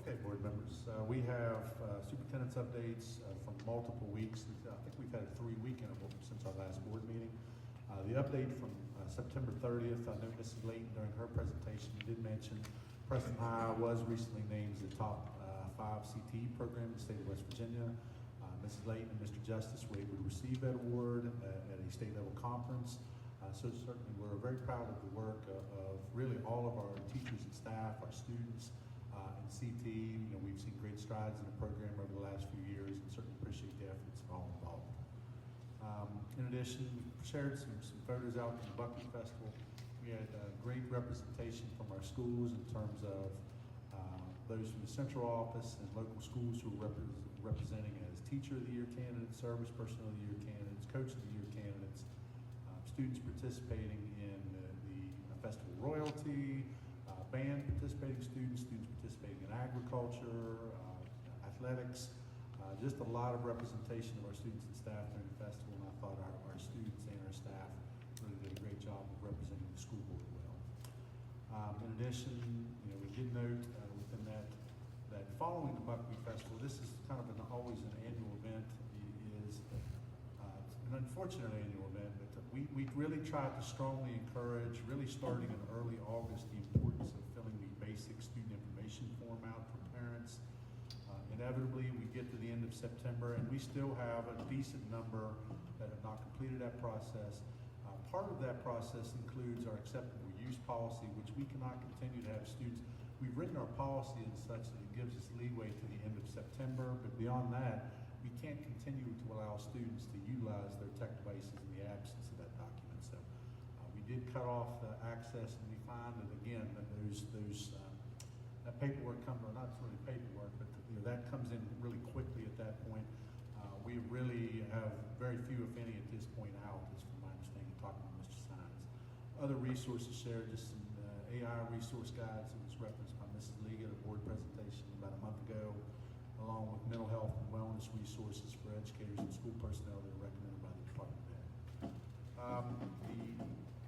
Okay, board members, we have superintendent's updates from multiple weeks. I think we've had a 3-week interval since our last board meeting. The update from September 30th, I know Mrs. Layton during her presentation did mention Preston High was recently named the top 5 CTE program in the state of West Virginia. Mrs. Layton and Mr. Justice were able to receive that award at a state level conference. So certainly we're very proud of the work of really all of our teachers and staff, our students, in CT. You know, we've seen great strides in the program over the last few years and certainly appreciate the efforts of all involved. In addition, we shared some photos out from the Buckley Festival. We had great representation from our schools in terms of those from the central office and local schools who were representing as Teacher of the Year candidates, Service Personnel of the Year candidates, Coach of the Year candidates, students participating in the festival royalty, band participating students, students participating in agriculture, athletics, just a lot of representation of our students and staff during the festival, and I thought our students and our staff really did a great job of representing the school board well. In addition, you know, we did note within that following the Buckley Festival, this is kind of always an annual event. It is an unfortunate annual event, but we really tried to strongly encourage, really starting in early August, the importance of filling the basic student information form out for parents. Inevitably, we get to the end of September and we still have a decent number that have not completed that process. Part of that process includes our acceptable use policy, which we cannot continue to have students. We've written our policy in such that it gives us leeway to the end of September, but beyond that, we can't continue to allow students to utilize their tech devices in the absence of that document. So we did cut off the access, and we find that again, that that paperwork comes, or not really paperwork, but you know, that comes in really quickly at that point. We really have very few, if any, at this point out, as from my understanding, talking to Mr. Sines. Other resources shared, just some AI resource guides that was referenced by Mrs. Lee at a board presentation about a month ago, along with mental health and wellness resources for educators and school personnel that are recommended by the Department of Ed.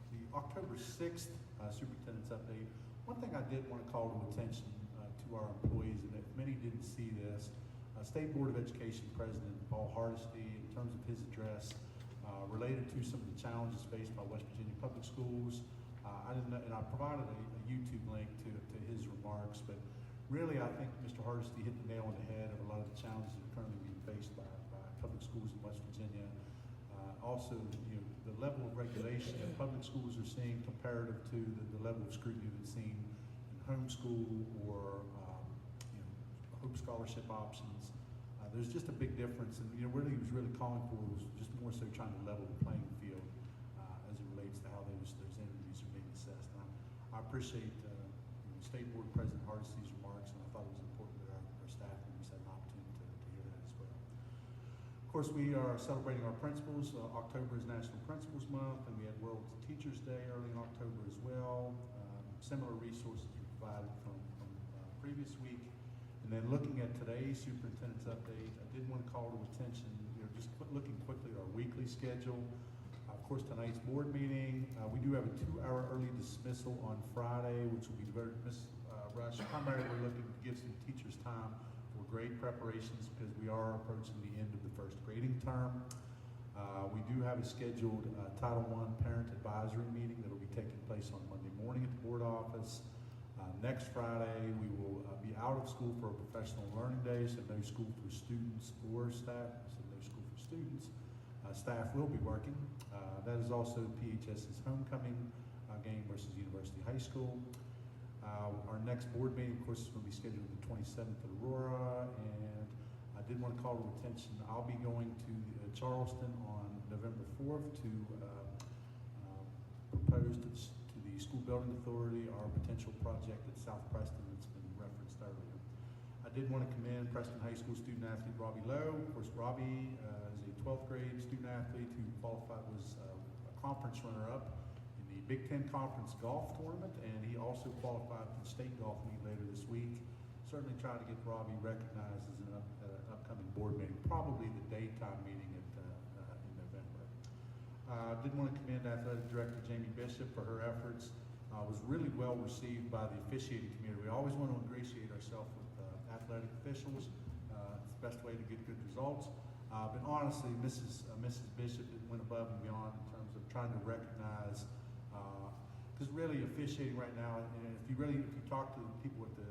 The October 6th superintendent's update, one thing I did want to call to attention to our employees, and if many didn't see this, State Board of Education President Paul Hardesty, in terms of his address, related to some of the challenges faced by West Virginia public schools. I didn't know, and I provided a YouTube link to his remarks, but really I think Mr. Hardesty hit the nail on the head of a lot of the challenges that are currently being faced by public schools in West Virginia. Also, you know, the level of regulation that public schools are seeing comparative to the level of scrutiny that's seen in homeschool or you know, Hope Scholarship options. There's just a big difference, and you know, what he was really calling for was just more so trying to level the playing field as it relates to how those entities are being assessed. And I appreciate you know, State Board President Hardesty's remarks, and I thought it was important that our staff members had an opportunity to hear that as well. Of course, we are celebrating our principals. October is National Principals Month, and we had World Teachers Day early in October as well. Similar resources were provided from previous week. And then looking at today's superintendent's update, I did want to call to attention, you know, just looking quickly at our weekly schedule. Of course, tonight's board meeting, we do have a 2-hour early dismissal on Friday, which will be devoted to Ms. Rush. Primarily, we're looking to give some teachers time for grade preparations because we are approaching the end of the first grading term. We do have a scheduled Title I parent advisory meeting that will be taking place on Monday morning at the board office. Next Friday, we will be out of school for a professional learning day, so no school for students or staff, so no school for students. Staff will be working. That is also PHS's homecoming game versus University High School. Our next board meeting, of course, is going to be scheduled the 27th at Aurora, and I did want to call to attention, I'll be going to Charleston on November 4th to propose to the School Building Authority our potential project at South Preston that's been referenced earlier. I did want to commend Preston High School student athlete Robbie Lowe. Of course, Robbie is a 12th grade student athlete who qualified, was a conference runner-up in the Big Ten Conference Golf Tournament, and he also qualified for the state golf meet later this week. Certainly try to get Robbie recognized as an upcoming board meeting, probably the daytime meeting in November. I did want to commend Athletic Director Jamie Bishop for her efforts. Was really well received by the officiating community. We always want to ingratiate ourselves with athletic officials. It's the best way to get good results. But honestly, Mrs. Bishop went above and beyond in terms of trying to recognize, because really officiating right now, and if you talk to the people at the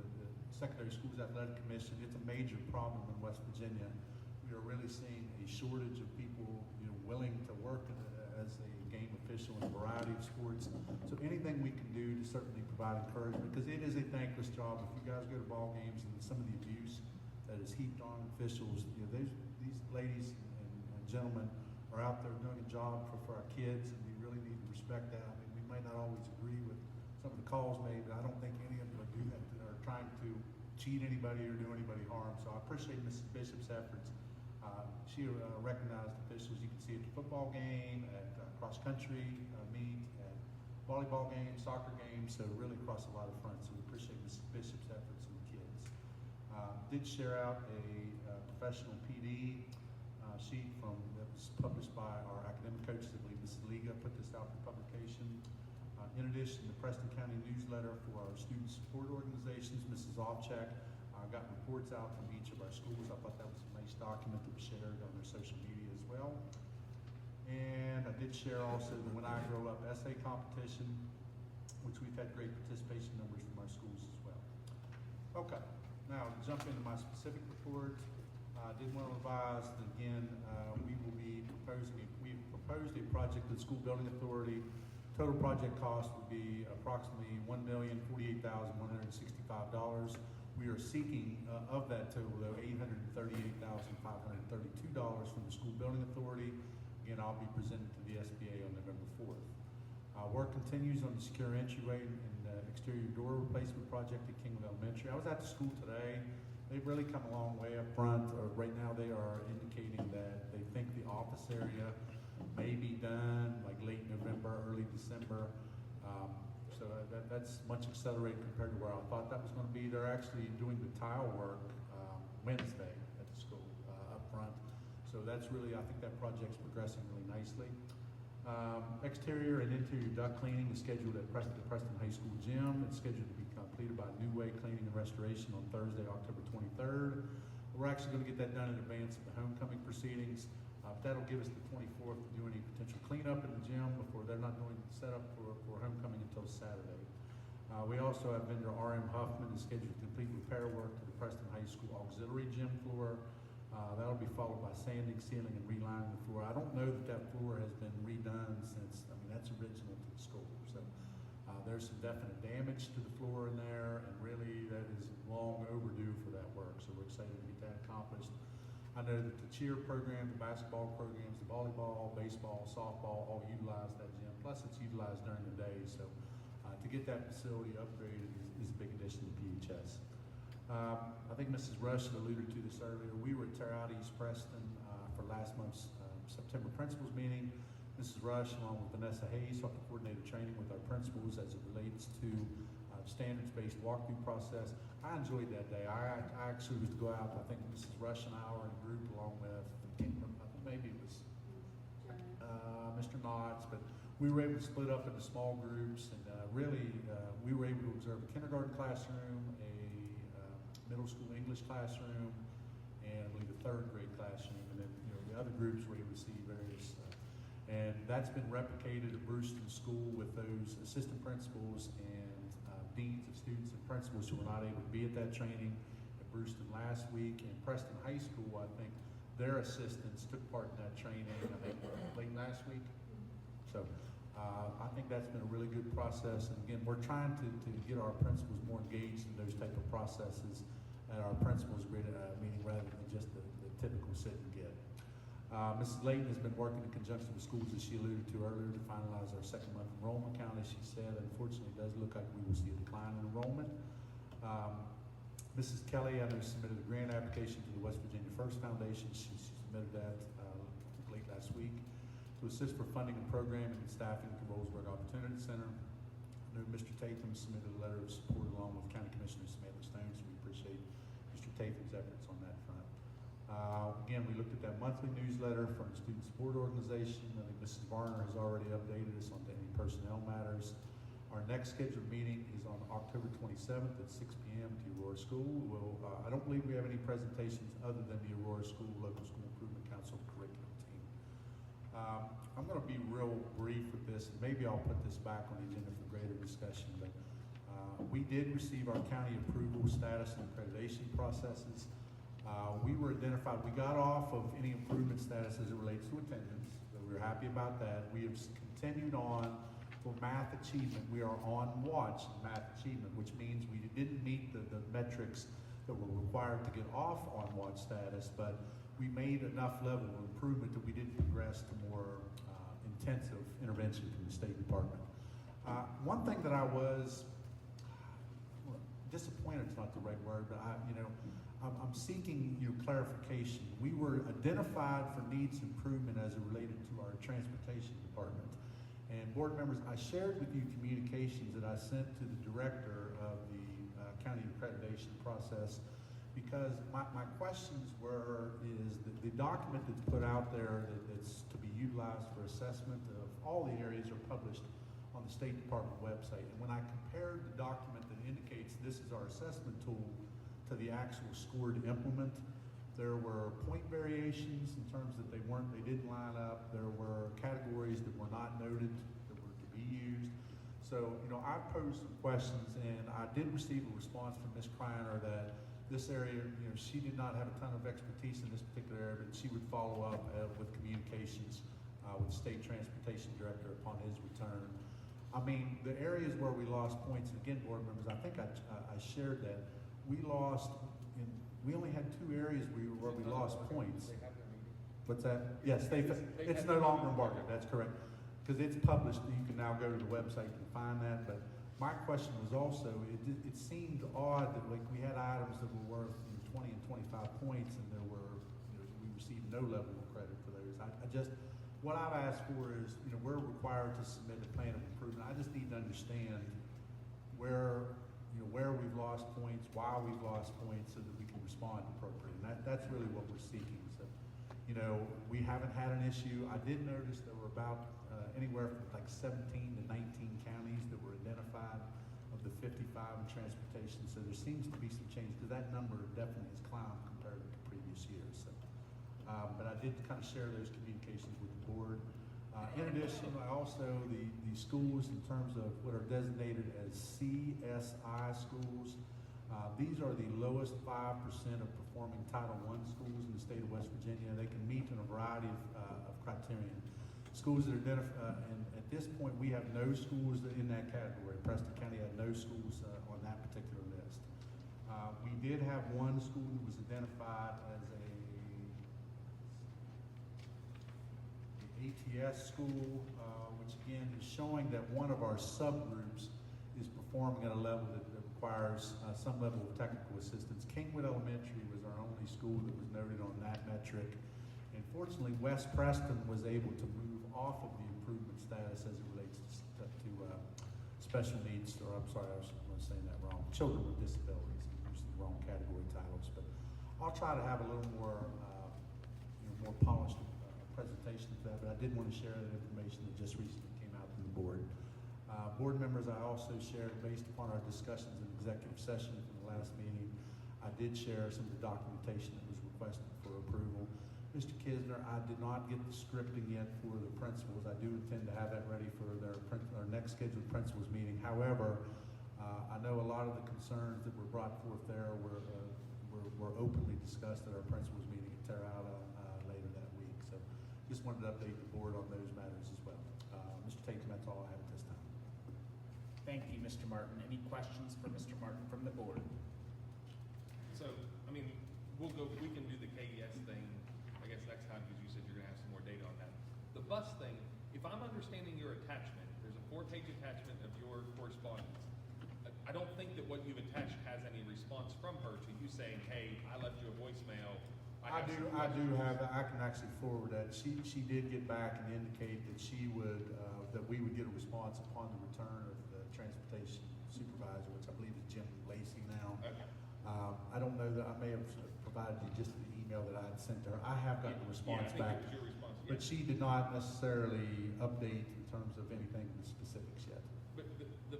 Secondary Schools Athletic Commission, it's a major problem in West Virginia. We are really seeing a shortage of people, willing to work as a game official in a variety of sports. So anything we can do to certainly provide encouragement, because it is a thankless job. If you guys go to ball games and some of the abuse that is heaped on officials, these ladies and gentlemen are out there doing a job for our kids, and we really need to respect that. I mean, we might not always agree with some of the calls made, but I don't think any of them would do that are trying to cheat anybody or do anybody harm. So I appreciate Mrs. Bishop's efforts. She recognized officials. You can see at the football game, at cross-country meet, at volleyball games, soccer games, so really across a lot of fronts. So we appreciate Mrs. Bishop's efforts and the kids. Did share out a professional PD sheet that was published by our academic coaches. I believe Mrs. Liga put this out for publication. In addition, the Preston County newsletter for our student support organizations, Mrs. Ovchak got reports out from each of our schools. I thought that was a nice document that was shared on their social media as well. And I did share also the When I Grow Up essay competition, which we've had great participation numbers from our schools as well. Okay, now to jump into my specific report, I did want to advise that again, we've proposed a project with the School Building Authority. Total project cost would be approximately $1,048,165. We are seeking, of that total though, $838,532 from the School Building Authority. Again, I'll be presented to the SBA on November 4th. Work continues on the secure entryway and exterior door replacement project at Kingwood Elementary. I was at the school today. They've really come a long way up front. Right now they are indicating that they think the office area may be done like late November, early December. So that's much accelerated compared to where I thought that was going to be. They're actually doing the tile work Wednesday at the school up front. So that's really, I think that project's progressing really nicely. Exterior and interior duct cleaning is scheduled at the Preston High School gym. It's scheduled to be completed by New Way Cleaning and Restoration on Thursday, October 23rd. We're actually going to get that done in advance of the homecoming proceedings. That'll give us the 24th to do any potential cleanup in the gym before they're not doing setup for homecoming until Saturday. We also have vendor RM Huffman is scheduled to complete repair work to the Preston High School auxiliary gym floor. That'll be followed by sanding, sealing, and relining the floor. I don't know that floor has been redone since, that's original to the school. So there's some definite damage to the floor in there, and really that is long overdue for that work. So we're excited to get that accomplished. I know that the cheer program, the basketball programs, the volleyball, baseball, softball all utilize that gym. Plus it's utilized during the day. So to get that facility upgraded is a big addition to PHS. I think Mrs. Rush alluded to this earlier. We were at Terre Haute East Preston for last month's September principals meeting. Mrs. Rush, along with Vanessa Hayes, helped to coordinate a training with our principals as it relates to standards-based walkthrough process. I enjoyed that day. I actually was to go out. I think Mrs. Rush and I were in a group along with, maybe it was Mr. Knotts, but we were able to split up into small groups, and really we were able to observe a kindergarten classroom, a middle school English classroom, and I believe a third grade classroom, and then the other groups were able to see various and that's been replicated at Brewston School with those assistant principals and deans of students and principals who were not able to be at that training at Brewston last week. And Preston High School, I think their assistants took part in that training, I think late last week. So I think that's been a really good process. And again, we're trying to get our principals more engaged in those type of processes at our principals meeting rather than just the typical sit and get. Mrs. Layton has been working in conjunction with schools, as she alluded to earlier, to finalize our second month enrollment count. As she said, unfortunately, it does look like we will see a decline in enrollment. Mrs. Kelly, I know, submitted a grant application to the West Virginia First Foundation. She submitted that late last week to assist for funding and programming and staffing at the Rollsburg Opportunity Center. I know Mr. Tatham submitted a letter of support along with County Commissioner Samantha Stone, so we appreciate Mr. Tatham's efforts on that front. Again, we looked at that monthly newsletter from the Student Support Organization. I think Mrs. Varner has already updated us on any personnel matters. Our next scheduled meeting is on October 27th at 6 p.m. at the Aurora School. I don't believe we have any presentations other than the Aurora School Local School Improvement Council curriculum team. I'm going to be real brief with this, and maybe I'll put this back on the agenda for greater discussion, but we did receive our county approval status and accreditation processes. We were identified, we got off of any improvement status as it relates to attendance, so we're happy about that. We have continued on for math achievement. We are on watch in math achievement, which means we didn't meet the metrics that were required to get off on watch status, but we made enough level of improvement that we didn't progress to more intensive intervention from the State Department. One thing that I was disappointed is not the right word, but I'm seeking your clarification. We were identified for needs improvement as it related to our transportation department. And board members, I shared with you communications that I sent to the director of the county accreditation process, because my questions is the document that's put out there that's to be utilized for assessment of all the areas are published on the State Department website. And when I compared the document that indicates this is our assessment tool to the actual score to implement, there were point variations in terms that they didn't line up. There were categories that were not noted that were to be used. So, I posed some questions, and I did receive a response from Ms. Kreiner that this area, she did not have a ton of expertise in this particular area, but she would follow up with communications with the State Transportation Director upon his return. I mean, the areas where we lost points, and again, board members, I think I shared that, we only had 2 areas where we lost points. What's that? Yes, it's no longer embargoed, that's correct. Because it's published, you can now go to the website and find that, but my question was also, it seemed odd that we had items that were worth 20 and 25 points, and we received no level of credit for those. What I've asked for is, we're required to submit a plan of improvement. I just need to understand where we've lost points, why we've lost points, so that we can respond appropriately. And that's really what we're seeking. So, we haven't had an issue. I did notice there were about anywhere from like 17 to 19 counties that were identified of the 55 in transportation. So there seems to be some change, because that number definitely has climbed compared to previous years. So, but I did kind of share those communications with the board. In addition, the schools in terms of what are designated as CSI schools, these are the lowest 5% of performing Title I schools in the state of West Virginia. They can meet in a variety of criterion. Schools that are identified, and at this point we have no schools in that category. Preston County had no schools on that particular list. We did have one school that was identified as an ATS school, which again is showing that one of our subgroups is performing at a level that requires some level of technical assistance. Kingwood Elementary was our only school that was noted on that metric. And fortunately, West Preston was able to move off of the improvement status as it relates to special needs, or I'm sorry, I was saying that wrong, children with disabilities. I'm using the wrong category titles, but I'll try to have a little more, more polished presentation of that, but I did want to share that information that just recently came out from the board. Board members, I also shared, based upon our discussions in executive session from the last meeting, I did share some of the documentation that was requested for approval. Mr. Kisner, I did not get the scripting yet for the principals. I do intend to have that ready for our next scheduled principals meeting. However, I know a lot of the concerns that were brought forth there were openly discussed at our principals meeting at Terrata later that week. So just wanted to update the board on those matters as well. Mr. Tatum, that's all I have at this time. Thank you, Mr. Martin. Any questions for Mr. Martin from the board? So, I mean, we can do the KES thing, I guess next time, because you said you're gonna have some more data on that. The bus thing, if I'm understanding your attachment, there's a 4-page attachment of your correspondence. I don't think that what you've attached has any response from her to you saying, hey, I left you a voicemail. I do have that. I can actually forward that. She did get back and indicate that that we would get a response upon the return of the transportation supervisor, which I believe is Jim Lacey now. Okay. I don't know that I may have provided you just the email that I had sent to her. I have gotten a response back, it was your response. but she did not necessarily update in terms of anything in the specifics yet. But the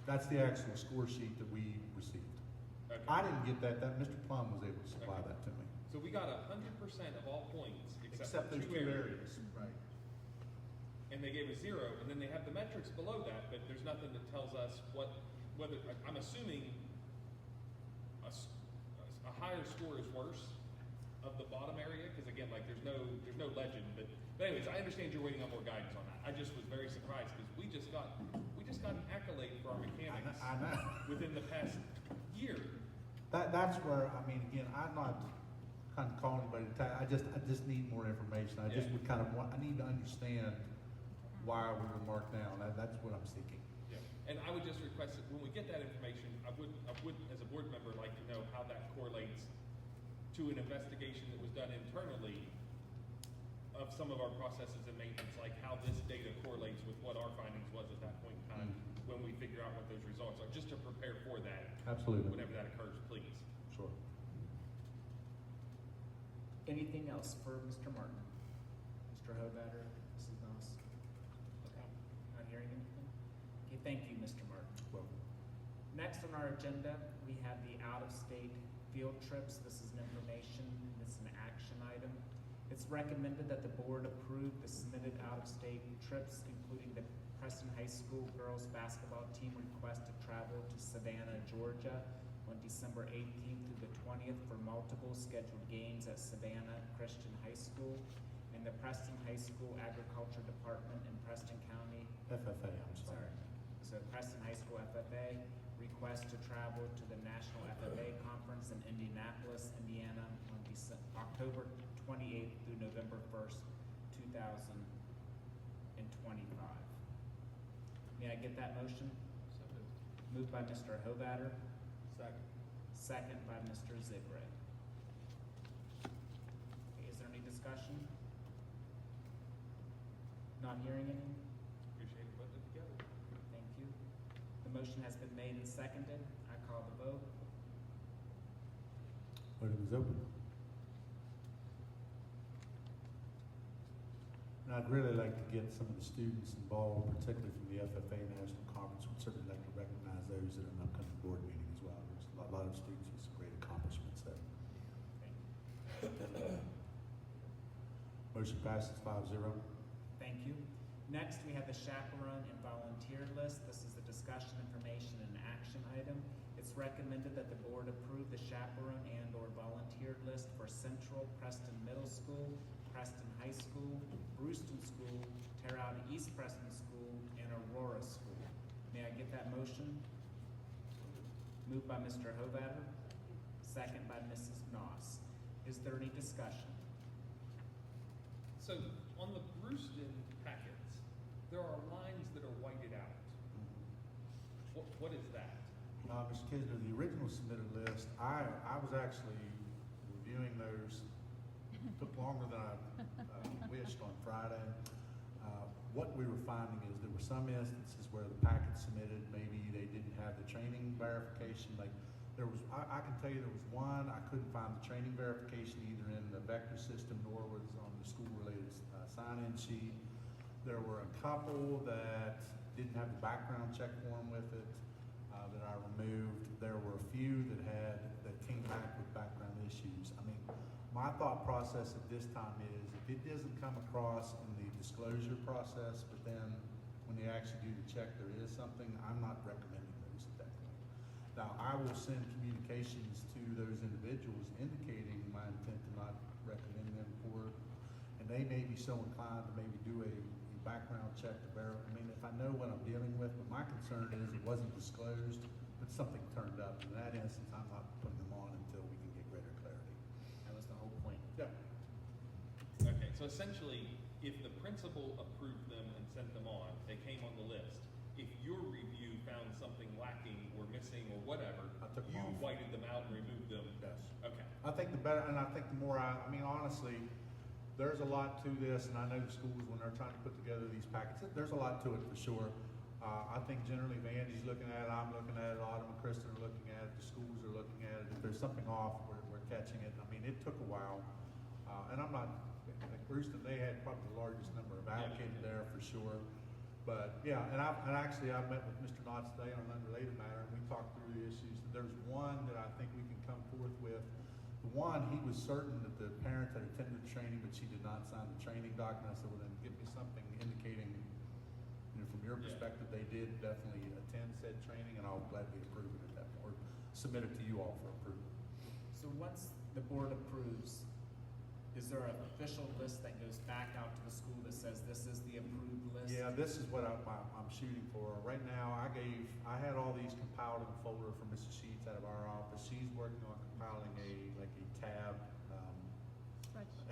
That's the actual score sheet that we received. Okay. I didn't get that, Mr. Plum was able to supply that to me. So we got 100% of all points except for Those two areas. right. And they gave us 0, and then they have the metrics below that, but there's nothing that tells us whether, I'm assuming a higher score is worse of the bottom area, because again, like there's no legend, but anyways, I understand you're waiting on more guidance on that. I just was very surprised, because we just got an accolade for our mechanics I know. within the past year. That's where, I mean, again, I'm not kind of calling anybody to I just need more information. I just Yeah. would kind of I need to understand why we were marked down. That's what I'm seeking. Yeah, and I would just request that when we get that information, I would, as a board member, like to know how that correlates to an investigation that was done internally of some of our processes and maintenance, like how this data correlates with what our findings was at that point in time, when we figure out what those results are, just to prepare for that. Absolutely. Whenever that occurs, please. Sure. Anything else for Mr. Martin? Mr. Hovatter, Mrs. Noss? Okay, not hearing anything? Okay, thank you, Mr. Martin. Welcome. Next on our agenda, we have the out-of-state field trips. This is an information, this is an action item. It's recommended that the board approve the submitted out-of-state trips, including the Preston High School girls basketball team request to travel to Savannah, Georgia on December 18th through the 20th for multiple scheduled games at Savannah Christian High School, and the Preston High School Agriculture Department in Preston County. FFA, I'm sorry. So Preston High School FFA request to travel to the National FFA Conference in Indianapolis, Indiana on October 28th through November 1st, 2025. May I get that motion? So moved. Moved by Mr. Hovatter, Second. second by Mr. Zigray. Okay, is there any discussion? Not hearing any? Appreciate you putting it together. Thank you. The motion has been made and seconded. I call the vote. Voting is open. And I'd really like to get some of the students involved, particularly from the FFA National Conference. We'd certainly like to recognize those at an upcoming board meeting as well. There's a lot of students with some great accomplishments there. Motion passes 5-0. Thank you. Next, we have the chaperone and volunteer list. This is a discussion, information, and action item. It's recommended that the board approve the chaperone and/or volunteer list for Central, Preston Middle School, Preston High School, Brewston School, Terrell East Preston School, and Aurora School. May I get that motion? Moved by Mr. Hovatter, second by Mrs. Noss. Is there any discussion? So on the Brewston packets, there are lines that are whited out. What is that? Mr. Kisner, the original submitted list, I was actually reviewing those. Took longer than I wished on Friday. What we were finding is there were some instances where the packet submitted, maybe they didn't have the training verification. Like there was, I can tell you there was one, I couldn't find the training verification either in the vector system nor was on the school-related sign-in sheet. There were a couple that didn't have the background check form with it that I removed. There were a few that came back with background issues. I mean, my thought process at this time is if it doesn't come across in the disclosure process, but then when they actually do the check, there is something, I'm not recommending those at that point. Now, I will send communications to those individuals indicating my intent to not recommend them for, and they may be so inclined to maybe do a background check to verify. I mean, if I know what I'm dealing with, but my concern is it wasn't disclosed, but something turned up. In that instance, I'm not putting them on until we can get greater clarity. That was the whole point. Yep. Okay, so essentially, if the principal approved them and sent them on, they came on the list. If your review found something lacking or missing or whatever, you whited them out and removed them. Yes. Okay. I think the better, and I think the more I mean, honestly, there's a lot to this, and I know the schools, when they're trying to put together these packets, there's a lot to it for sure. I think generally if Andy's looking at it, I'm looking at it, Autumn and Kristen are looking at it, the schools are looking at it. If there's something off, we're catching it. I mean, it took a while. And I'm not, like Brewston, they had probably the largest number of allocated there for sure. But, yeah, and actually, I met with Mr. Knott today on an unrelated matter, and we talked through the issues. There's one that I think we can come forth with. The one, he was certain that the parent had attended the training, but she did not sign the training document. I said, well, then give me something indicating, from your perspective, they did definitely attend said training, and I'll gladly approve it at that point, or submit it to you all for approval. So once the board approves, is there an official list that goes back out to the school that says this is the approved list? Yeah, this is what I'm shooting for. Right now, I had all these compiled in a folder from Mrs. Sheets out of our office. She's working on compiling a tab,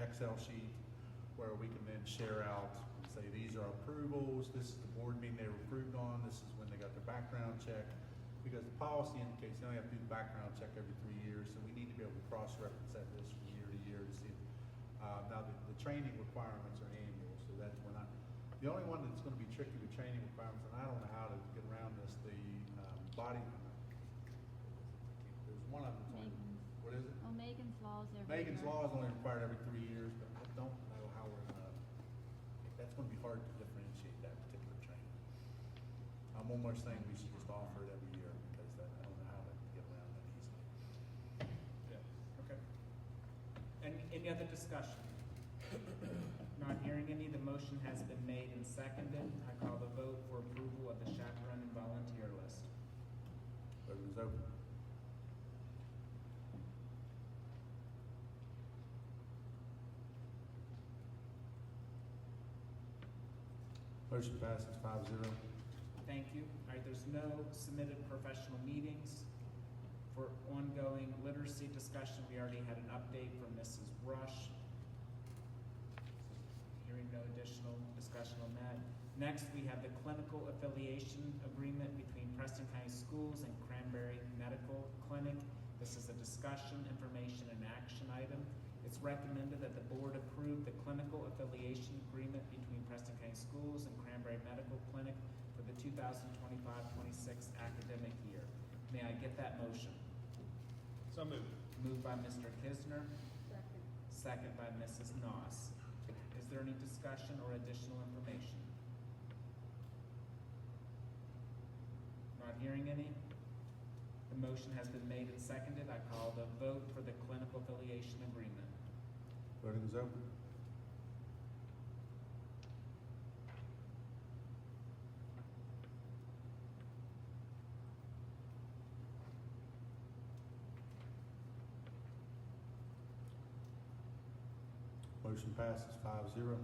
Excel sheet, where we can then share out and say, these are approvals, this is the board meeting they were approved on, this is when they got their background check. Because the policy indicates they only have to do the background check every 3 years, so we need to be able to cross-reference that list from year to year to see if now, the training requirements are annual, so that's when the only one that's gonna be tricky with training requirements, and I don't know how to get around this, the body, there's one of them, what is it? Well, Megan's Law is every Megan's year. Law is only required every 3 years, but I don't know how we're gonna, that's gonna be hard to differentiate that particular training. I'm almost saying we should just offer it every year, because I don't know how to get around that easily. Yeah, okay. And any other discussion? Not hearing any, the motion has been made and seconded. I call the vote for approval of the chaperone and volunteer list. Vote is open. Motion passes 5-0. Thank you. All right, there's no submitted professional meetings. For ongoing literacy discussion, we already had an update from Mrs. Rush. Hearing no additional discussion on that. Next, we have the clinical affiliation agreement between Preston County Schools and Cranberry Medical Clinic. This is a discussion, information, and action item. It's recommended that the board approve the clinical affiliation agreement between Preston County Schools and Cranberry Medical Clinic for the 2025-26 academic year. May I get that motion? So moved. Moved by Mr. Kisner, Second. second by Mrs. Noss. Is there any discussion or additional information? Not hearing any? The motion has been made and seconded. I call the vote for the clinical affiliation agreement. Voting is open. Motion passes 5-0.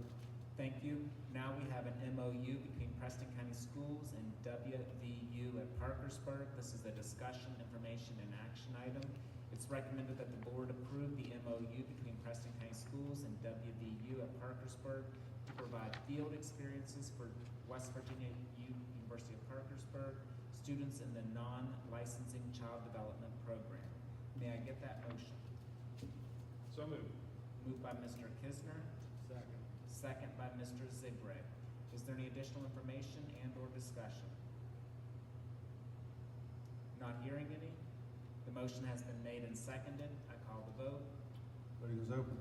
Thank you. Now we have an MOU between Preston County Schools and WVU at Parkersburg. This is a discussion, information, and action item. It's recommended that the board approve the MOU between Preston County Schools and WVU at Parkersburg to provide field experiences for West Virginia University of Parkersburg students in the non-licensing child development program. May I get that motion? So moved. Moved by Mr. Kisner. Second. Second by Mr. Zigre. Is there any additional information and or discussion? Not hearing any? The motion has been made and seconded. I call the vote. Voting is open.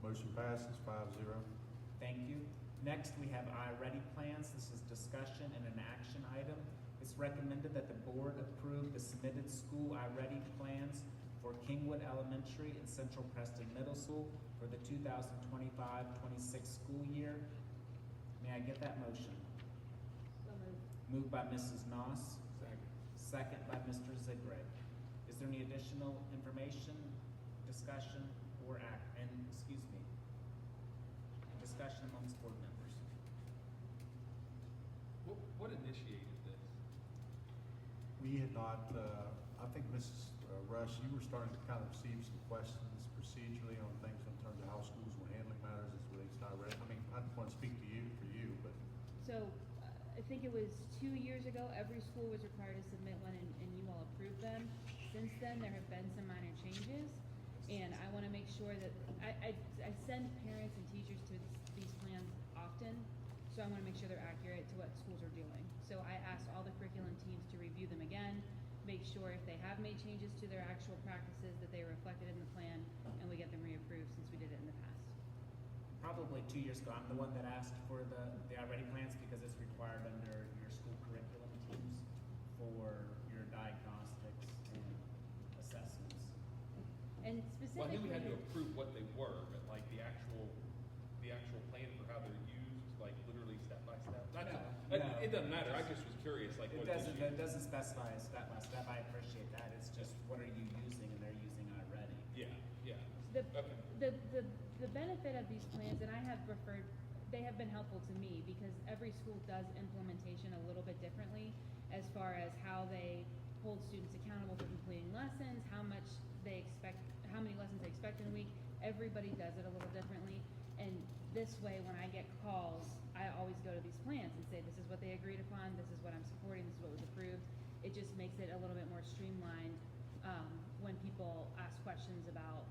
Motion passes 5-0. Thank you. Next, we have iReady plans. This is discussion and an action item. It's recommended that the board approve the submitted school iReady plans for Kingwood Elementary and Central Preston Middle School for the 2025-26 school year. May I get that motion? So moved. Moved by Mrs. Noss. Second. Second by Mr. Zigre. Is there any additional information, discussion, or discussion amongst board members? What initiated this? We had not, I think Mrs. Rush, you were starting to kind of receive some questions procedurally on things in terms of how schools were handling matters as relates to iReady. I mean, I don't want to speak to you for you, but. So, I think it was 2 years ago, every school was required to submit one and you all approved them. Since then, there have been some minor changes. And I want to make sure that, I send parents and teachers to these plans often, so I want to make sure they're accurate to what schools are doing. So I asked all the curriculum teams to review sure if they have made changes to their actual practices, that they are reflected in the plan, and we get them reapproved since we did it in the past. Probably 2 years ago, I'm the one that asked for the iReady plans because it's required under your school curriculum teams for your diagnostics and assessments. And Well, I specifically. knew we had to approve what they were, but like the actual plan for how they're used, like literally step by step. It doesn't matter. I just was curious, like It what did doesn't, you? it doesn't specify step by step. I appreciate that. It's just what are you using, and they're using iReady. Yeah. The benefit of these plans, and I have referred, they have been helpful to me because every school does implementation a little bit differently as far as how they hold students accountable for completing lessons, how many lessons they expect in a week. Everybody does it a little differently. And this way, when I get calls, I always go to these plans and say, this is what they agreed upon, this is what I'm supporting, this is what was approved. It just makes it a little bit more streamlined when people ask questions about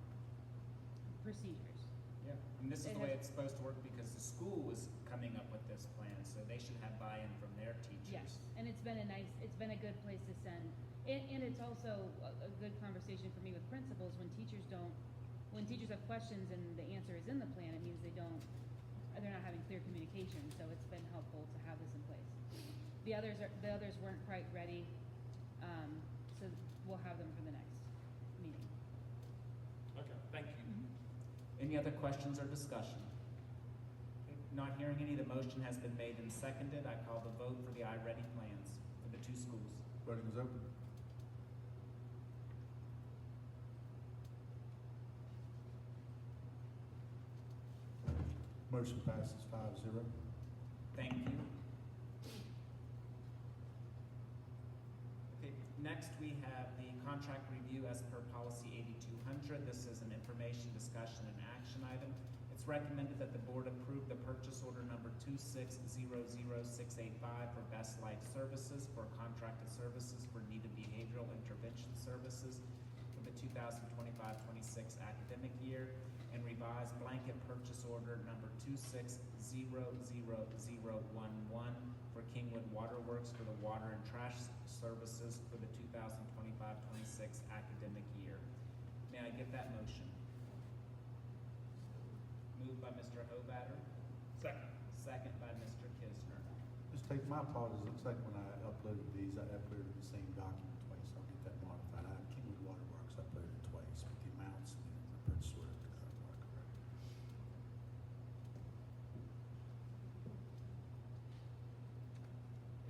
procedures. Yeah, and this is the way it's supposed to work because the school was coming up with this plan, so they should have buy-in from their teachers. Yes, and it's been a good place to send, and it's also a good conversation for me with principals when teachers have questions and the answer is in the plan, it means they're not having clear communication, so it's been helpful to have this in place. The others weren't quite ready, so we'll have them for the next meeting. Okay, thank you. Any other questions or discussion? Not hearing any, the motion has been made and seconded. I call the vote for the iReady plans for the 2 schools. Voting is open. Motion passes 5-0. Thank you. Okay, next we have the contract review as per policy 8200. This is an information, discussion, and action item. It's recommended that the board approve the purchase order number 2600685 for Best Life Services for contracted services for needed behavioral intervention services for the 2025-26 academic year, and revised blanket purchase order number 2600011 for Kingwood Waterworks for the water and trash services for the 2025-26 academic year. May I get that motion? Moved by Mr. Hovatter. Second. Second by Mr. Kisner. Just take my apologies. Looks like when I uploaded these, I uploaded the same document twice. I'll get that modified. I have Kingwood Waterworks uploaded twice, but the amounts and the purchase order are correct.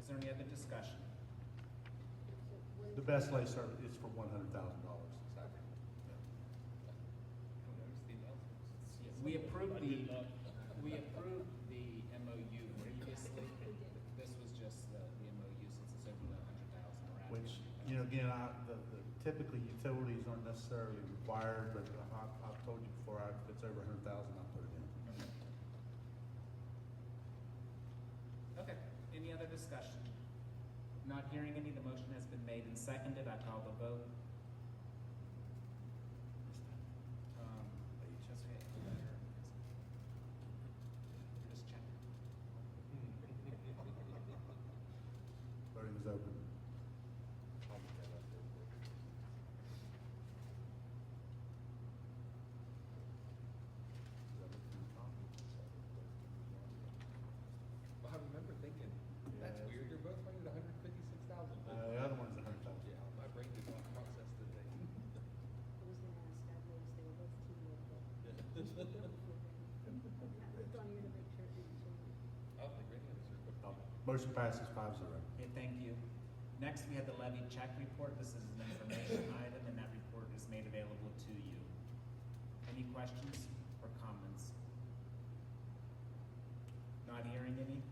Is there any other discussion? The Best Life Service is for $100,000. Exactly. We approved the MOU previously. This was just the MOU since it's over the 100,000. Which, again, typically utilities aren't necessarily required, but I've told you before, if it's over 100,000, I'll put it in. Okay, any other discussion? Not hearing any, the motion has been made and seconded. I call the vote. Just check. Voting is open. Well, I remember thinking, that's Yeah, weird, they're both rated 156,000. The other one's 100,000. Yeah, my brain did not process today. I was gonna ask, I noticed they were both Kingwood, but. I looked on here to make sure it didn't change. Oh, the great answer. Motion passes 5-0. Okay, thank you. Next, we have the levy check report. This is an information item, and that report is made available to you. Any questions or comments? Not hearing any.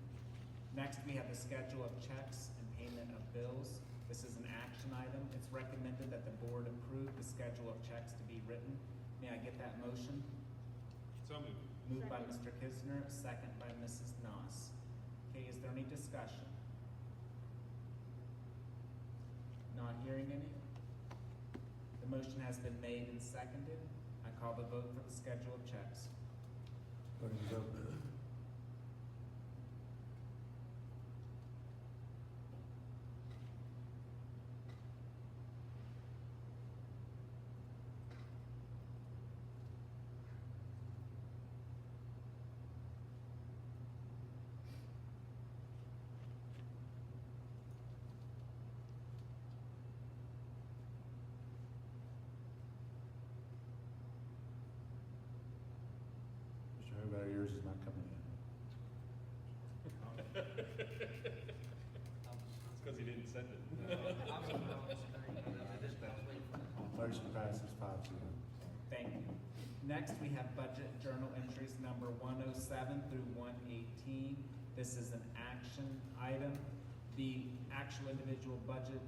Next, we have the schedule of checks and payment of bills. This is an action item. It's recommended that the board approve the schedule of checks to be written. May I get that motion? So moved. Moved by Mr. Kisner, second by Mrs. Noss. Okay, is there any discussion? Not hearing any? The motion has been made and seconded. I call the vote for the schedule of checks. Voting is open. yours is not coming in. It's because he didn't send it. Motion passes 5-0. Thank you. Next, we have budget journal entries number 107 through 118. This is an action item. The actual individual budget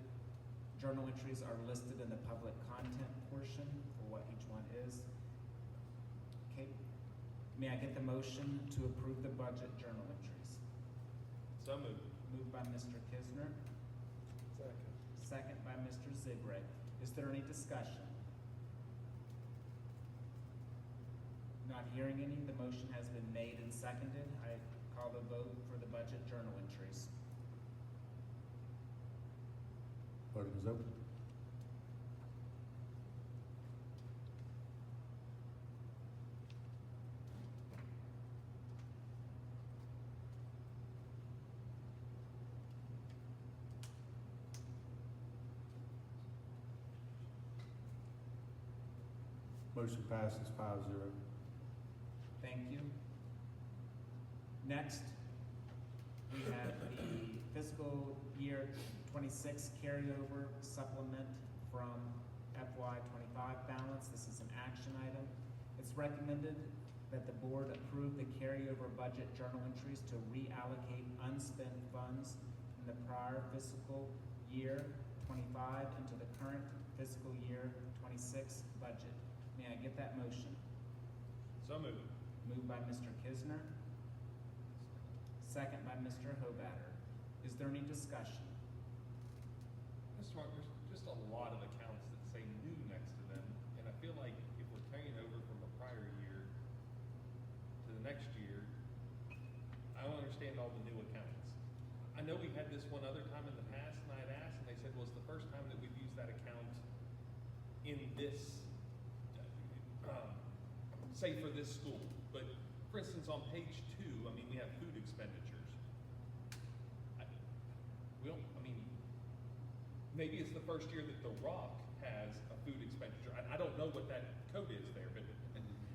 journal entries are listed in the public content portion for what each one is. Okay. May I get the motion to approve the budget journal entries? So moved. Moved by Mr. Kisner, Second. second by Mr. Zigray. Is there any discussion? Not hearing any, the motion has been made and seconded. I call the vote for the budget journal entries. Voting is open. Motion passes 5-0. Thank you. Next, we have the fiscal year 26 carryover supplement from FY 25 balance. This is an action item. It's recommended that the board approve the carryover budget journal entries to reallocate unspent funds from the prior fiscal year 25 into the current fiscal year 26 budget. May I get that motion? So moved. Moved by Mr. Kisner, second by Mr. Hobatter. Is there any discussion? Mr. Mark, there's just a lot of accounts that say new next to them, and I feel like if we're carrying over from the prior year to the next year, I don't understand all the new accounts. I know we had this one other time in the past, and I had asked, and they said, well, it's the first time that we've used that account in this, say for this school. But for instance, on page 2, I mean, we have food expenditures. Maybe it's the first year that The Rock has a food expenditure. I don't know what that code is there, but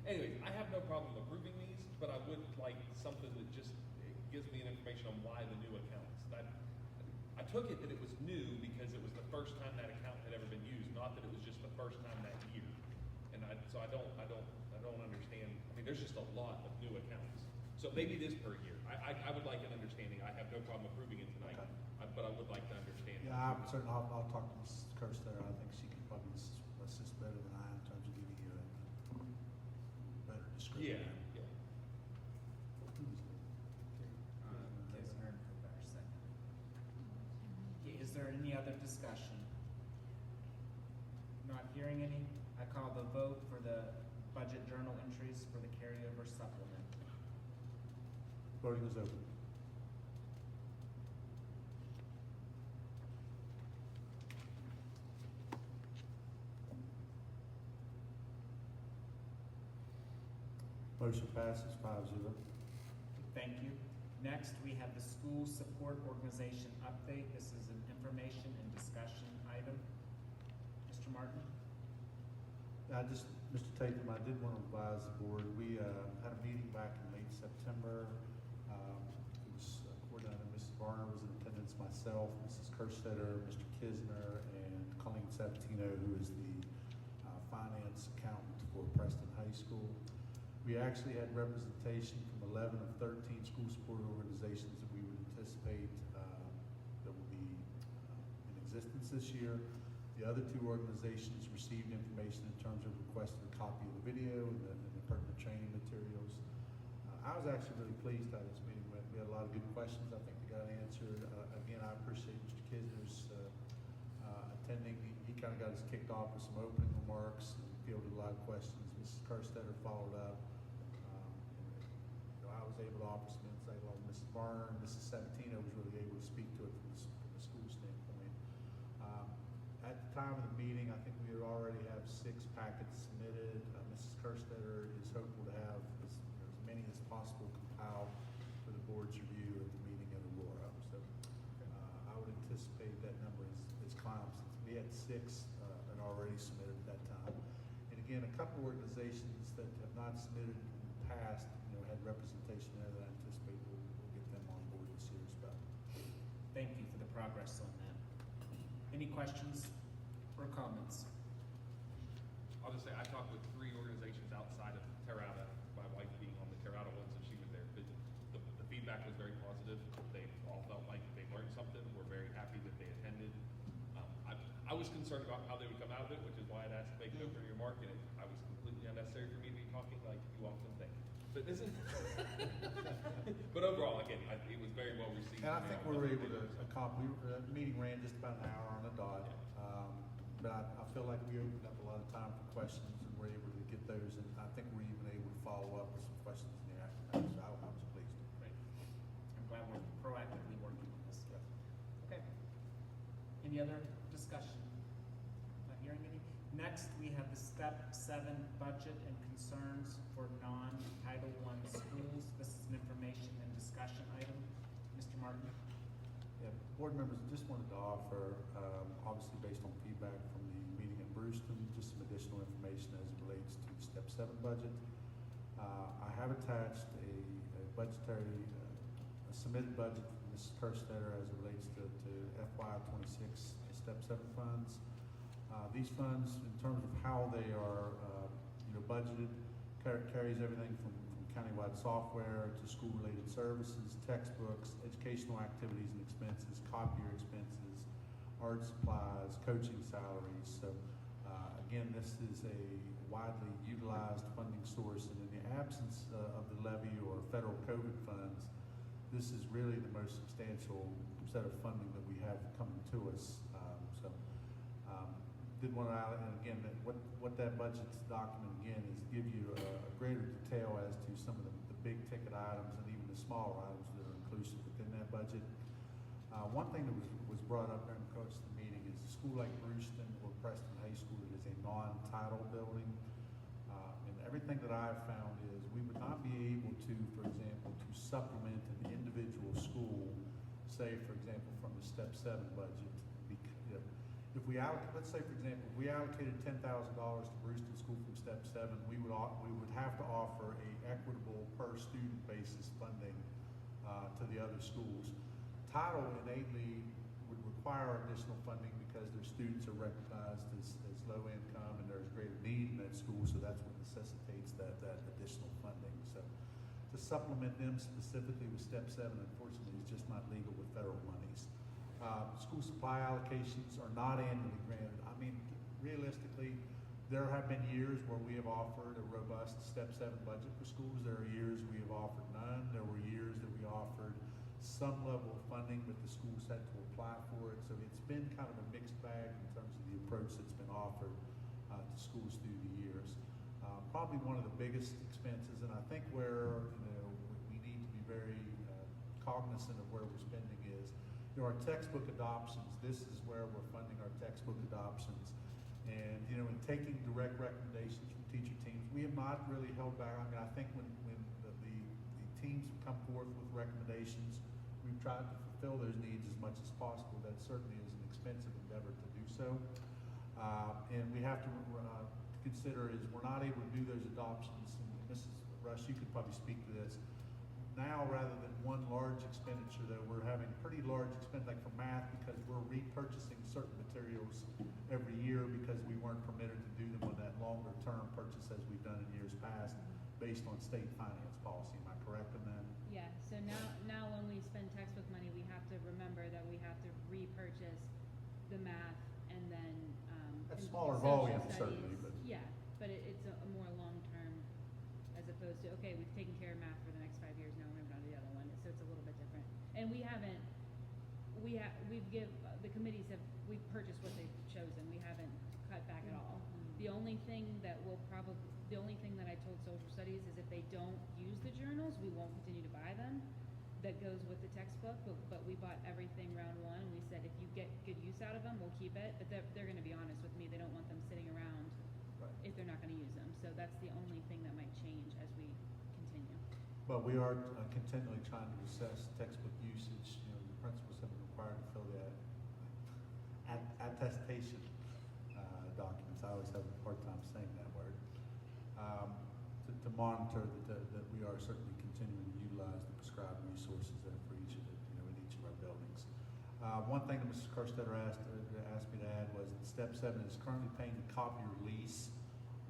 anyways, I have no problem approving these, but I would like something that just gives me an information on why the new accounts. I took it that it was new because it was the first time that account had ever been used, not that it was just the first time that year. And so I don't understand. I mean, there's just a lot of new accounts. So maybe it is per year. I would like an understanding. I have no problem approving it tonight, but I would like to understand. Yeah, I'm certain I'll talk to Mrs. Kirster. I think she can probably assist better than I in terms of giving you a better description. Yeah. Kisner and Hobatter, second. Okay, is there any other discussion? Not hearing any, I call the vote for the budget journal entries for the carryover supplement. Voting is open. Motion passes 5-0. Thank you. Next, we have the school support organization update. This is an information and discussion item. Mr. Martin? Mr. Tatum, I did want to advise the board, we had a meeting back in late September. It was coordinated, Mrs. Varner was in attendance, myself, Mrs. Kerstetter, Mr. Kisner, and Colleen Sabatino, who is the finance accountant for Preston High School. We actually had representation from 11 of 13 school support organizations that we would anticipate that will be in existence this year. The other two organizations received information in terms of requesting a copy of the video and the pertinent training materials. I was actually really pleased how this meeting went. We had a lot of good questions I think that got answered. Again, I appreciate Mr. Kisner's attending. He kind of got us kicked off with some opening remarks and fielded a lot of questions. Mrs. Kerstetter followed up. I was able to offer some insight along Mrs. Varner and Mrs. Sabatino was really able to speak to it from the school standpoint. At the time of the meeting, I think we already have 6 packets submitted. Mrs. Kerstetter is hopeful to have as many as possible compiled for the board's review at the meeting in Aurora. So I would anticipate that number is climbed since we had 6 that already submitted at that time. And again, a couple organizations that have not submitted in the past, had representation there that I anticipate we'll get them on board this year as well. Thank you for the progress on that. Any questions or comments? I'll just say, I talked with 3 organizations outside of Terrata, my wife being on the Terrata one, so she was there. But the feedback was very positive. They all felt like they learned something. We're very happy that they attended. I was concerned about how they would come out of it, which is why I'd asked to make an opening remark, and I was completely unnecessary for me to be talking like you often think. But isn't? But overall, again, it was very well received. And I think we were able to accomplish, the meeting ran just about an hour on the dot. But I feel like we opened up a lot of time for questions and were able to get those, and I think we're even able to follow up with some questions in the afternoon, so I was pleased. Great. I'm glad we're proactively working on this. Yes. Okay. Any other discussion? Not hearing any. Next, we have the Step 7 budget and concerns for non-Title I schools. This is an information and discussion item. Mr. Martin? Yeah, board members, just wanted to offer, obviously based on feedback from the meeting in Brewston, just some additional information as it relates to the Step 7 budget. I have attached a budgetary, a submitted budget from Mrs. Kerstetter as it relates to FY26 Step 7 funds. These funds, in terms of how they are, budgeted, carries everything from countywide software to school-related services, textbooks, educational activities and expenses, copier expenses, art supplies, coaching salaries. So again, this is a widely utilized funding source, and in the absence of the levy or federal COVID funds, this is really the most substantial set of funding that we have coming to us. Did want to, and again, what that budget document again is give you a greater detail as to some of the big ticket items and even the smaller items that are inclusive within that budget. One thing that was brought up during the course of the meeting is a school like Brewston or Preston High School that is a non-title building. And everything that I've found is we would not be able to, for example, to supplement an individual school, say, for example, from the Step 7 budget. If we let's say, for example, if we allocated $10,000 to Brewston School from Step 7, we would have to offer a equitable per student basis funding to the other schools. Title innately would require additional funding because their students are recognized as low income and there's greater need in that school, so that's what necessitates that additional funding. So to supplement them specifically with Step 7, unfortunately, is just not legal with federal monies. School supply allocations are not annually granted. I mean, realistically, there have been years where we have offered a robust Step 7 budget for schools. There are years we have offered none. There were years that we offered some level of funding, but the schools had to apply for it. So it's been kind of a mixed bag in terms of the approach that's been offered to schools through the years. Probably one of the biggest expenses, and I think where we need to be very cognizant of where we're spending is, our textbook adoptions. This is where we're funding our textbook adoptions. And, in taking direct recommendations from teacher teams, we have not really held back. I mean, I think when the teams have come forth with recommendations, we've tried to fulfill those needs as much as possible. That certainly is an expensive endeavor to do so. And we have to consider is we're not able to do those adoptions. And Mrs. Rush, you could probably speak to this. Now, rather than one large expenditure, though, we're having pretty large expense, like for math, because we're repurchasing certain materials every year because we weren't permitted to do them on that longer term purchase as we've done in years past, based on state finance policy. Am I correct in that? Yeah, so now when we spend textbook money, we have to remember that we have to repurchase the math and then, That's and smaller social volume, studies. certainly, but. Yeah, but it's a more long-term, as opposed to, okay, we've taken care of math for the next 5 years, now we're moving on to the other one, so it's a little bit different. And we've purchased what they've chosen, we haven't cut back at all. The only thing that I told social studies is if they don't use the journals, we won't continue to buy them. That goes with the textbook, but we bought everything round one, and we said if you get good use out of them, we'll keep it, but they're gonna be honest with me, they don't want them sitting around if they're not gonna use them, so that's the only thing that might change as we continue. But we are continually trying to assess textbook usage. The principals have been required to fill the attestation documents. I always have a hard time saying that word. To to monitor that we are certainly continuing to utilize the prescribed resources that are for each of the, in each of our buildings. One thing that Mrs. Kerstetter asked me to add was that Step 7 is currently paying the copier lease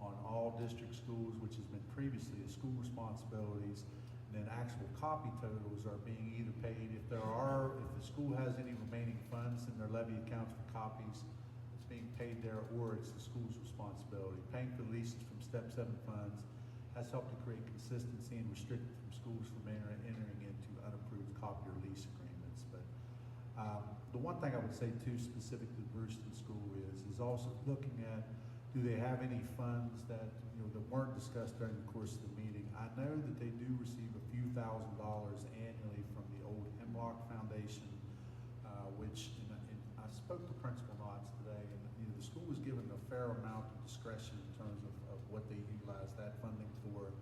on all district schools, which has been previously the school responsibilities. And then actual copy totals are being either paid, if the school has any remaining funds in their levy accounts for copies, it's being paid there, or it's the school's responsibility. Paying for leases from Step 7 funds has helped to create consistency and restrict from schools from entering into unapproved copier lease agreements. But the one thing I would say too, specific to the Brewston School is also looking at, do they have any funds that that weren't discussed during the course of the meeting? I know that they do receive a few $1,000s annually from the old Hemlock Foundation, which and I spoke to Principal Knotts today, and the school was given a fair amount of discretion in terms of what they utilize that funding for.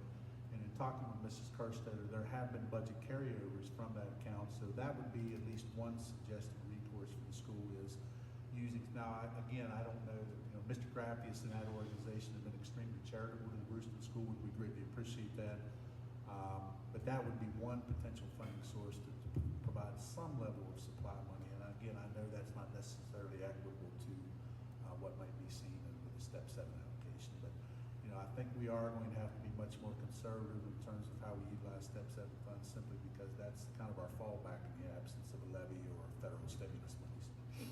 And in talking with Mrs. Kerstetter, there have been budget carryovers from that account, so that would be at least one suggested recourse for the school is using. Now, again, I don't know that, Mr. Graffius and that organization have been extremely charitable to the Brewston School, and we greatly appreciate that. But that would be one potential funding source to provide some level of supply money. And again, I know that's not necessarily equitable to what might be seen with the Step 7 application. But I think we are going to have to be much more conservative in terms of how we utilize Step 7 funds, simply because that's kind of our fallback in the absence of a levy or federal stimulus monies.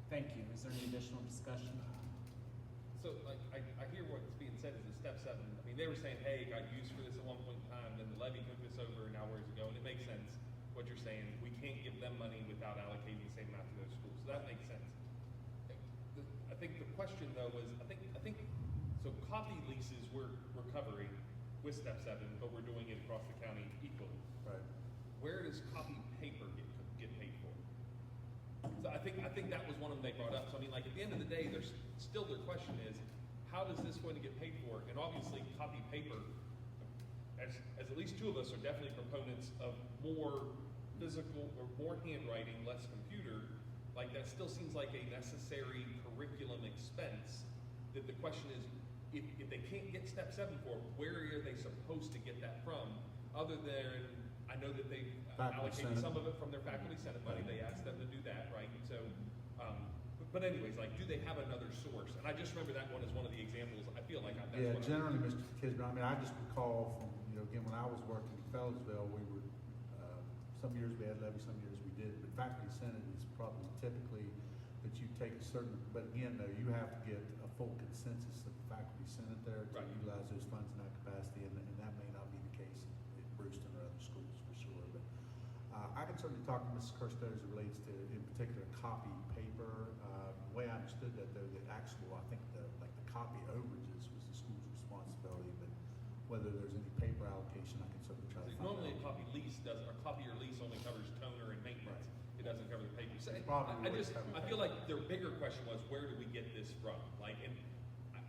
Thank you. Is there any additional discussion? So, like, I hear what's being said is a Step 7. I mean, they were saying, hey, it got used for this at one point in time, then the levy took this over, and now where's it going? It makes sense what you're saying. We can't give them money without allocating the same amount to those schools. So that makes sense. I think the question, though, was, I think so copy leases we're covering with Step 7, but we're doing it across the county equally. Right. Where does copy paper get paid for? So I think that was one of them they brought up. So I mean, like, at the end of the day, there's still their question is, how is this going to get paid for? And obviously, copy paper, as at least two of us are definitely proponents of more physical or more handwriting, less computer. Like, that still seems like a necessary curriculum expense. That the question is, if they can't get Step 7 for it, where are they supposed to get that from? Other than, I know that they allocated some of it from their faculty senate money. They asked them to do that, right? And so, but anyways, like, do they have another source? And I just remember that one as one of the examples. I feel like that's what generally, Mr. Kisner, I mean, I just recall from, again, when I was working in Fellows,ville, we were, some years we had levy, some years we did, but faculty senate is probably typically that you take a certain, but again, though, you have to get a full consensus of the faculty senate there to utilize those funds in that capacity, and that may not be the case at Brewston or other schools for sure. But I can certainly talk to Mrs. Kerstetter as it relates to, in particular, copy paper. The way I understood that, though, the actual, I think the copy overages was the school's responsibility, but whether there's any paper allocation, I can certainly try to find normally out. a copy lease does, or copier lease only covers toner and maintenance. It doesn't cover the paper. So I feel like their bigger question was, where do we get this from? Like, and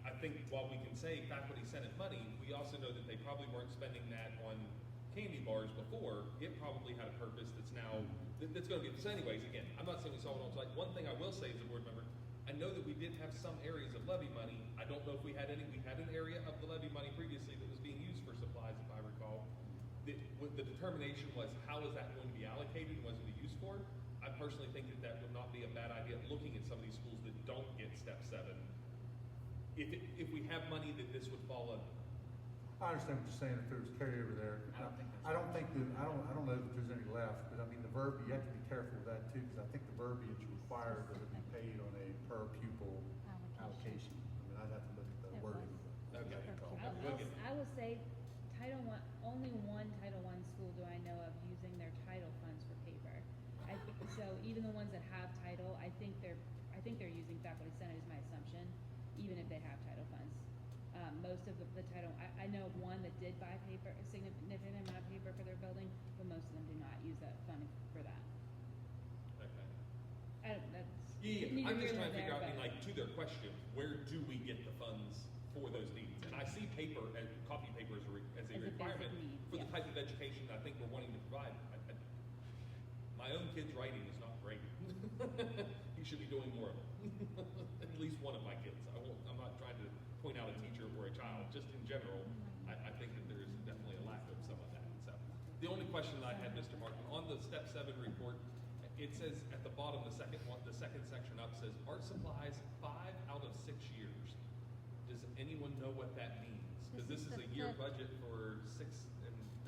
I think while we can say faculty senate money, we also know that they probably weren't spending that on candy bars before. It probably had a purpose that's now, that's going to get, so anyways, again, I'm not saying we saw it on, like, one thing I will say as a board member, I know that we did have some areas of levy money. I don't know if we had any, we had an area of the levy money previously that was being used for supplies, if I recall. The determination was, how is that going to be allocated and what's it be used for? I personally think that would not be a bad idea, looking at some of these schools that don't get Step 7. If we have money that this would fall under. I understand what you're saying, if there was carryover there. I don't know that there's any left, but I mean, the verb, you have to be careful with that too, because I think the verbiage required that it be paid on a per pupil allocation. I mean, I'd have to look at the wording. I will say, Title I, only one Title I school do I know of using their title funds for paper. So even the ones that have title, I think they're using faculty senate is my assumption, even if they have title funds. Most of the title, I know of one that did buy paper, a significant amount of paper for their building, but most of them do not use that fund for that. Okay. That's I'm just trying to figure out, like, to their question, where do we get the funds for those needs? And I see paper and copy paper as a requirement for the type of education that I think we're wanting to provide. My own kid's writing is not great. He should be doing more of it. At least one of my kids. I'm not trying to point out a teacher or a a child, just in general, I think that there is definitely a lack of some of that. So the only question I had, Mr. Martin, on the step 7 report, it says at the bottom, the second section up says art supplies 5 out of 6 years. Does anyone know what that means? Because this is a year budget for 5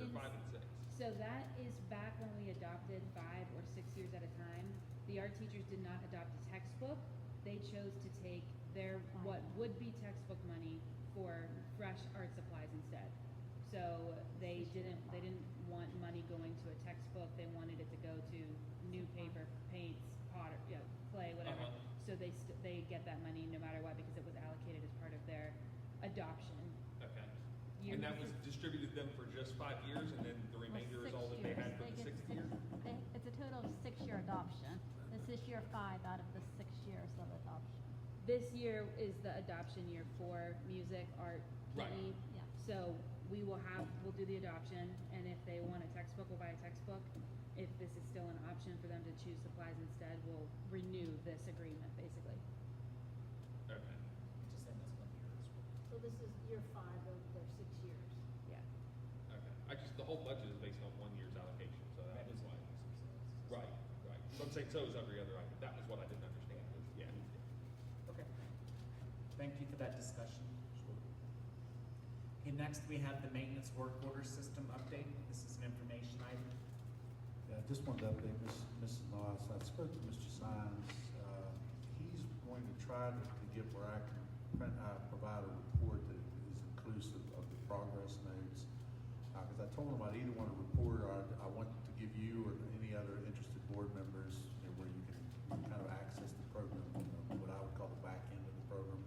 and 6. So that is back when we adopted 5 or 6 years at a time. The art teachers did not adopt a textbook. They chose to take their, what would be textbook money for fresh art supplies instead. So they didn't want money going to a textbook. They wanted it to go to new paper, paints, clay, whatever. So they get that money no matter what because it was allocated as part of their adoption. Okay. And that was distributed them for just 5 years, and then the remainder is all that they had for the 6th year? It's a total of 6-year adoption. This is year 5 out of the 6 years of adoption. This year is the adoption year for music, art, PE. Right. Yeah. So we'll do the adoption, and if they want a textbook, we'll buy a textbook. If this is still an option for them to choose supplies instead, we'll renew this agreement, basically. Okay. Just saying that's 1 year as well. So this is year 5 of their 6 years. Yeah. Okay. The whole budget is based on 1 year's allocation, so that was why. Right. So I'm saying so is every other item. That was what I didn't understand. Yeah. Okay. Thank you for that discussion. Okay, next we have the maintenance work order system update. This is an information item. Yeah, I just wanted to update Mrs. Moss. I spoke to Mr. Sines. He's going to try to get where I can provide a report that is inclusive of the progress notes. Because I told him I'd either want a report or I want to give you or any other interested board members, where you can kind of access the program, what I would call the back end of the program.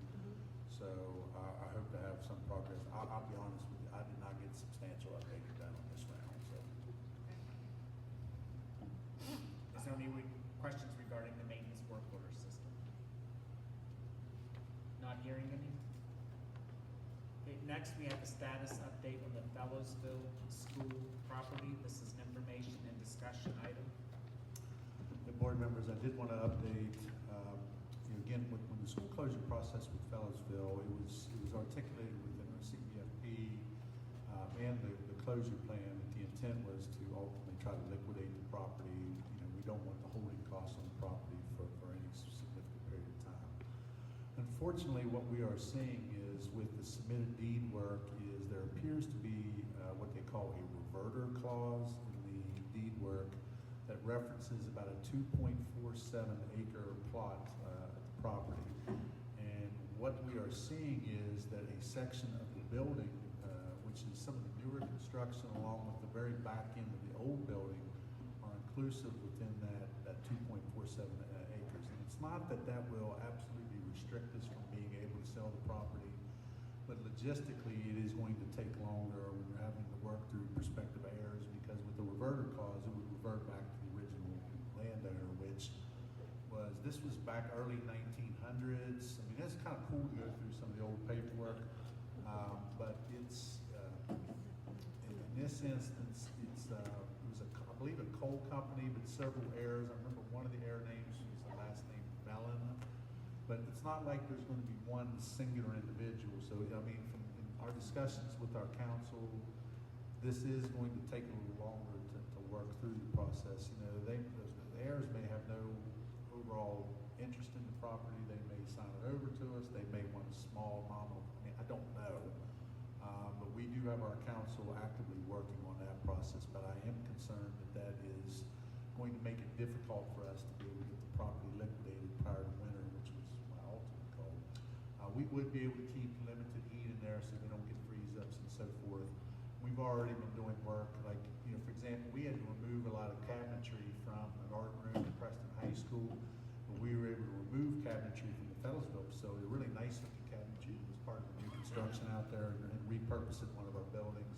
So I hope to have some progress. I'll be honest with you, I did not get substantial updates done on this round. So. Is there any questions regarding the maintenance work order system? Not hearing any? Okay, next we have a status update on the Fellowsville School property. This is an information and discussion item. The board members, I did want to update, again, when the school closure process with Fellowsville, it was articulated within our CBFP and the closure plan that the intent was to ultimately try to liquidate the property. We don't want the holding costs on the property for any significant period of time. Unfortunately, what we are seeing is with the submitted deed work is there appears to be what they call a reverter clause in the deed work that references about a 2.47 acre plot at the property. And what we are seeing is that a section of the building, which is some of the newer construction along with the very back end of the old building, are inclusive within that 2.47 acres. And it's not that will absolutely restrict us from being able to sell the property, but logistically it is going to take longer. We're having to work through prospective heirs because with the reverter clause, it would revert back to the original landowner, which this was back early 1900s. I mean, that's kind of cool to go through some of the old paperwork, but it's, in this instance, it was I believe a coal company, but several heirs. I remember one of the heir names was the last name Mellon, but it's not like there's going to be one singular individual. So, I mean, from our discussions with our council, this is going to take a little longer to work through the process. The heirs may have no overall interest in the property. They may sign it over to us. They may want a small nominal. I mean, I don't know. But we do have our council actively working on that process. But I am concerned that is going to make it difficult for us to be able to get the property liquidated prior to winter, which was my ultimate goal. We would be able to keep limited heat in there so we don't get freeze-ups and so forth. We've already been doing work, like, for example, we had to remove a lot of cabinetry from an art room at Preston High School, but we were able to remove cabinetry from the Fellowsville facility, really nice looking cabinetry that was part of the new construction out there, and repurpose it in one of our buildings.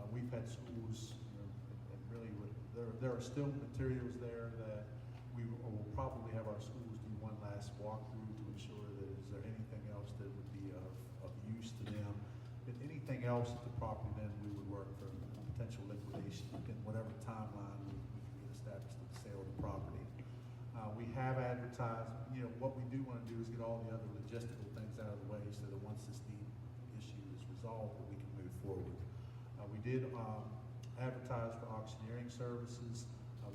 We've had schools, and really, there are still materials there that we will probably have our schools do one last walkthrough to ensure that is there anything else that would be of use to them. If anything else at the property, then we would work for potential liquidation within whatever timeline we can get established at the sale of the property. We have advertised. What we do want to do is get all the other logistical things out of the way so that once this deed issue resolved, that we can move forward. We did advertise for auctioneering services.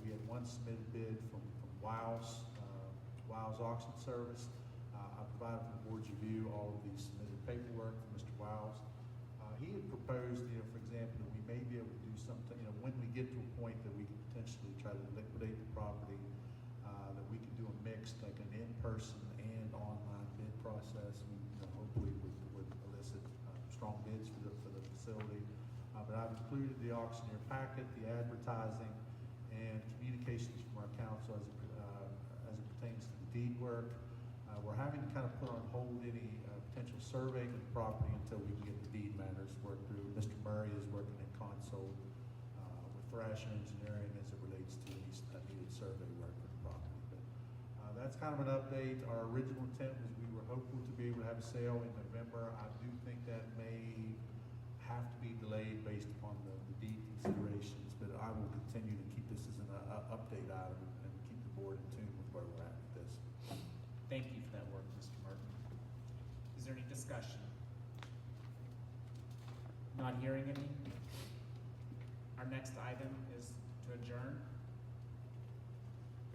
We had one submitted bid from WOW's auction service. I provided for the board's review all of the submitted paperwork from Mr. WOW's. He had proposed, for example, that we may be able to do something, when we get to a point that we can potentially try to liquidate the property, that we can do a mixed, like an in-person and online bid process. We, hopefully would elicit strong bids for the facility. But I've included the auctioneer packet, the advertising, and communications from our council as it pertains to the deed work. We're having to kind of put on hold any potential surveying of the property until we can get the deed matters worked through. Mr. Murray is working in consult with Thrasher Engineering as it relates to any needed survey work for the property. But that's kind of an update. Our original intent was we were hopeful to be able to have a sale in November. I do think that may have to be delayed based upon the deed considerations, but I will continue to keep this as an update item and keep the board in tune with where we're at with this. Thank you for that work, Mr. Martin. Is there any discussion? Not hearing any. Our next item is to adjourn.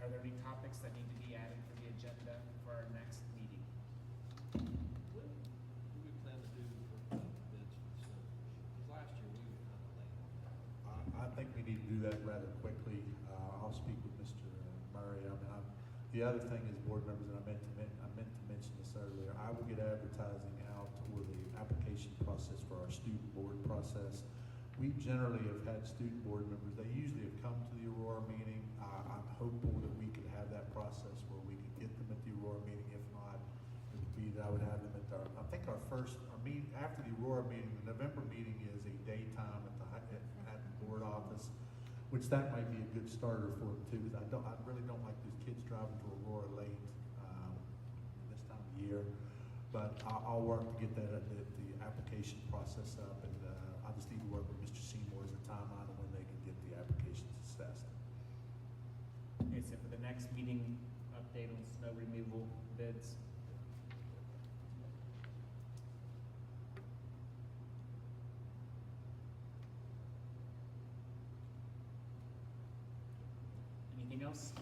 Are there any topics that need to be added for the agenda for our next meeting? What do we plan to do for bids for the snow? Because last year we were kind of late on that. I think we need to do that rather quickly. I'll speak with Mr. Murray. The other thing is, board members, and I meant to mention this earlier, I will get advertising out for the application process for our student board process. We generally have had student board members, they usually have come to the Aurora meeting. I'm hopeful that we could have that process where we could get them at the Aurora meeting. If not, it would be that I would have them at our meeting, after the Aurora meeting, the November meeting is a daytime at the board office, which that might be a good starter for them too, because I really don't like those kids driving to Aurora late this time of year. But I'll work to get the application process up, and I just need to work with Mr. Seymour as a timeline on when they can get the applications assessed. Okay, so for the next meeting, update on snow removal bids. Anything else?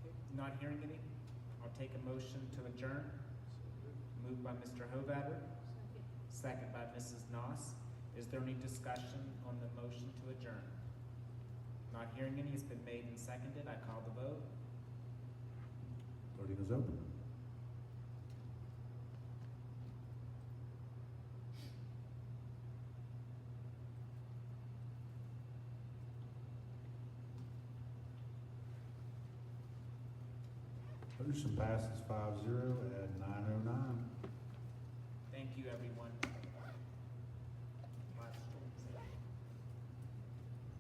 Okay, not hearing any, I'll take a motion to adjourn. Moved by Mr. Hovatter, second by Mrs. Noss. Is there any discussion on the motion to adjourn? Not hearing any, it's been made and seconded. I call the vote. Voting is open. Motion passes 5-0 at 9:09. Thank you, everyone.